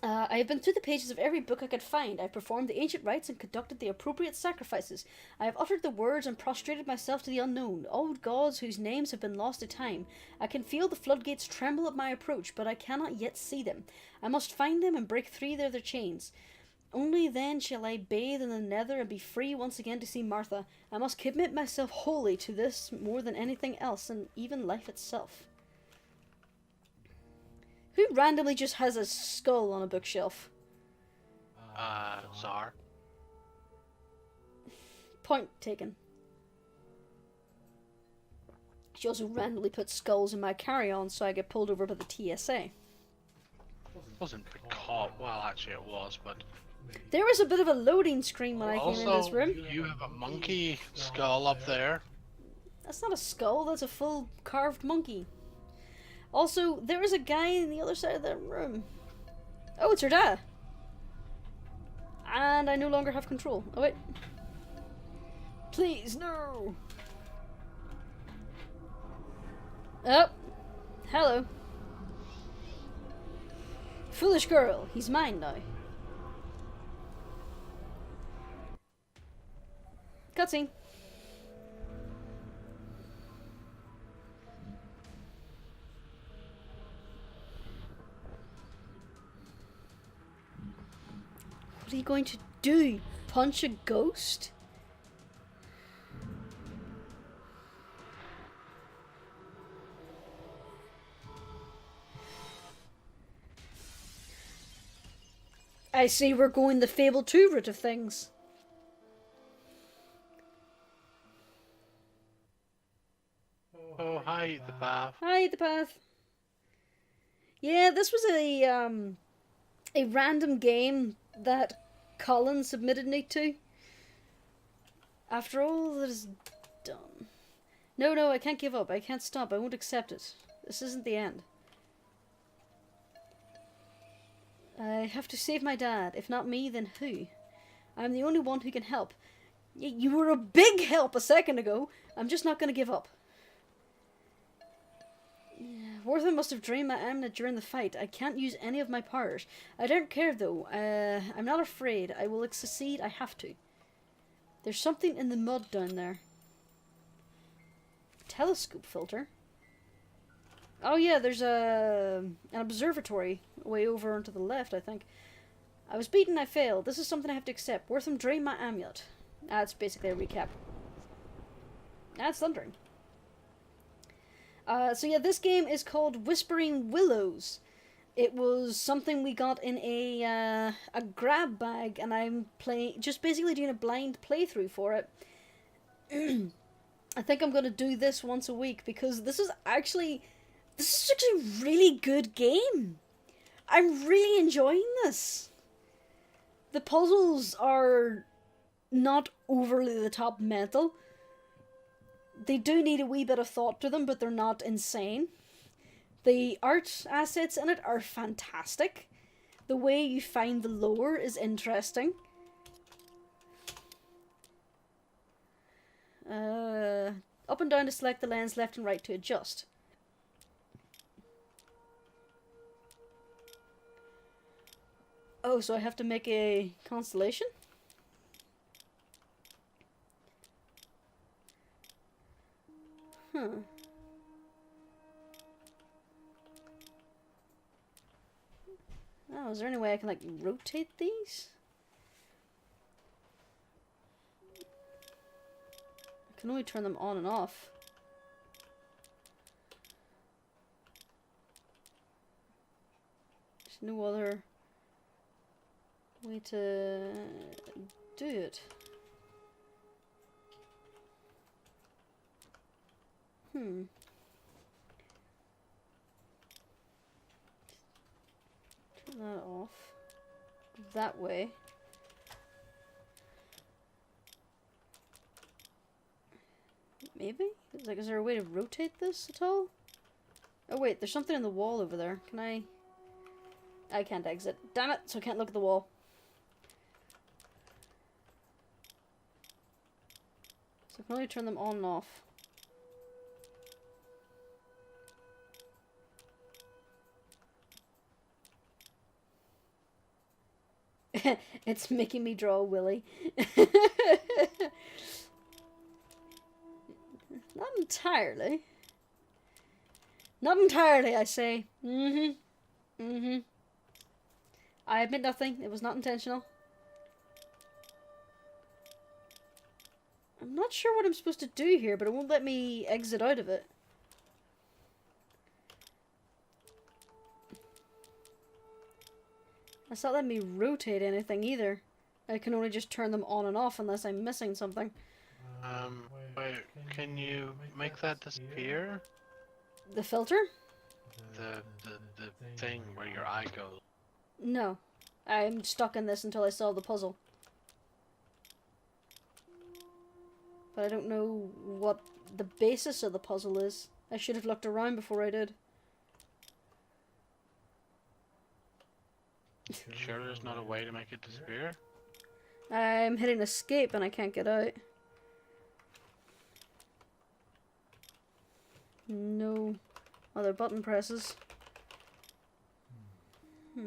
I have been through the pages of every book I could find. I performed the ancient rites and conducted the appropriate sacrifices. I have uttered the words and prostrated myself to the unknown, old gods whose names have been lost to time. I can feel the floodgates tremble at my approach, but I cannot yet see them. I must find them and break free their chains. Only then shall I bathe in the nether and be free once again to see Martha. I must commit myself wholly to this more than anything else, and even life itself. Who randomly just has a skull on a bookshelf? Czar. Point taken. She also randomly put skulls in my carry-on so I get pulled over by the TSA. It wasn't because, well, actually it was, but... There was a bit of a loading screen when I came in this room. You have a monkey skull up there. That's not a skull, that's a full carved monkey. Also, there is a guy on the other side of the room. Oh, it's her dad. And I no longer have control. Oh, wait. Please, no. Oh. Hello. Foolish girl. He's mine now. Cutscene. What are you going to do? Punch a ghost? I see we're going the Fable 2 route of things. Oh, hi, the path. Hi, the path. Yeah, this was a random game that Colin submitted me to. After all that is done. No, I can't give up. I can't stop. I won't accept it. This isn't the end. I have to save my dad. If not me, then who? I'm the only one who can help. You were a big help a second ago. I'm just not going to give up. Wortham must have drained my amnet during the fight. I can't use any of my powers. I don't care though. I'm not afraid. I will succeed. I have to. There's something in the mud down there. Telescope filter. Oh yeah, there's an observatory way over onto the left, I think. I was beaten, I failed. This is something I have to accept. Wortham drained my amulet. That's basically a recap. That's thundering. So yeah, this game is called Whispering Willows. It was something we got in a grab bag, and I'm just basically doing a blind playthrough for it. I think I'm going to do this once a week, because this is actually This is actually a really good game. I'm really enjoying this. The puzzles are not overly the top mental. They do need a wee bit of thought to them, but they're not insane. The art assets in it are fantastic. The way you find the lore is interesting. Up and down to select the lens, left and right to adjust. Oh, so I have to make a constellation? Huh. Oh, is there any way I can, like, rotate these? I can only turn them on and off. There's no other way to do it. Turn that off. That way. Maybe? Like, is there a way to rotate this at all? Oh wait, there's something in the wall over there. Can I... I can't exit. Damn it, so I can't look at the wall. So I can only turn them on and off. It's making me draw a willy. Not entirely. Not entirely, I say. I admit nothing. It was not intentional. I'm not sure what I'm supposed to do here, but it won't let me exit out of it. It's not letting me rotate anything either. I can only just turn them on and off unless I'm missing something. Wait, can you make that disappear? The filter? The thing where your eye goes. No. I'm stuck in this until I solve the puzzle. But I don't know what the basis of the puzzle is. I should have looked around before I did. Sure there's not a way to make it disappear? I'm hitting escape and I can't get out. No other button presses. I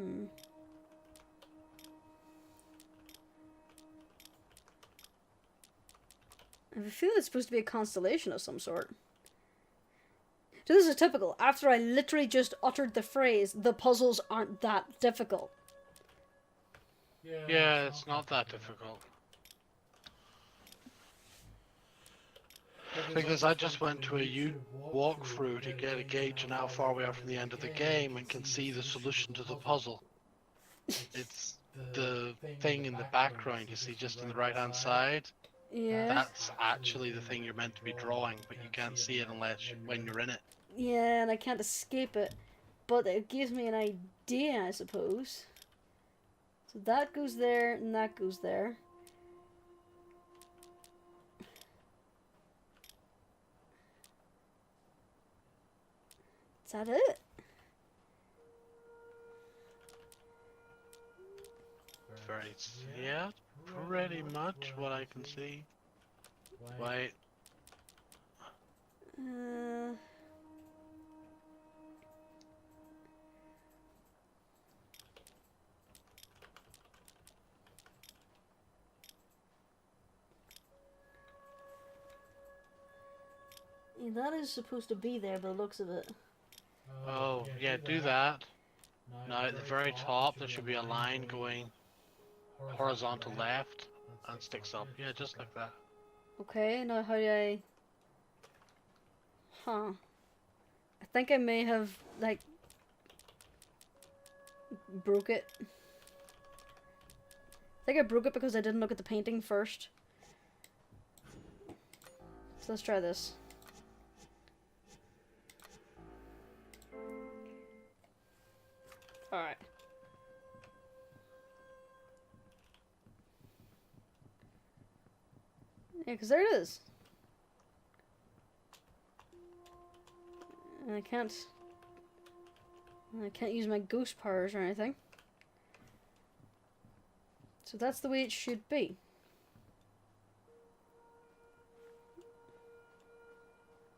have a feeling it's supposed to be a constellation of some sort. So this is typical. After I literally just uttered the phrase, the puzzles aren't that difficult. Yeah, it's not that difficult. Because I just went to a walkthrough to get a gauge on how far we are from the end of the game and can see the solution to the puzzle. It's the thing in the background you see just on the right hand side. Yeah. That's actually the thing you're meant to be drawing, but you can't see it unless when you're in it. Yeah, and I can't escape it. But it gives me an idea, I suppose. So that goes there, and that goes there. Is that it? Very, yeah, pretty much what I can see. Wait. Yeah, that is supposed to be there by the looks of it. Oh, yeah, do that. Now at the very top there should be a line going horizontal left and sticks up. Yeah, just like that. Okay, now how do I... Huh. I think I may have, like... broke it. I think I broke it because I didn't look at the painting first. So let's try this. Alright. Yeah, because there it is. And I can't use my ghost powers or anything. So that's the way it should be.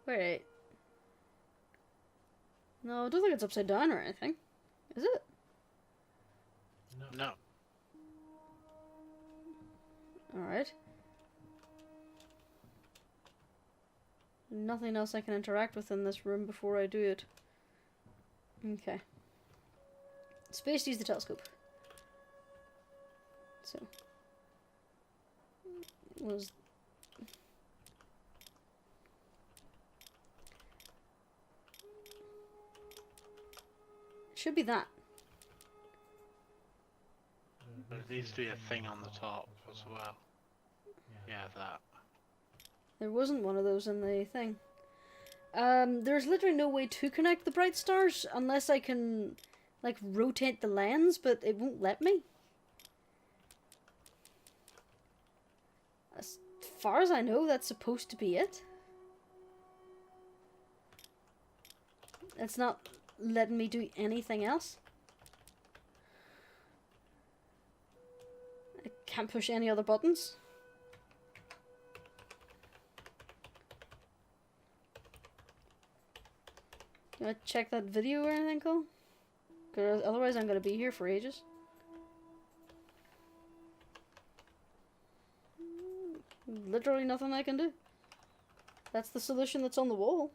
Wait. No, I don't think it's upside down or anything. Is it? No. Alright. Nothing else I can interact with in this room before I do it. Okay. Space to use the telescope. So. Was. Should be that. There needs to be a thing on the top as well. Yeah, that. There wasn't one of those in the thing. There's literally no way to connect the bright stars unless I can, like, rotate the lens, but it won't let me. As far as I know, that's supposed to be it. It's not letting me do anything else. I can't push any other buttons. Do I check that video or anything, Cole? Because otherwise I'm going to be here for ages. Literally nothing I can do. That's the solution that's on the wall.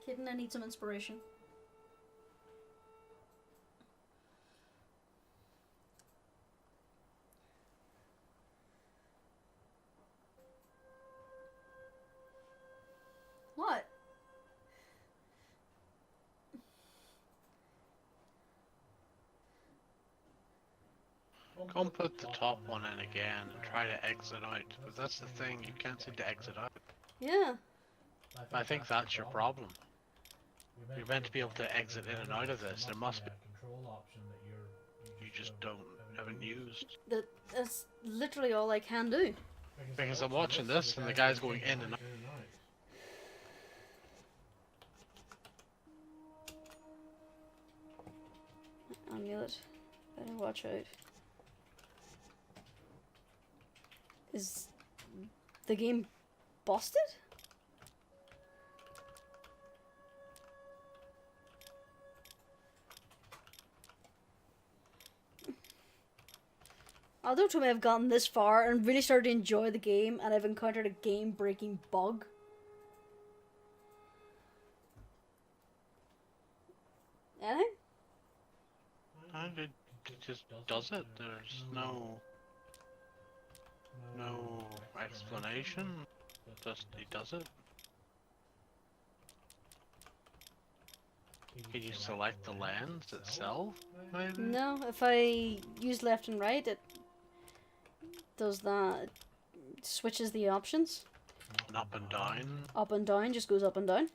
Kitten, I need some inspiration. What? Go and put the top one in again and try to exit out. But that's the thing, you can't seem to exit out. Yeah. I think that's your problem. You're meant to be able to exit in and out of this. There must be. You just haven't used. That's literally all I can do. Because I'm watching this and the guy's going in and out. Amulet. Better watch out. Is the game busted? I don't tell me I've gotten this far and really started to enjoy the game and I've encountered a game-breaking bug. Anything? And it just does it. There's no explanation. Just he does it. Can you select the lens itself? Maybe? No, if I use left and right, it does that. It switches the options. And up and down. Up and down just goes up and down.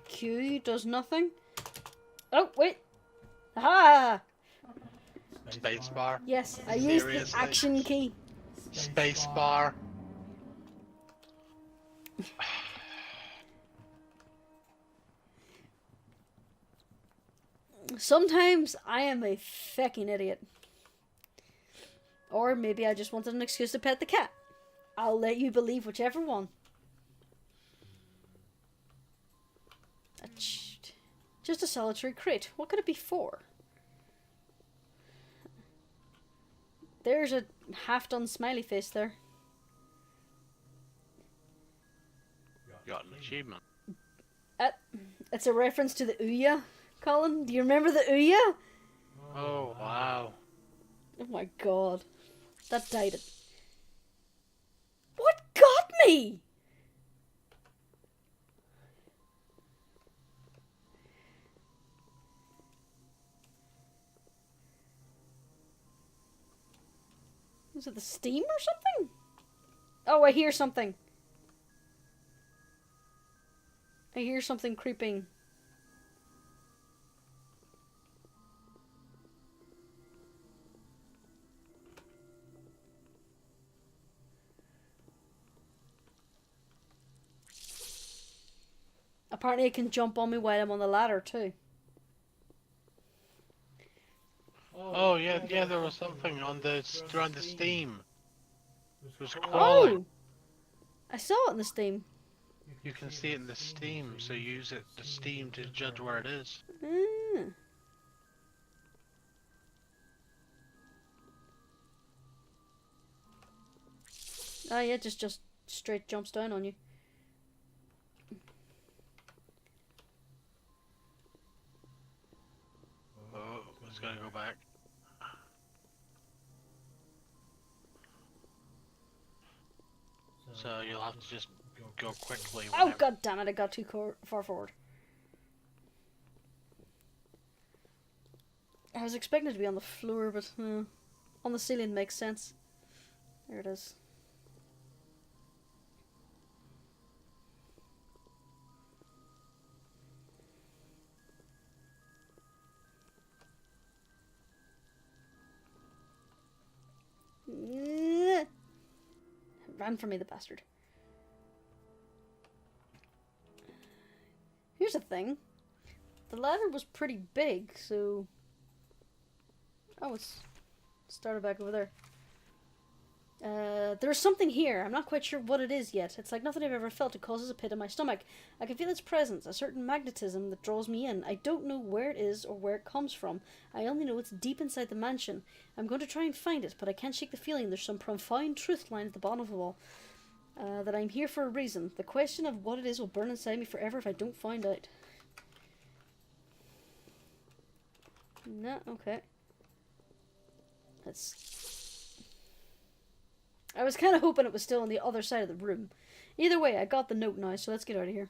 Q does nothing. Oh, wait. Aha! Spacebar. Yes, I used the Seriously? action key. Spacebar. Sometimes I am a fecking idiot. Or maybe I just wanted an excuse to pet the cat. I'll let you believe whichever one. Just a solitary crate. What could it be for? There's a half-done smiley face there. Got an achievement. It's a reference to the Ouya, Colin. Do you remember the Ouya? Oh, wow. Oh my god. That died it. What got me? Is it the steam or something? Oh, I hear something. I hear something creeping. Apparently it can jump on me while I'm on the ladder too. Oh yeah, yeah. There was something on the around the steam. It was crawling. Oh! I saw it in the steam. You can see it in the steam, so use it the steam to judge where it is. Ah. Oh yeah, just straight jumps down on you. Oh, it's gonna go back. So you'll have to just go quickly. Oh whenever- god damn it, I got too far forward. I was expecting it to be on the floor, but on the ceiling makes sense. There it is. Ran from me, the bastard. Here's the thing. The ladder was pretty big, so... Oh, it's started back over there. There's something here. I'm not quite sure what it is yet. It's like nothing I've ever felt. It causes a pit in my stomach. I can feel its presence, a certain magnetism that draws me in. I don't know where it is or where it comes from. I only know it's deep inside the mansion. I'm going to try and find it, but I can't shake the feeling there's some profound truth lying at the bottom of it all. That I'm here for a reason. The question of what it is will burn inside me forever if I don't find out. No, okay. I was kind of hoping it was still on the other side of the room. Either way, I got the note now, so let's get out of here.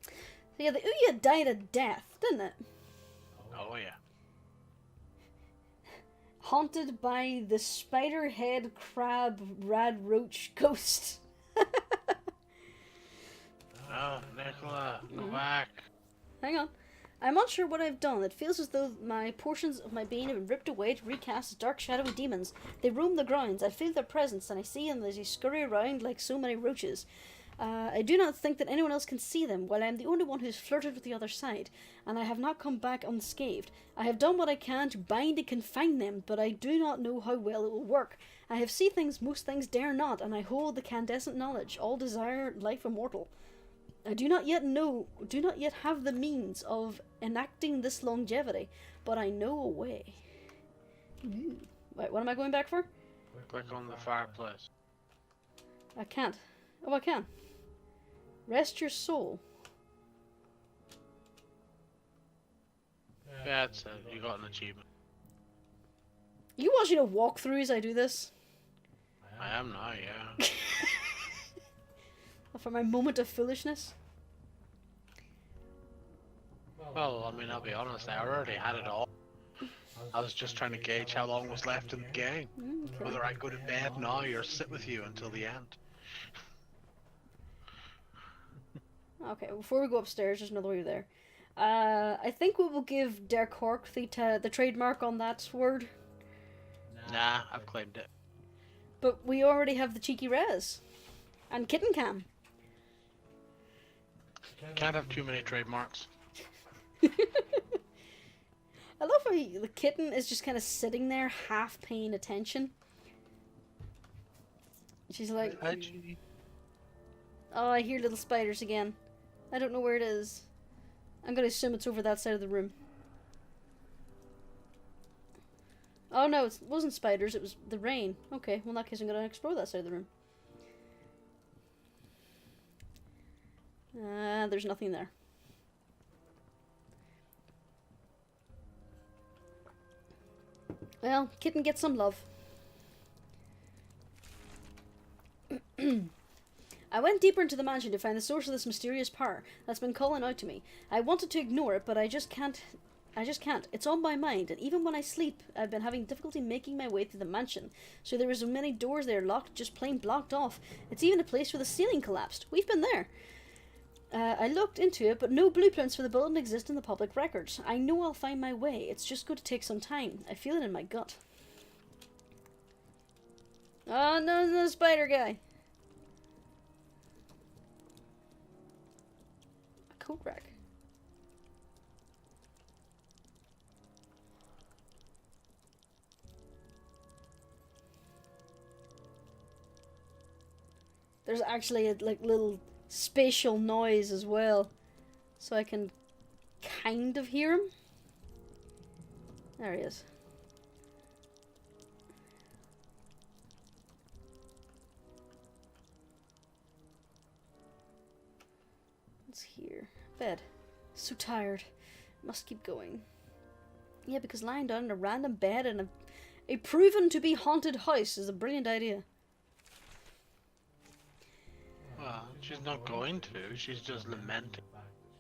So yeah, the Ouya died a death, didn't it? Oh yeah. Haunted by the spider head crab rad roach ghost. Oh, Nicola, go back. Hang on. I'm unsure what I've done. It feels as though my portions of my being have been ripped away to recast as dark, shadowy demons. They roam the grounds. I feel their presence, and I see them as they scurry around like so many roaches. I do not think that anyone else can see them, while I am the only one who's flirted with the other side, and I have not come back unscathed. I have done what I can to bind and confine them, but I do not know how well it will work. I have seen things most things dare not, and I hold the candescent knowledge, all desire life immortal. I do not yet have the means of enacting this longevity, but I know a way. Ooh. Wait, what am I going back for? Click on the fireplace. I can't. Oh, I can. Rest your soul. Yeah, that's it. You got an achievement. You watching a walkthrough as I do this? I am now, yeah. For my moment of foolishness? Well, I mean, I'll be honest, I already had it all. I was just trying to gauge how long was left in the game. Okay. Whether I go to bed now or sit with you until the end. Okay, before we go upstairs, there's another way there. I think we will give Der Cork the trademark on that word. Nah, I've claimed it. But we already have the cheeky res. And Kitten Cam. Can't have too many trademarks. I love how the kitten is just kind of sitting there, half paying attention. She's like, oh, I hear little spiders again. I don't know where it is. I'm going to assume it's over that side of the room. Oh no, it wasn't spiders, it was the rain. Okay, well in that case I'm going to explore that side of the room. There's nothing there. Well, kitten gets some love. I went deeper into the mansion to find the source of this mysterious power that's been calling out to me. I wanted to ignore it, but I just can't I just can't. It's on my mind, and even when I sleep, I've been having difficulty making my way through the mansion. So there are so many doors there locked, just plain blocked off. It's even a place where the ceiling collapsed. We've been there. I looked into it, but no blueprints for the building exist in the public records. I know I'll find my way. It's just going to take some time. I feel it in my gut. Oh, no, the spider guy. A coat rack. There's actually a little spatial noise as well, so I can kind of hear him. There he is. What's here? Bed. So tired. Must keep going. Yeah, because lying down in a random bed in a proven to be haunted house is a brilliant idea. Well, she's not going to. She's just lamenting.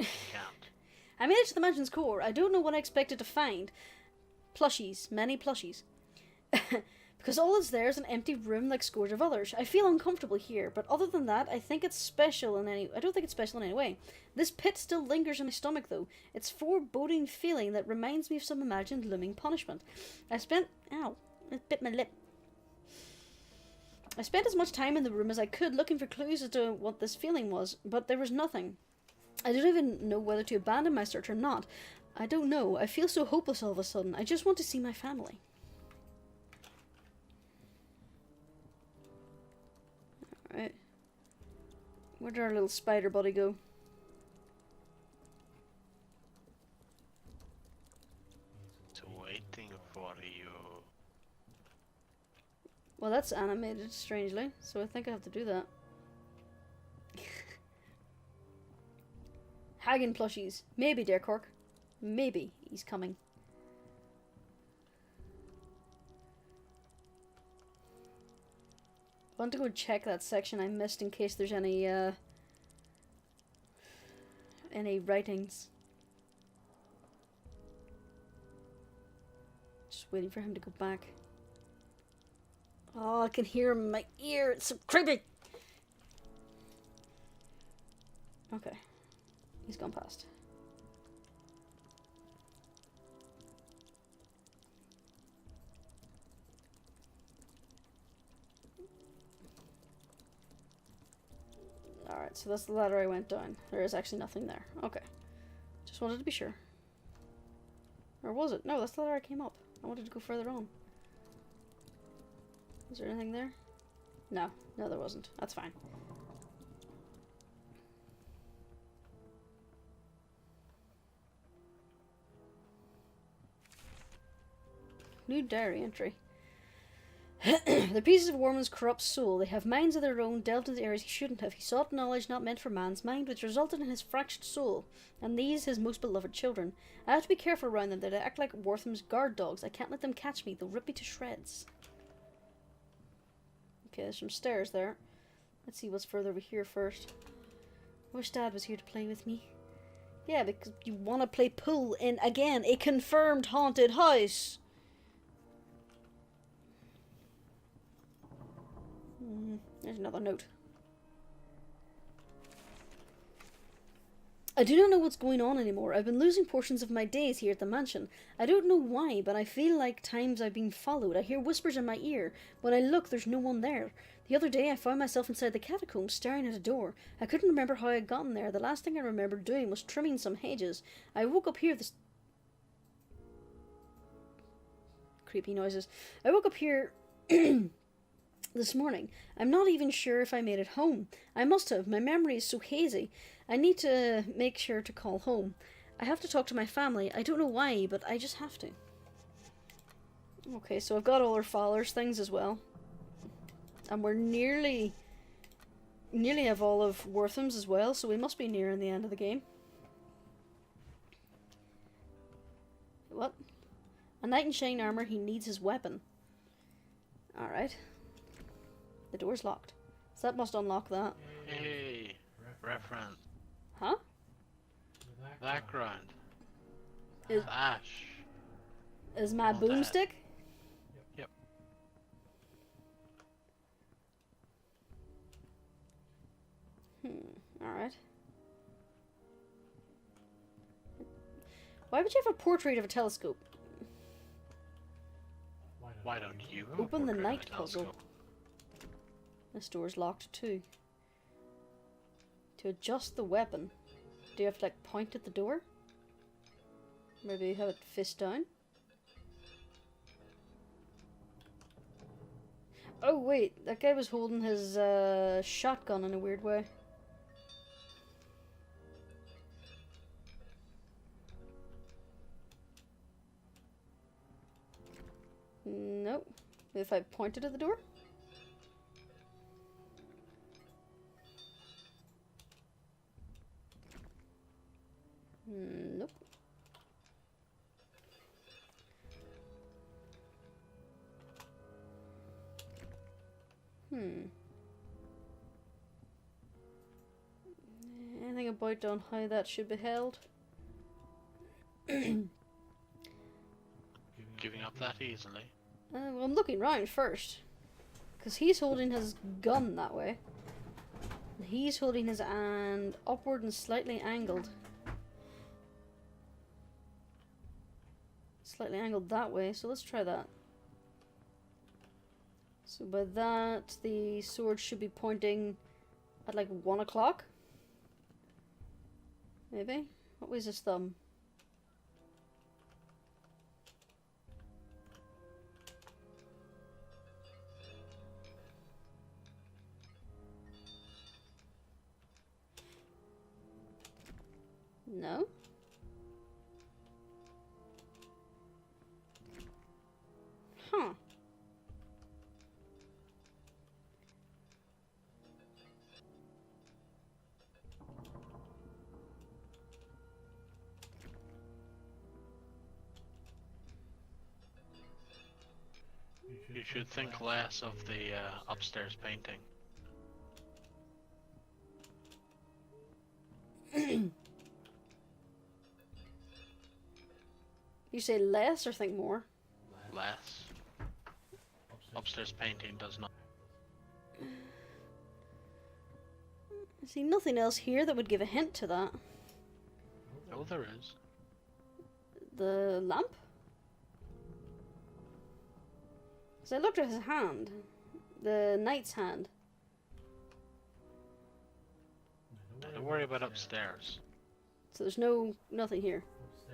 She can't. I made it to the mansion's core. I don't know what I expected to find. Plushies. Many plushies. Because all that's there is an empty room like scores of others. I feel uncomfortable here, but other than that, I don't think it's special in any way. This pit still lingers in my stomach, though. It's a foreboding feeling that reminds me of some imagined looming punishment. Ow, it bit my lip. I spent as much time in the room as I could looking for clues as to what this feeling was, but there was nothing. I don't even know whether to abandon my search or not. I don't know. I feel so hopeless all of a sudden. I just want to see my family. Alright. Where did our little spider buddy go? It's waiting for you. Well, that's animated, strangely, so I think I have to do that. Hagen plushies. Maybe, dear Cork. Maybe he's coming. I want to go check that section I missed in case there's any writings. Just waiting for him to go back. Oh, I can hear him in my ear. It's so creepy. Okay. He's gone past. Alright, so that's the ladder I went down. There is actually nothing there. Okay. Just wanted to be sure. Or was it? No, that's the ladder I came up. I wanted to go further on. Is there anything there? No. No, there wasn't. That's fine. New diary entry. The pieces of a woman's corrupt soul. They have minds of their own, delved into areas he shouldn't have. He sought knowledge not meant for man's mind, which resulted in his fractured soul, and these his most beloved children. I have to be careful around them. They act like Wortham's guard dogs. I can't let them catch me. They'll rip me to shreds. Okay, there's some stairs there. Let's see what's further over here first. I wish Dad was here to play with me. Yeah, because you want to play pool in, again, a confirmed haunted house. There's another note. I do not know what's going on anymore. I've been losing portions of my days here at the mansion. I don't know why, but I feel like times I've been followed. I hear whispers in my ear. When I look, there's no one there. The other day, I found myself inside the catacombs, staring at a door. I couldn't remember how I had gotten there. The last thing I remembered doing was trimming some hedges. I woke up here creepy noises. I woke up here this morning. I'm not even sure if I made it home. I must have. My memory is so hazy. I need to make sure to call home. I have to talk to my family. I don't know why, but I just have to. Okay, so I've got all our father's things as well. And we're nearly have all of Wortham's as well, so we must be nearing the end of the game. What? A knight in shining armor, he needs his weapon. Alright. The door's locked. So that must unlock that. Hey, reference. Huh? Background. Flash. Is my Want that. boomstick? Yep. Alright. Why would you have a portrait of a telescope? Why don't you have a Open the portrait of a night puzzle. telescope? This door's locked too. To adjust the weapon, do you have to like point at the door? Maybe have it fist down? Oh wait, that guy was holding his shotgun in a weird way. Nope. If I pointed at the door? Nope. Anything about on how that should be held? Giving up that easily. Well, I'm looking round first. Because he's holding his gun that way. And he's holding his hand upward and slightly angled. Slightly angled that way, so let's try that. So by that, the sword should be pointing at like 1 o'clock. Maybe? What was his thumb? No? Huh. You should think less of the upstairs painting. You say less or think more? Less. Upstairs painting does not. I see nothing else here that would give a hint to that. Oh, there is. The lamp? Because I looked at his hand. The knight's hand. Don't worry about upstairs. So there's nothing here.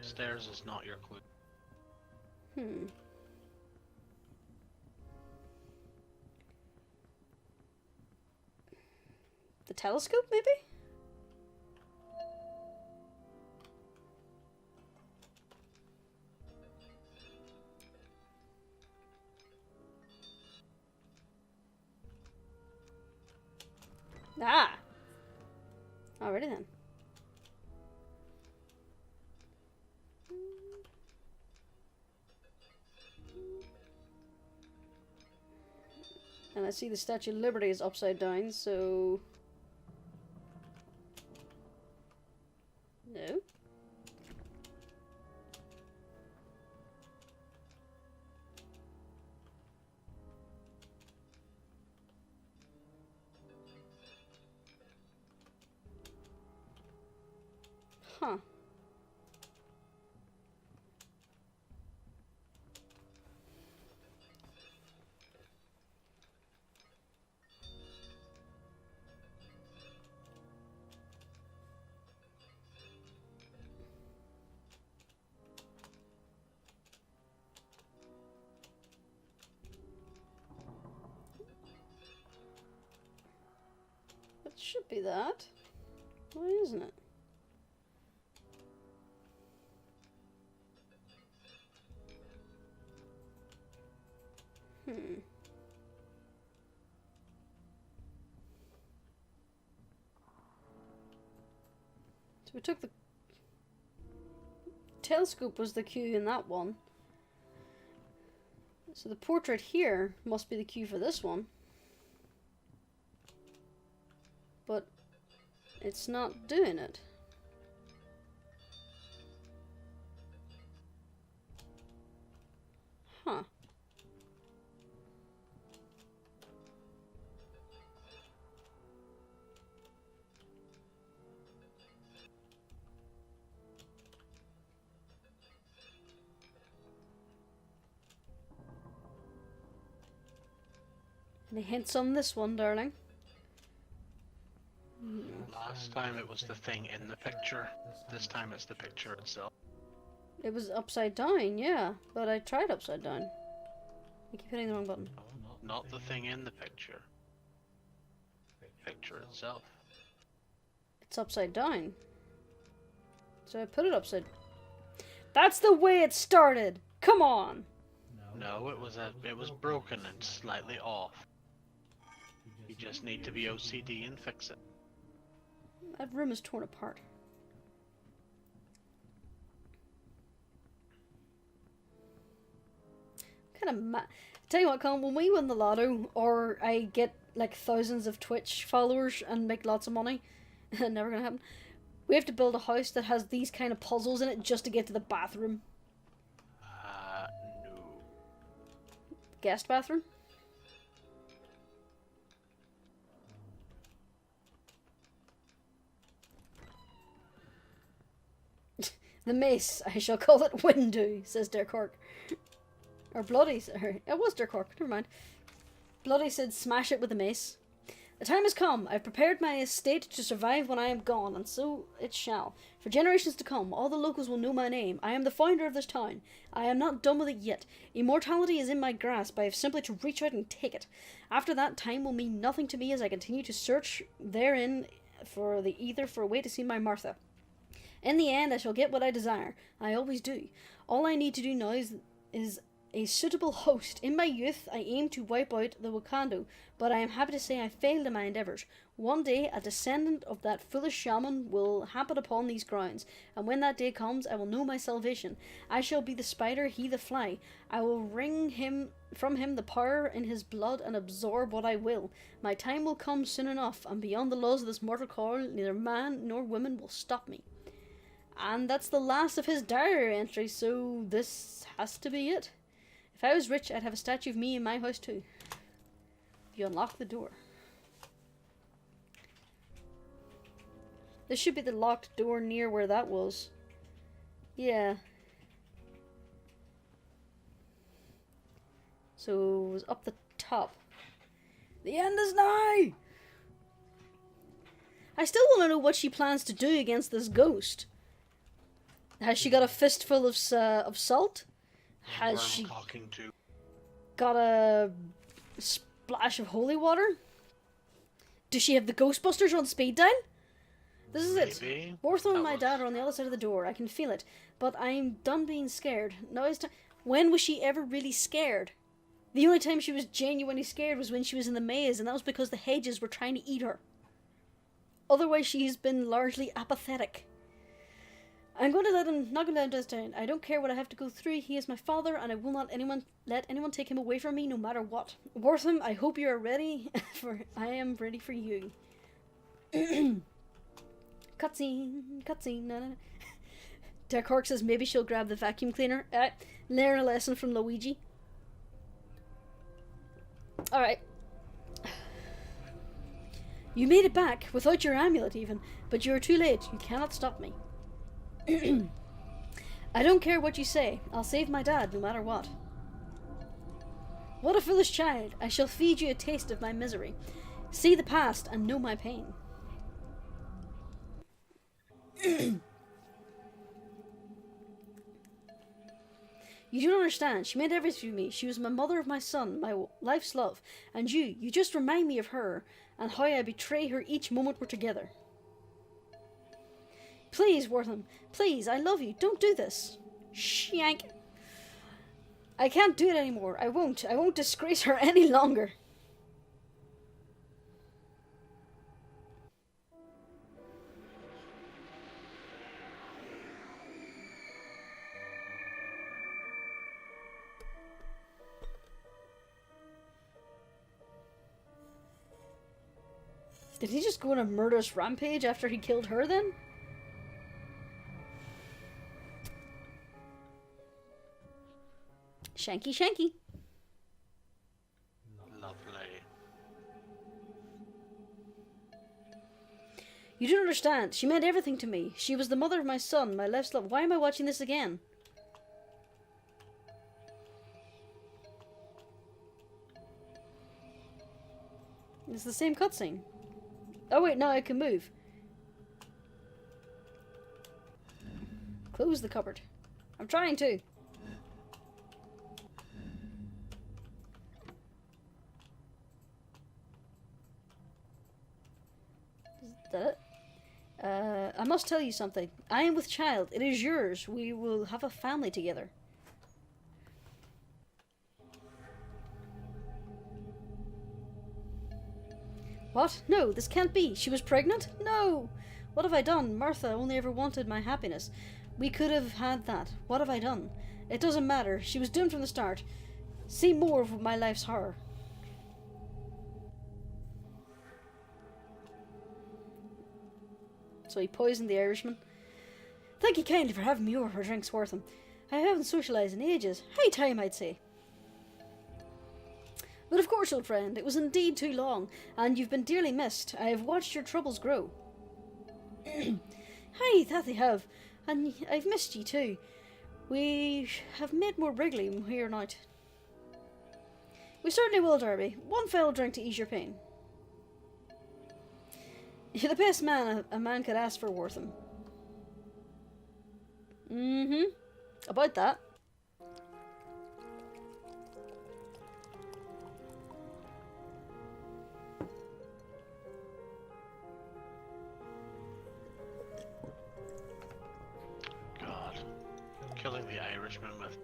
Stairs is not your clue. The telescope, maybe? Ah! Alrighty then. And I see the Statue of Liberty is upside down, so... No? Huh. It should be that. Why isn't it? So we took the telescope was the cue in that one. So the portrait here must be the cue for this one. But it's not doing it. Any hints on this one, darling? Last time it was the thing in the picture. This time it's the picture itself. It was upside down, yeah. But I tried upside down. I keep hitting the wrong button. No, not the thing in the picture. Picture itself. It's upside down. So I put it upside... That's the way it started! Come on! No, it was broken and slightly off. You just need to be OCD and fix it. That room is torn apart. Kind of tell you what, Colin, when we win the lotto, or I get like thousands of Twitch followers and make lots of money, never gonna happen, we have to build a house that has these kind of puzzles in it just to get to the bathroom. No. Guest bathroom? The mace, I shall call it Windu, says Dirk. Or Bloody, sorry. It was Dirk, never mind. Bloody said smash it with the mace. The time has come. I've prepared my estate to survive when I am gone, and so it shall. For generations to come, all the locals will know my name. I am the founder of this town. I am not done with it yet. Immortality is in my grasp. I have simply to reach out and take it. After that, time will mean nothing to me as I continue to search therein for the ether for a way to see my Martha. In the end, I shall get what I desire. I always do. All I need to do now is a suitable host. In my youth, I aimed to wipe out the Wakando, but I am happy to say I failed in my endeavours. One day, a descendant of that foolish shaman will happen upon these grounds, and when that day comes, I will know my salvation. I shall be the spider, he the fly. I will wring from him the power in his blood and absorb what I will. My time will come soon enough, and beyond the laws of this mortal coil, neither man nor woman will stop me. And that's the last of his diary entry, so this has to be it. If I was rich, I'd have a statue of me in my house too. You unlock the door. This should be the locked door near where that was. Yeah. So it was up the top. The end is nigh! I still want to know what she plans to do against this ghost. Has she got a fistful of salt? Has she got a splash of holy water? Does she have the Ghostbusters on speed dial? This is Maybe. it. Wartham and my dad are on the other side of the door. I can feel it. But I'm done being scared. Now it's time. When was she ever really scared? The only time she was genuinely scared was when she was in the maze, and that was because the hedges were trying to eat her. Otherwise, she's been largely apathetic. I'm going to knock him down this town. I don't care what I have to go through. He is my father, and I will not let anyone take him away from me, no matter what. Wortham, I hope you are ready. I am ready for you. Cutscene. No. Dark Hork says maybe she'll grab the vacuum cleaner. Learn a lesson from Luigi. Alright. You made it back, without your amulet even, but you are too late. You cannot stop me. I don't care what you say. I'll save my dad no matter what. What a foolish child. I shall feed you a taste of my misery. See the past and know my pain. You don't understand. She meant everything to me. She was my mother of my son, my life's love. And you just remind me of her and how I betray her each moment we're together. Please, Wortham. Please, I love you. Don't do this. Shank. I can't do it anymore. I won't. I won't disgrace her any longer. Did he just go on a murderous rampage after he killed her then? Shanky. Lovely. You don't understand. She meant everything to me. She was the mother of my son, my life's love. Why am I watching this again? It's the same cutscene. Oh wait, now I can move. Close the cupboard. I'm trying to. Is that it? I must tell you something. I am with child. It is yours. We will have a family together. What? No, this can't be. She was pregnant? No! What have I done? Martha only ever wanted my happiness. We could have had that. What have I done? It doesn't matter. She was doomed from the start. See more of my life's horror. So he poisoned the Irishman. Thank you kindly for having me over for drinks worth them. I haven't socialised in ages. High time, I'd say. But of course, old friend, it was indeed too long, and you've been dearly missed. I have watched your troubles grow. Hi, that they have, and I've missed ye too. We have met more regularly here and out. We certainly will, Darby. One fell drink to ease your pain. You're the best man a man could ask for, Wortham. About that. God. Killing the Irishman with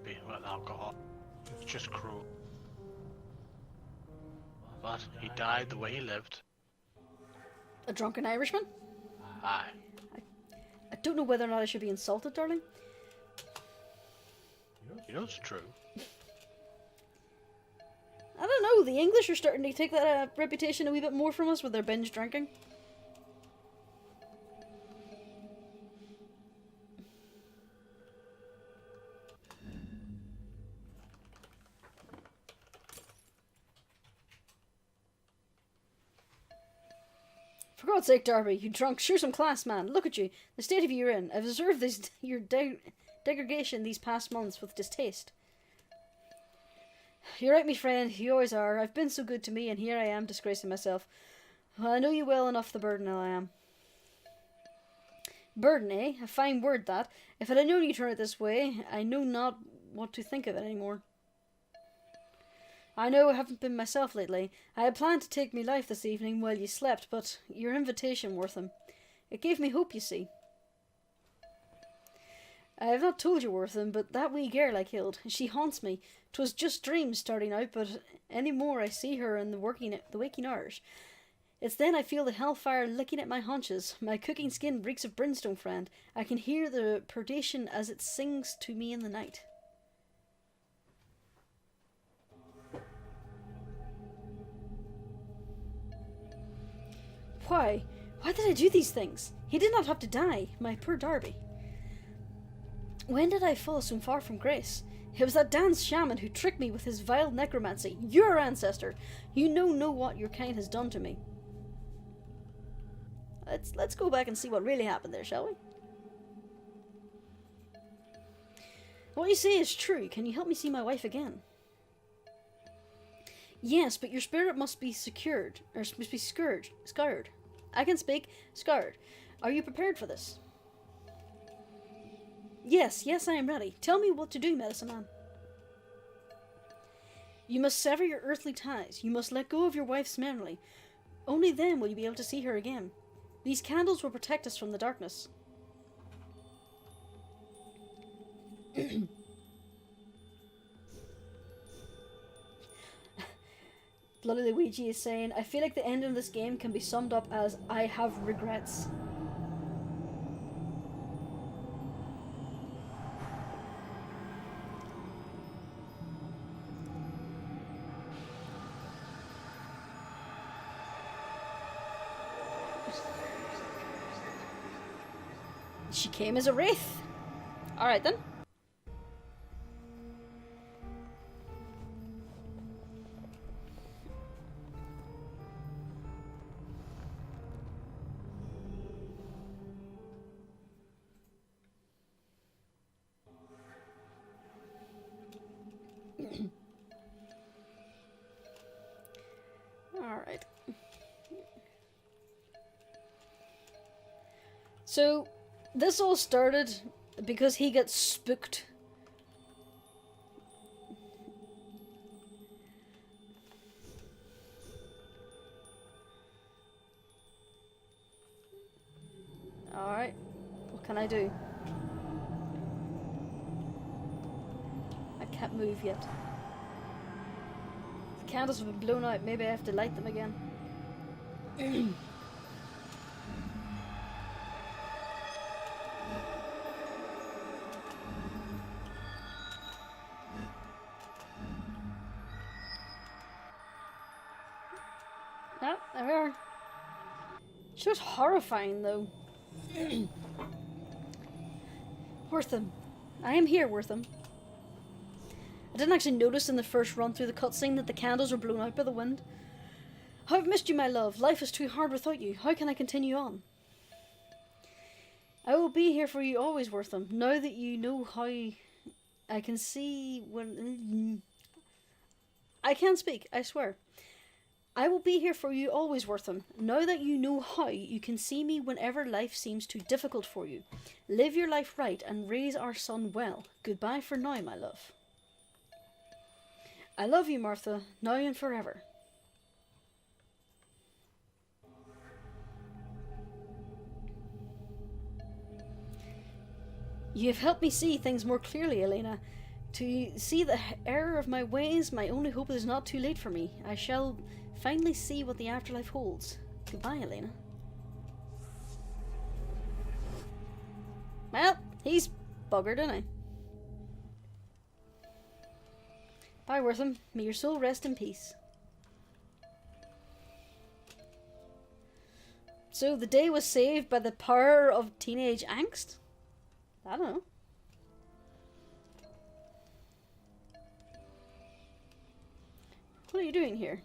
alcohol. It's just cruel. But he died the way he lived. A drunken Irishman? Aye. I don't know whether or not I should be insulted, darling. You know it's true. I don't know, the English are starting to take that reputation a wee bit more from us with their binge drinking. For God's sake, Darby, you drunk. Show some class, man. Look at you. The state of you you're in. I've observed your degradation these past months with distaste. You're right, me friend. You always are. I've been so good to me, and here I am disgracing myself. Well, I know you well enough the burden I am. Burden, eh? A fine word, that. If I had known you turn it this way, I know not what to think of it anymore. I know I haven't been myself lately. I had planned to take me life this evening while you slept, but your invitation, Wortham, it gave me hope, you see. I have not told you, Wortham, but that wee girl I killed, she haunts me. 'Twas just dreams starting out, but any more I see her in the waking hours. It's then I feel the hellfire licking at my haunches. My cooking skin reeks of brimstone, friend. I can hear the purgation as it sings to me in the night. Why? Why did I do these things? He did not have to die, my poor Darby. When did I fall so far from grace? It was that Dan's shaman who tricked me with his vile necromancy. Your ancestor. You know what your kind has done to me. Let's go back and see what really happened there, shall we? What you say is true. Can you help me see my wife again? Yes, but your spirit must be secured, or must be scoured. I can speak. Scoured. Are you prepared for this? Yes, I am ready. Tell me what to do, medicine man. You must sever your earthly ties. You must let go of your wife's memory. Only then will you be able to see her again. These candles will protect us from the darkness. Bloody Luigi is saying, I feel like the end of this game can be summed up as, I have regrets. She came as a wraith. Alright then. Alright. So, this all started because he gets spooked. Alright, what can I do? I can't move yet. The candles have been blown out, maybe I have to light them again. No, there we are. She was horrifying though. Wortham. I am here, Wortham. I didn't actually notice in the first run through the cutscene that the candles were blown out by the wind. How I've missed you, my love. Life is too hard without you. How can I continue on? I will be here for you always, Wortham. Now that you know how I can see when... I can't speak, I swear. I will be here for you always, Wortham. Now that you know how, you can see me whenever life seems too difficult for you. Live your life right and raise our son well. Goodbye for now, my love. I love you, Martha, now and forever. You have helped me see things more clearly, Elena. To see the error of my ways, my only hope is not too late for me. I shall finally see what the afterlife holds. Goodbye, Elena. Well, he's buggered, isn't he? Bye, Wortham. May your soul rest in peace. So the day was saved by the power of teenage angst? I don't know. What are you doing here?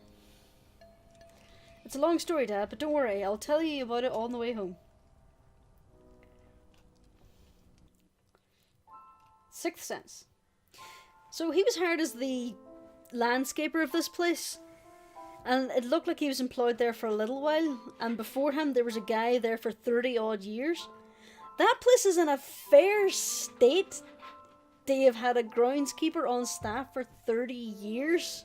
It's a long story, Dad, but don't worry. I'll tell you about it on the way home. Sixth Sense. So he was hired as the landscaper of this place, and it looked like he was employed there for a little while, and before him there was a guy there for 30 odd years. That place is in a fair state. They have had a groundskeeper on staff for 30 years.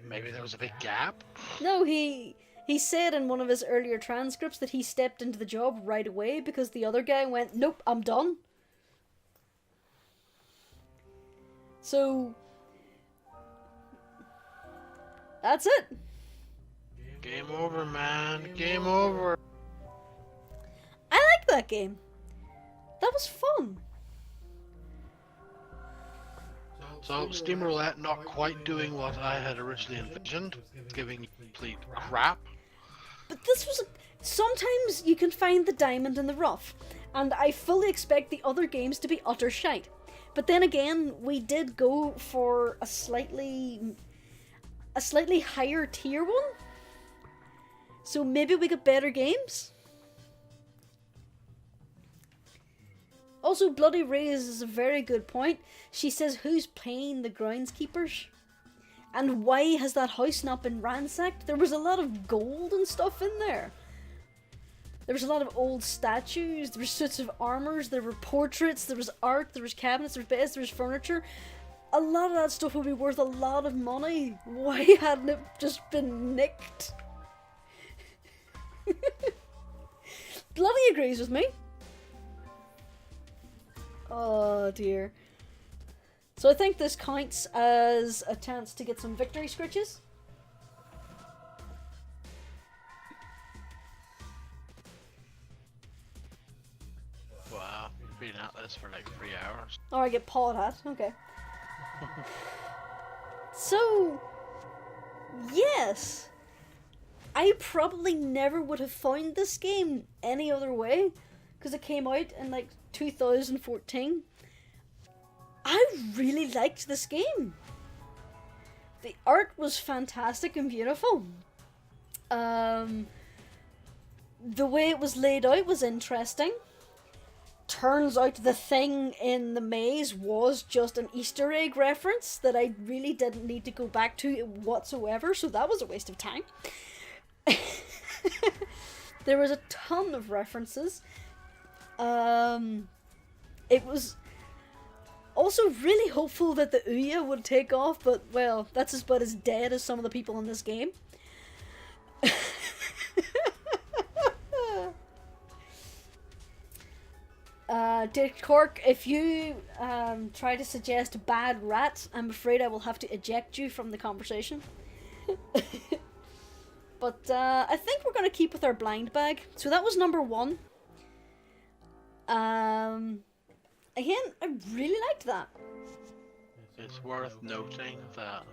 Maybe there was a big gap? No, he said in one of his earlier transcripts that he stepped into the job right away because the other guy went, nope, I'm done. So, that's it. Game over, man. Game over. I like that game. That was fun. So, Steam Roulette not quite doing what I had originally envisioned, giving you complete crap. But this was... Sometimes you can find the diamond in the rough, and I fully expect the other games to be utter shite. But then again, we did go for a slightly higher tier one. So maybe we got better games. Also, Bloody raises a very good point. She says, who's paying the groundskeepers? And why has that house not been ransacked? There was a lot of gold and stuff in there. There was a lot of old statues, there were suits of armors, there were portraits, there was art, there was cabinets, there was beds, there was furniture. A lot of that stuff would be worth a lot of money. Why hadn't it just been nicked? Bloody agrees with me. Oh dear. So I think this counts as a chance to get some victory scritches. Wow, you've been at this for like 3 hours. Oh, I get pawed at. Okay. So, yes. I probably never would have found this game any other way, because it came out in like 2014. I really liked this game. The art was fantastic and beautiful. The way it was laid out was interesting. Turns out the thing in the maze was just an Easter egg reference that I really didn't need to go back to whatsoever, so that was a waste of time. There was a ton of references. It was also really hopeful that the Ouya would take off, but, well, that's about as dead as some of the people in this game. Dick Cork, if you try to suggest bad rat, I'm afraid I will have to eject you from the conversation. But I think we're going to keep with our blind bag. So that was number 1. Again, I really liked that. It's worth noting that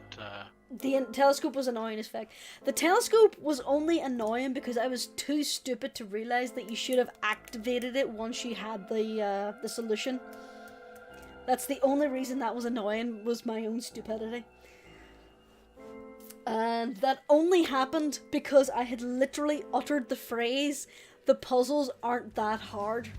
the telescope was annoying as fuck. The telescope was only annoying because I was too stupid to realize that you should have activated it once you had the solution. That's the only reason that was annoying, was my own stupidity. And that only happened because I had literally uttered the phrase, "The puzzles aren't that hard."